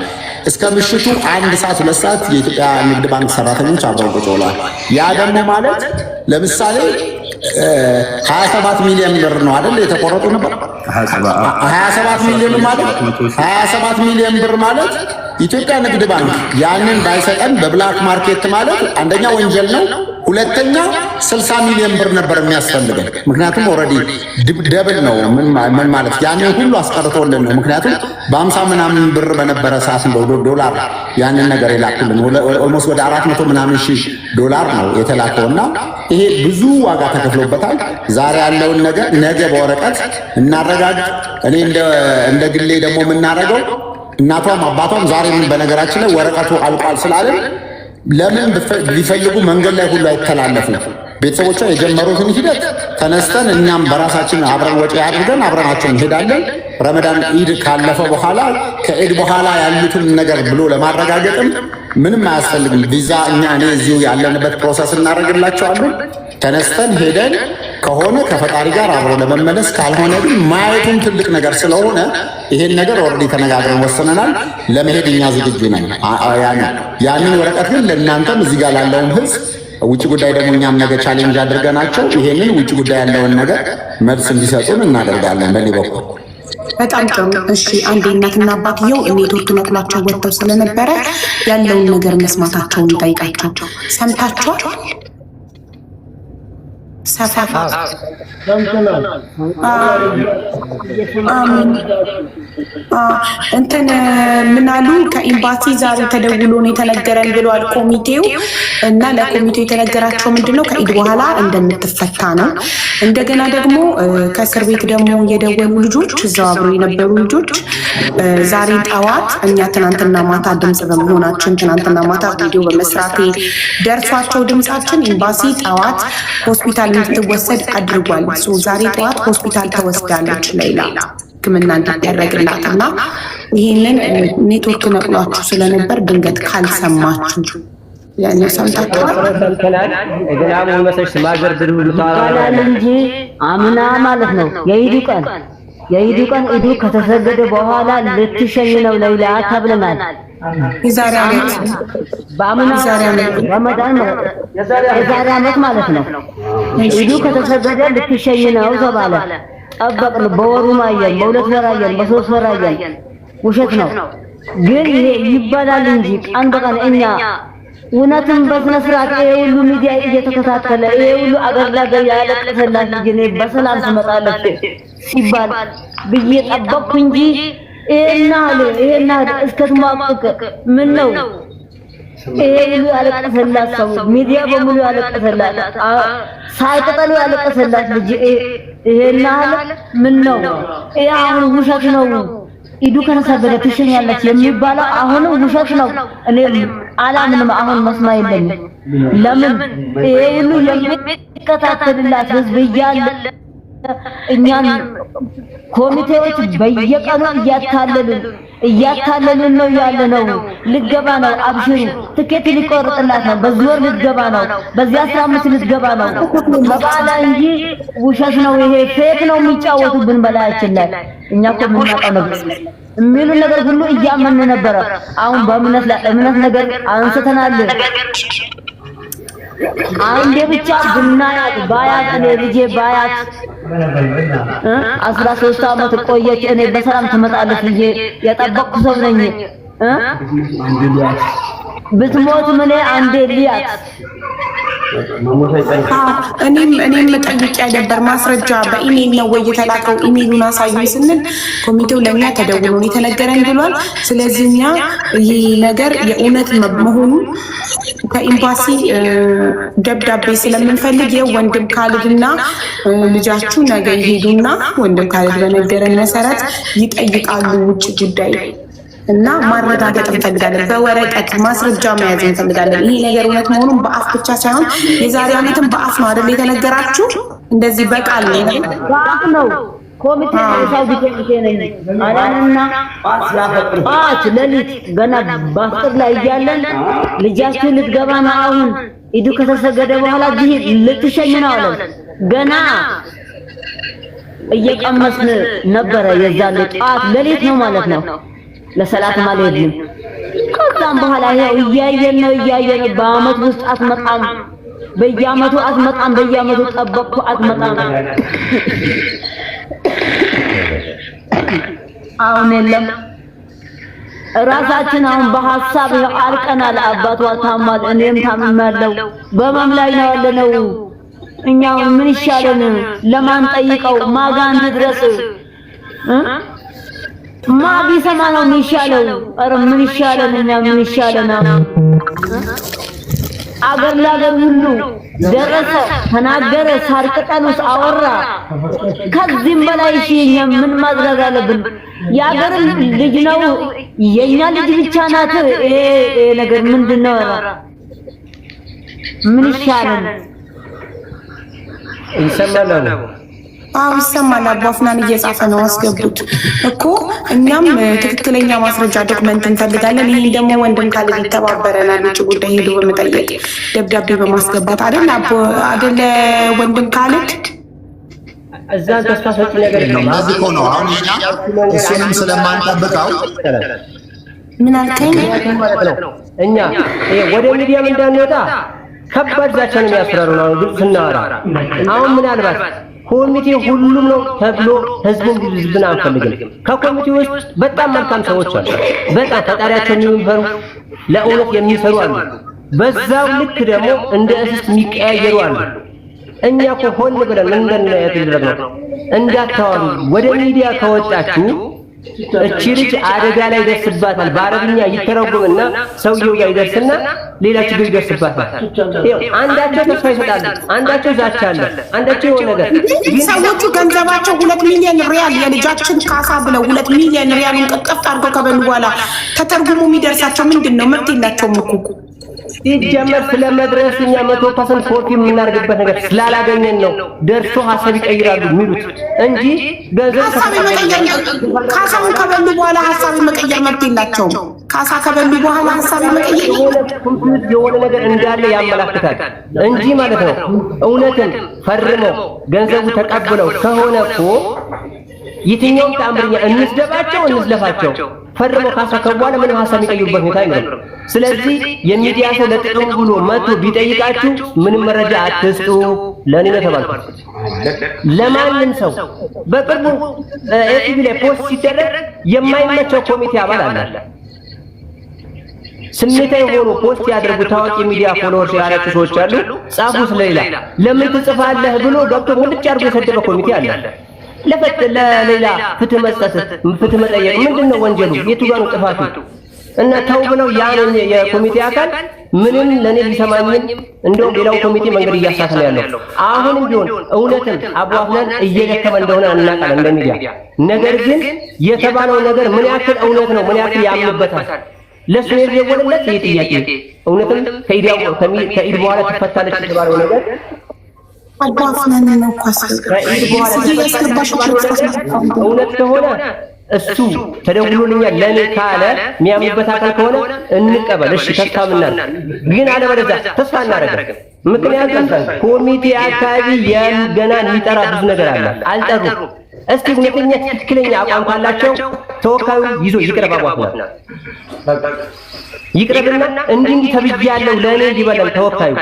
እስከ ምሽቱ 1 ሰዓት 2 ሰዓት የኢትዮጵያ ንግድ ባንክ ሰራተኞች አብረው ቁጭ ብለዋል። ያ ደግሞ ማለት ለምሳሌ 27 ሚሊዮን ብር ነው አይደል የተቆረጡ ነበር። 27 ሚሊዮን ማለት 27 ሚሊዮን ብር ማለት ኢትዮጵያ ንግድ ባንክ ያንን ባይሰጠን በብላክ ማርኬት ማለት አንደኛ ወንጀል ነው፣ ሁለተኛ 60 ሚሊዮን ብር ነበር የሚያስፈልገን። ምክንያቱም ኦልሬዲ ደብል ነው። ምን ማለት ያንን ሁሉ አስቀርቶልን ነው። ምክንያቱም በ50 ምናምን ብር በነበረ ሰዓት ዶላር ያንን ነገር የላኩልን ኦልሞስት ወደ 400 ምናምን ሺህ ዶላር ነው የተላከውና ይሄ ብዙ ዋጋ ተከፍሎበታል። ዛሬ ያለውን ነገር ነገ በወረቀት እናረጋግጥ። እኔ እንደ ግሌ ደግሞ የምናደርገው እናቷም አባቷም ዛሬ ምን በነገራችን ላይ ወረቀቱ አልቋል ስላለን ለምን ቢፈልጉ መንገድ ላይ ሁሉ አይተላለፉም። ቤተሰቦቿ የጀመሩትን ሂደት ተነስተን እኛም በራሳችን አብረን ወጪ አድርገን አብረናቸው እንሄዳለን። ረመዳን ኢድ ካለፈ በኋላ ከኢድ በኋላ ያሉትን ነገር ብሎ ለማረጋገጥም ምንም አያስፈልግም። ቪዛ እኔ እዚሁ ያለንበት ፕሮሰስ እናደርግላቸዋለን። ተነስተን ሄደን ከሆነ ከፈጣሪ ጋር አብሮ ለመመለስ ካልሆነ ግን ማየቱም ትልቅ ነገር ስለሆነ ይሄን ነገር ኦልሬዲ ተነጋግረን ወስነናል። ለመሄድ እኛ ዝግጁ ነን። ያንን ወረቀት ግን ለእናንተም እዚህ ጋር ላለውን ህዝብ ውጭ ጉዳይ ደግሞ እኛም ነገ ቻሌንጅ አድርገናቸው ይሄንን ውጭ ጉዳይ ያለውን ነገር መልስ እንዲሰጡን እናደርጋለን። በእኔ በኩል በጣም ጥሩ። እሺ አንዴ እናትና አባትየው ኔትወርክ ነቅሏቸው ወጥተው ስለነበረ ያለውን ነገር መስማታቸውን ጠይቃቸው። ሰምታችኋል? ሰፋፋ እንትን ምናሉ ከኤምባሲ ዛሬ ተደውሎ ነው የተነገረን ብሏል ኮሚቴው። እና ለኮሚቴው የተነገራቸው ምንድነው ከኢድ በኋላ እንደምትፈታ ነው። እንደገና ደግሞ ከእስር ቤት ደግሞ የደወሉ ልጆች እዛው አብሮ የነበሩ ልጆች ዛሬ ጠዋት እኛ ትናንትና ማታ ድምጽ በመሆናችን ትናንትና ማታ ቪዲዮ በመስራቴ ደርሷቸው ድምጻችን ኤምባሲ ጠዋት ሆስፒታል እንድትወሰድ አድርጓል። ዛሬ ጠዋት ሆስፒታል ተወስዳለች ሌላ ሕክምና እንዲደረግላት እና ይህንን ኔትወርክ ነቅሏችሁ ስለነበር ድንገት ካልሰማችሁ ያኔ ሰምታችኋል እንጂ አምና ማለት ነው የኢዱ ቀን ኢዱ ከተሰገደ በኋላ ልትሸኝ ነው ሌላ ተብለናል። የዛሬ ዓመት በአምና ረመዳን የዛሬ ዓመት ማለት ነው። ኢዱ ከተሰገደ ልትሸኝ ነው ተባለ። ጠበቅን። በወሩ ማየን፣ በሁለት ወር አየን፣ በሶስት ወር አየን። ውሸት ነው ግን ይሄ ይባላል እንጂ ቀን በቀን እኛ እውነትም በስነ ስርዓት ይሄ ሁሉ ሚዲያ እየተከታተለ ይሄ ሁሉ አገር ለአገር ያለቀሰላት ልጅ እኔ በሰላም ትመጣለች ሲባል ብዬ ጠበቅኩ እንጂ ይሄና እስከትማቀቅ ምን ነው ይሄ ሁሉ ያለቀሰላት ሰው ሚዲያ በሙሉ ያለቀሰላት ሳይቀጠሉ ያለቀሰላት ልጅ ይሄና ምን ነው ይሄ አሁን ውሸት ነው። ኢዱ ከተሰገደ ትሸኛለች የሚባለው አሁን ውሸት ነው። እኔ አላምንም። አሁን መስማ የለኝም። ለምን ይሄ ሁሉ የሚከታተልላት ህዝብ እያለ እኛን ኮሚቴዎች በየቀኑ እያታለልን ነው ያለ ነው። ልገባ ነው፣ አብሽሩ ትኬት ሊቆርጥላት ነው። በዚህ ወር ልትገባ ነው፣ በዚህ 15 ልትገባ ነው ተባለ እንጂ ውሸት ነው። ይሄ ፌክ ነው የሚጫወቱብን በላያችን ላይ። እኛ እኮ የምናውቀው ነገር የሚሉ ነገር ሁሉ እያመን ነበረ። አሁን በእምነት ላይ እምነት ነገር አንስተናል። አንዴ ብቻ ብናያት ባያት እኔ ልጄ ባያት 13 ዓመት ቆየች። እኔ በሰላም ትመጣለች ልጄ የጠበቅኩ ሰው ነኝ። ብትሞት ምን አንዴ ልያት እኔም ጠይቄ ነበር። ማስረጃ በኢሜል ነው ወይ የተላከው? ኢሜሉን አሳዩኝ ስንል ኮሚቴው ለእኛ ተደውሎ የተነገረን ብሏል። ስለዚህ እኛ ይህ ነገር የእውነት መሆኑ ከኤምባሲ ደብዳቤ ስለምንፈልግ የወንድም ካልድና ልጃችሁ ነገ ይሄዱና ወንድም ካልድ በነገረን መሰረት ይጠይቃሉ ውጭ ጉዳይ እና ማረጋገጥ እንፈልጋለን። በወረቀት ማስረጃ መያዝ እንፈልጋለን። ይሄ ነገር እውነት መሆኑን በአፍ ብቻ ሳይሆን የዛሬ ዓመትም በአፍ ነው አይደል የተነገራችሁ? እንደዚህ በቃል ነው። ኮሚቴ ሳውዲ ኮሚቴ ነኝ አላንና ጧት ሌሊት ገና ባፍጥር ላይ እያለን ልጃችን ልትገባ ነው። አሁን ኢዱ ከተሰገደ በኋላ ልትሸኝ ነው አለን። ገና እየቀመስን ነበረ። የዛን ጧት ሌሊት ነው ማለት ነው። ለሰላት ማለት ነው። ከዛም በኋላ ይሄው እያየን በአመት ውስጥ አትመጣም፣ በየአመቱ አትመጣም፣ በየአመቱ ጠበቅኩ አትመጣም። አሁን የለም ራሳችን አሁን በሐሳብ አልቀናል። አባቷ ታሟል፣ እኔም ታምማለሁ። በመም ላይ ነው ያለነው። እኛው ምን ይሻለን? ለማን ጠይቀው? ማጋን ድረስ ማ ቢሰማ ነው የሚሻለው? ኧረ ምን ይሻለን? እኛ ምን ይሻለና? አገር ለአገር ሁሉ ደረሰ፣ ተናገረ፣ ሳር ቅጠሉስ አወራ። ከዚህም በላይ እሺ እኛ ምን ማድረግ አለብን? የአገር ልጅ ነው የኛ ልጅ ብቻ ናት። ይሄ ነገር ምንድነው? ምን ይሻለን? ይሰማል። አዎ ይሰማል። አባፍናን እየጻፈ ነው። አስገቡት እኮ እኛም ትክክለኛ ማስረጃ ዶክመንት እንፈልጋለን። ይሄ ደግሞ ወንድም ካለ ይተባበረናል። ውጭ ጉዳይ ሄዶ በመጠየቅ ደብዳቤ በማስገባት አይደለ ወንድም ካለ እዛን ተስፋ ሰጪ ነገር ነው። ማዚህ እኮ ነው አሁን እሱንም ስለማንጠብቀው ምን አልከኝ? እኛ ወደ ሚዲያም እንዳንወጣ ከባድ ዛቻ ነው የሚያስፈራሩ ነው ግልጽ ስናወራ። አሁን ምናልባት ኮሚቴ ሁሉም ነው ተብሎ ህዝብን አንፈልግም። ከኮሚቴ ውስጥ በጣም መልካም ሰዎች አሉ። በጣም ፈጣሪያቸውን የሚፈሩ ለእውነት የሚሰሩ አሉ። በዛው ልክ ደግሞ እንደ እስስት የሚቀያየሩ አሉ። እኛ እኮ ሆን ብለን ምንድን ነው ያደረግነው? እንዳታወሩ ወደ ሚዲያ ከወጣችሁ እቺ ልጅ አደጋ ላይ ይደርስባታል። በአረብኛ ይተረጎምና ሰውየው ጋር ይደርስና ሌላ ችግር ይደርስባታል። አንዳቸው ተስፋ ይሰጣሉ፣ አንዳቸው ዛቻ አለ፣ አንዳቸው የሆነ ነገር። ሰዎቹ ገንዘባቸው 2 ሚሊዮን ሪያል የልጃችን ካሳ ብለው 2 ሚሊዮን ሪያሉን ቀጥቀፍ አድርገው ከበሉ በኋላ ተተርጉሞ የሚደርሳቸው ምንድን ነው? መብት የላቸውም እኮ ሲጀመር ስለመድረስ እኛ 100% ፎርክ የምናደርግበት ነገር ስላላገኘን ነው ደርሶ ሀሳብ ይቀይራሉ የሚሉት እንጂ ገንዘብ ካሳውን ከበሉ በኋላ ሀሳብ መቀየር መብት የላቸውም። ካሳ ከበሉ በኋላ ሀሳብ መቀየር የሆነ ነገር እንዳለ ያመላክታል እንጂ ማለት ነው። እውነትን ፈርመው ገንዘቡ ተቀብለው ከሆነ እኮ የትኛውም ተአምርኛ እንስደባቸው እንዝለፋቸው ፈርመው ካሳ ከበኋላ ምንም ሀሳብ የሚቀይሩበት ሁኔታ አይኖርም። ስለዚህ የሚዲያ ሰው ለጥቅም ብሎ መጥቶ ቢጠይቃችሁ ምንም መረጃ አትስጡ። ለኔ ነው ተባልኩት። ለማንም ሰው በቅርቡ ኤቲቪ ላይ ፖስት ሲደረግ የማይመቸው ኮሚቴ አባል አለ። ስሜታዊ ሆኖ ፖስት ያደርጉ ታዋቂ ሚዲያ ፎሎወርስ ያላችሁ ሰዎች አሉ። ጻፉ ስለሌላ ለምን ትጽፋለህ ብሎ ገብቶ ሙልጭ አድርጎ የሰደበ ኮሚቴ አለ። ለሌላ ፍትህ መስጠት ፍትህ መጠየቅ ምንድነው ወንጀሉ? የቱ ጋር ነው ጥፋቱ? እና ተው ብለው ያን የኮሚቴ አካል ምንም ለኔ ሊሰማኝም እንደውም ሌላው ኮሚቴ መንገድ እያሳተ ነው ያለው። አሁንም ቢሆን እውነትን አቧፍነን እየደከመ እንደሆነ እናውቃለን እንደ ሚዲያ። ነገር ግን የተባለው ነገር ምን ያክል እውነት ነው? ምን ያክል ያምንበታል? ለሱ የደወለለት ይሄ ጥያቄ እውነትም ከኢድ በኋላ ትፈታለች የተባለው ነገር እውነት ከሆነ እሱ ተደውሎልኛል ለኔ ካለ የሚያምንበት አካል ከሆነ እንቀበል። እሺ ተስፋ ምናምን ግን አለበለዚያ ተስፋ እናደርጋለን። ምክንያቱም ኮሚቴ አካባቢ ገና የሚጠራ ብዙ ነገር አለ፣ አልጠሩም። እስቲ እውነተኛ ትክክለኛ አቋም ካላቸው ተወካዩ ይዞ ይቅረብ፣ አቋምና ይቅረብና እንዲህ ተብያለሁ ለኔ ይበላል ተወካዩ።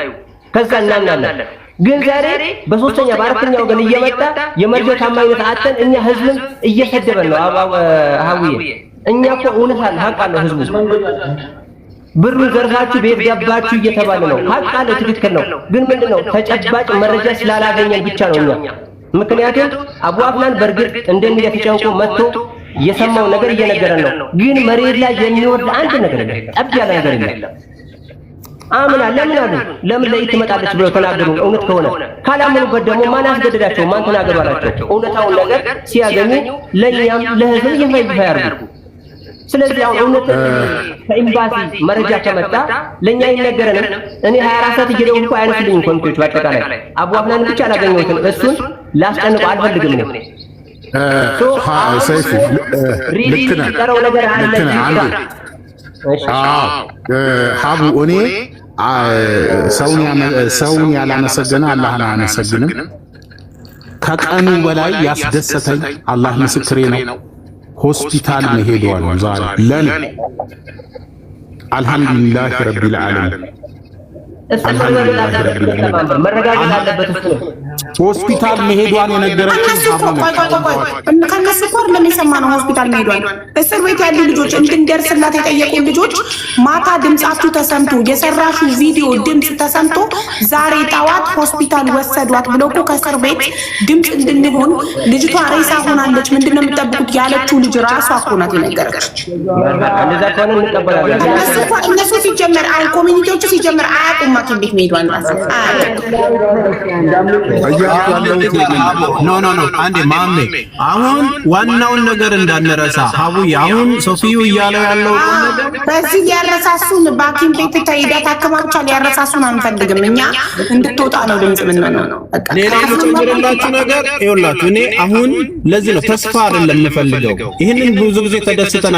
ከዛ እናምናለን። ግን ዛሬ በሶስተኛ በአራተኛ ወገን እየመጣ የመረጃ ታማኝነት አጥተን እኛ ህዝብን እየሰደበን ነው። ሀውዬ እኛ እኮ እውነት አለ ሀቅ አለ። ህዝቡ ብሩን ዘርፋችሁ ቤት ገባችሁ እየተባለ ነው። ሀቅ አለ፣ ትክክል ነው። ግን ምንድነው ተጨባጭ መረጃ ስላላገኘን ብቻ ነው እኛ። ምክንያቱም አቧፍናን በእርግጥ እንደሚያ ተጨንቆ መጥቶ የሰማው ነገር እየነገረን ነው። ግን መሬት ላይ የሚወርድ አንድ ነገር የለም፣ ጠብ ያለ ነገር የለም። አምና ለምን ለይት ትመጣለች ብለው ተናገሩ። እውነት ከሆነ ካላመኑበት ደግሞ ማን አስገደዳቸው? ማን ተናገሩ አላቸው? እውነታውን ነገር ሲያገኙ ለኛም ለህዝብ ይፋ ያርጉ። ስለዚህ አሁን እውነት ከኤምባሲ መረጃ ከመጣ ለኛ ይነገረን። እኔ 24 ሰዓት እየደወልኩ አይነስልኝም ኮሚቴዎች በአጠቃላይ አቧፍናን ብቻ አላገኘሁትም። እሱን ላስጨንቀው አልፈልግም ነው ሰይፉ ልክ ነህ። ሀቡ እኔ ሰውን ያላመሰገነ አላህን አያመሰግንም። ከቀኑ በላይ ያስደሰተኝ አላህ ምስክሬ ነው፣ ሆስፒታል መሄዷል ዛሬ ለኔ። አልሐምዱሊላህ ረቢል ዓለሚን ሆስፒታል መሄዷን የነገረችን ከነሱ እኮ አይደለም የሰማነው ሆስፒታል መሄዷን። እስር ቤት ያሉ ልጆች እንድንደርስላት የጠየቁ ልጆች ማታ ድምጻችሁ ተሰምቶ የሰራሹ ቪዲዮ ድምጽ ተሰምቶ ዛሬ ጠዋት ሆስፒታል ወሰዷት ብለው እኮ ከእስር ቤት ድምጽ እንድንሆን ልጅቷ ሬሳ ሆናለች ምንድነው የምጠብቁት ያለችው ልጅ ራሷ እኮ ናት የነገረች። እነሱ ሲጀመር አሁን ኮሚኒቲዎቹ ሲጀመር አያውቁም ሐኪም ቤት መሄዷን ራሱ ኖ አንዴ ማሜ አሁን ዋናውን ነገር እንዳንረሳ ሀቡዬ አሁን ሶፊዩ እያለው ያለው ነገር በዚህ ያረሳሱን በሐኪም ቤት ተይዳ ታከማቻል ያረሳሱን አንፈልግም እኛ እንድትወጣ ነው ድምጽ ምን ነው በቃ ሌላ የምጨምርላችሁ ነገር ይኸውላችሁ እኔ አሁን ለዚህ ነው ተስፋ አይደለም የምፈልገው ይህንን ብዙ ጊዜ ተደስተን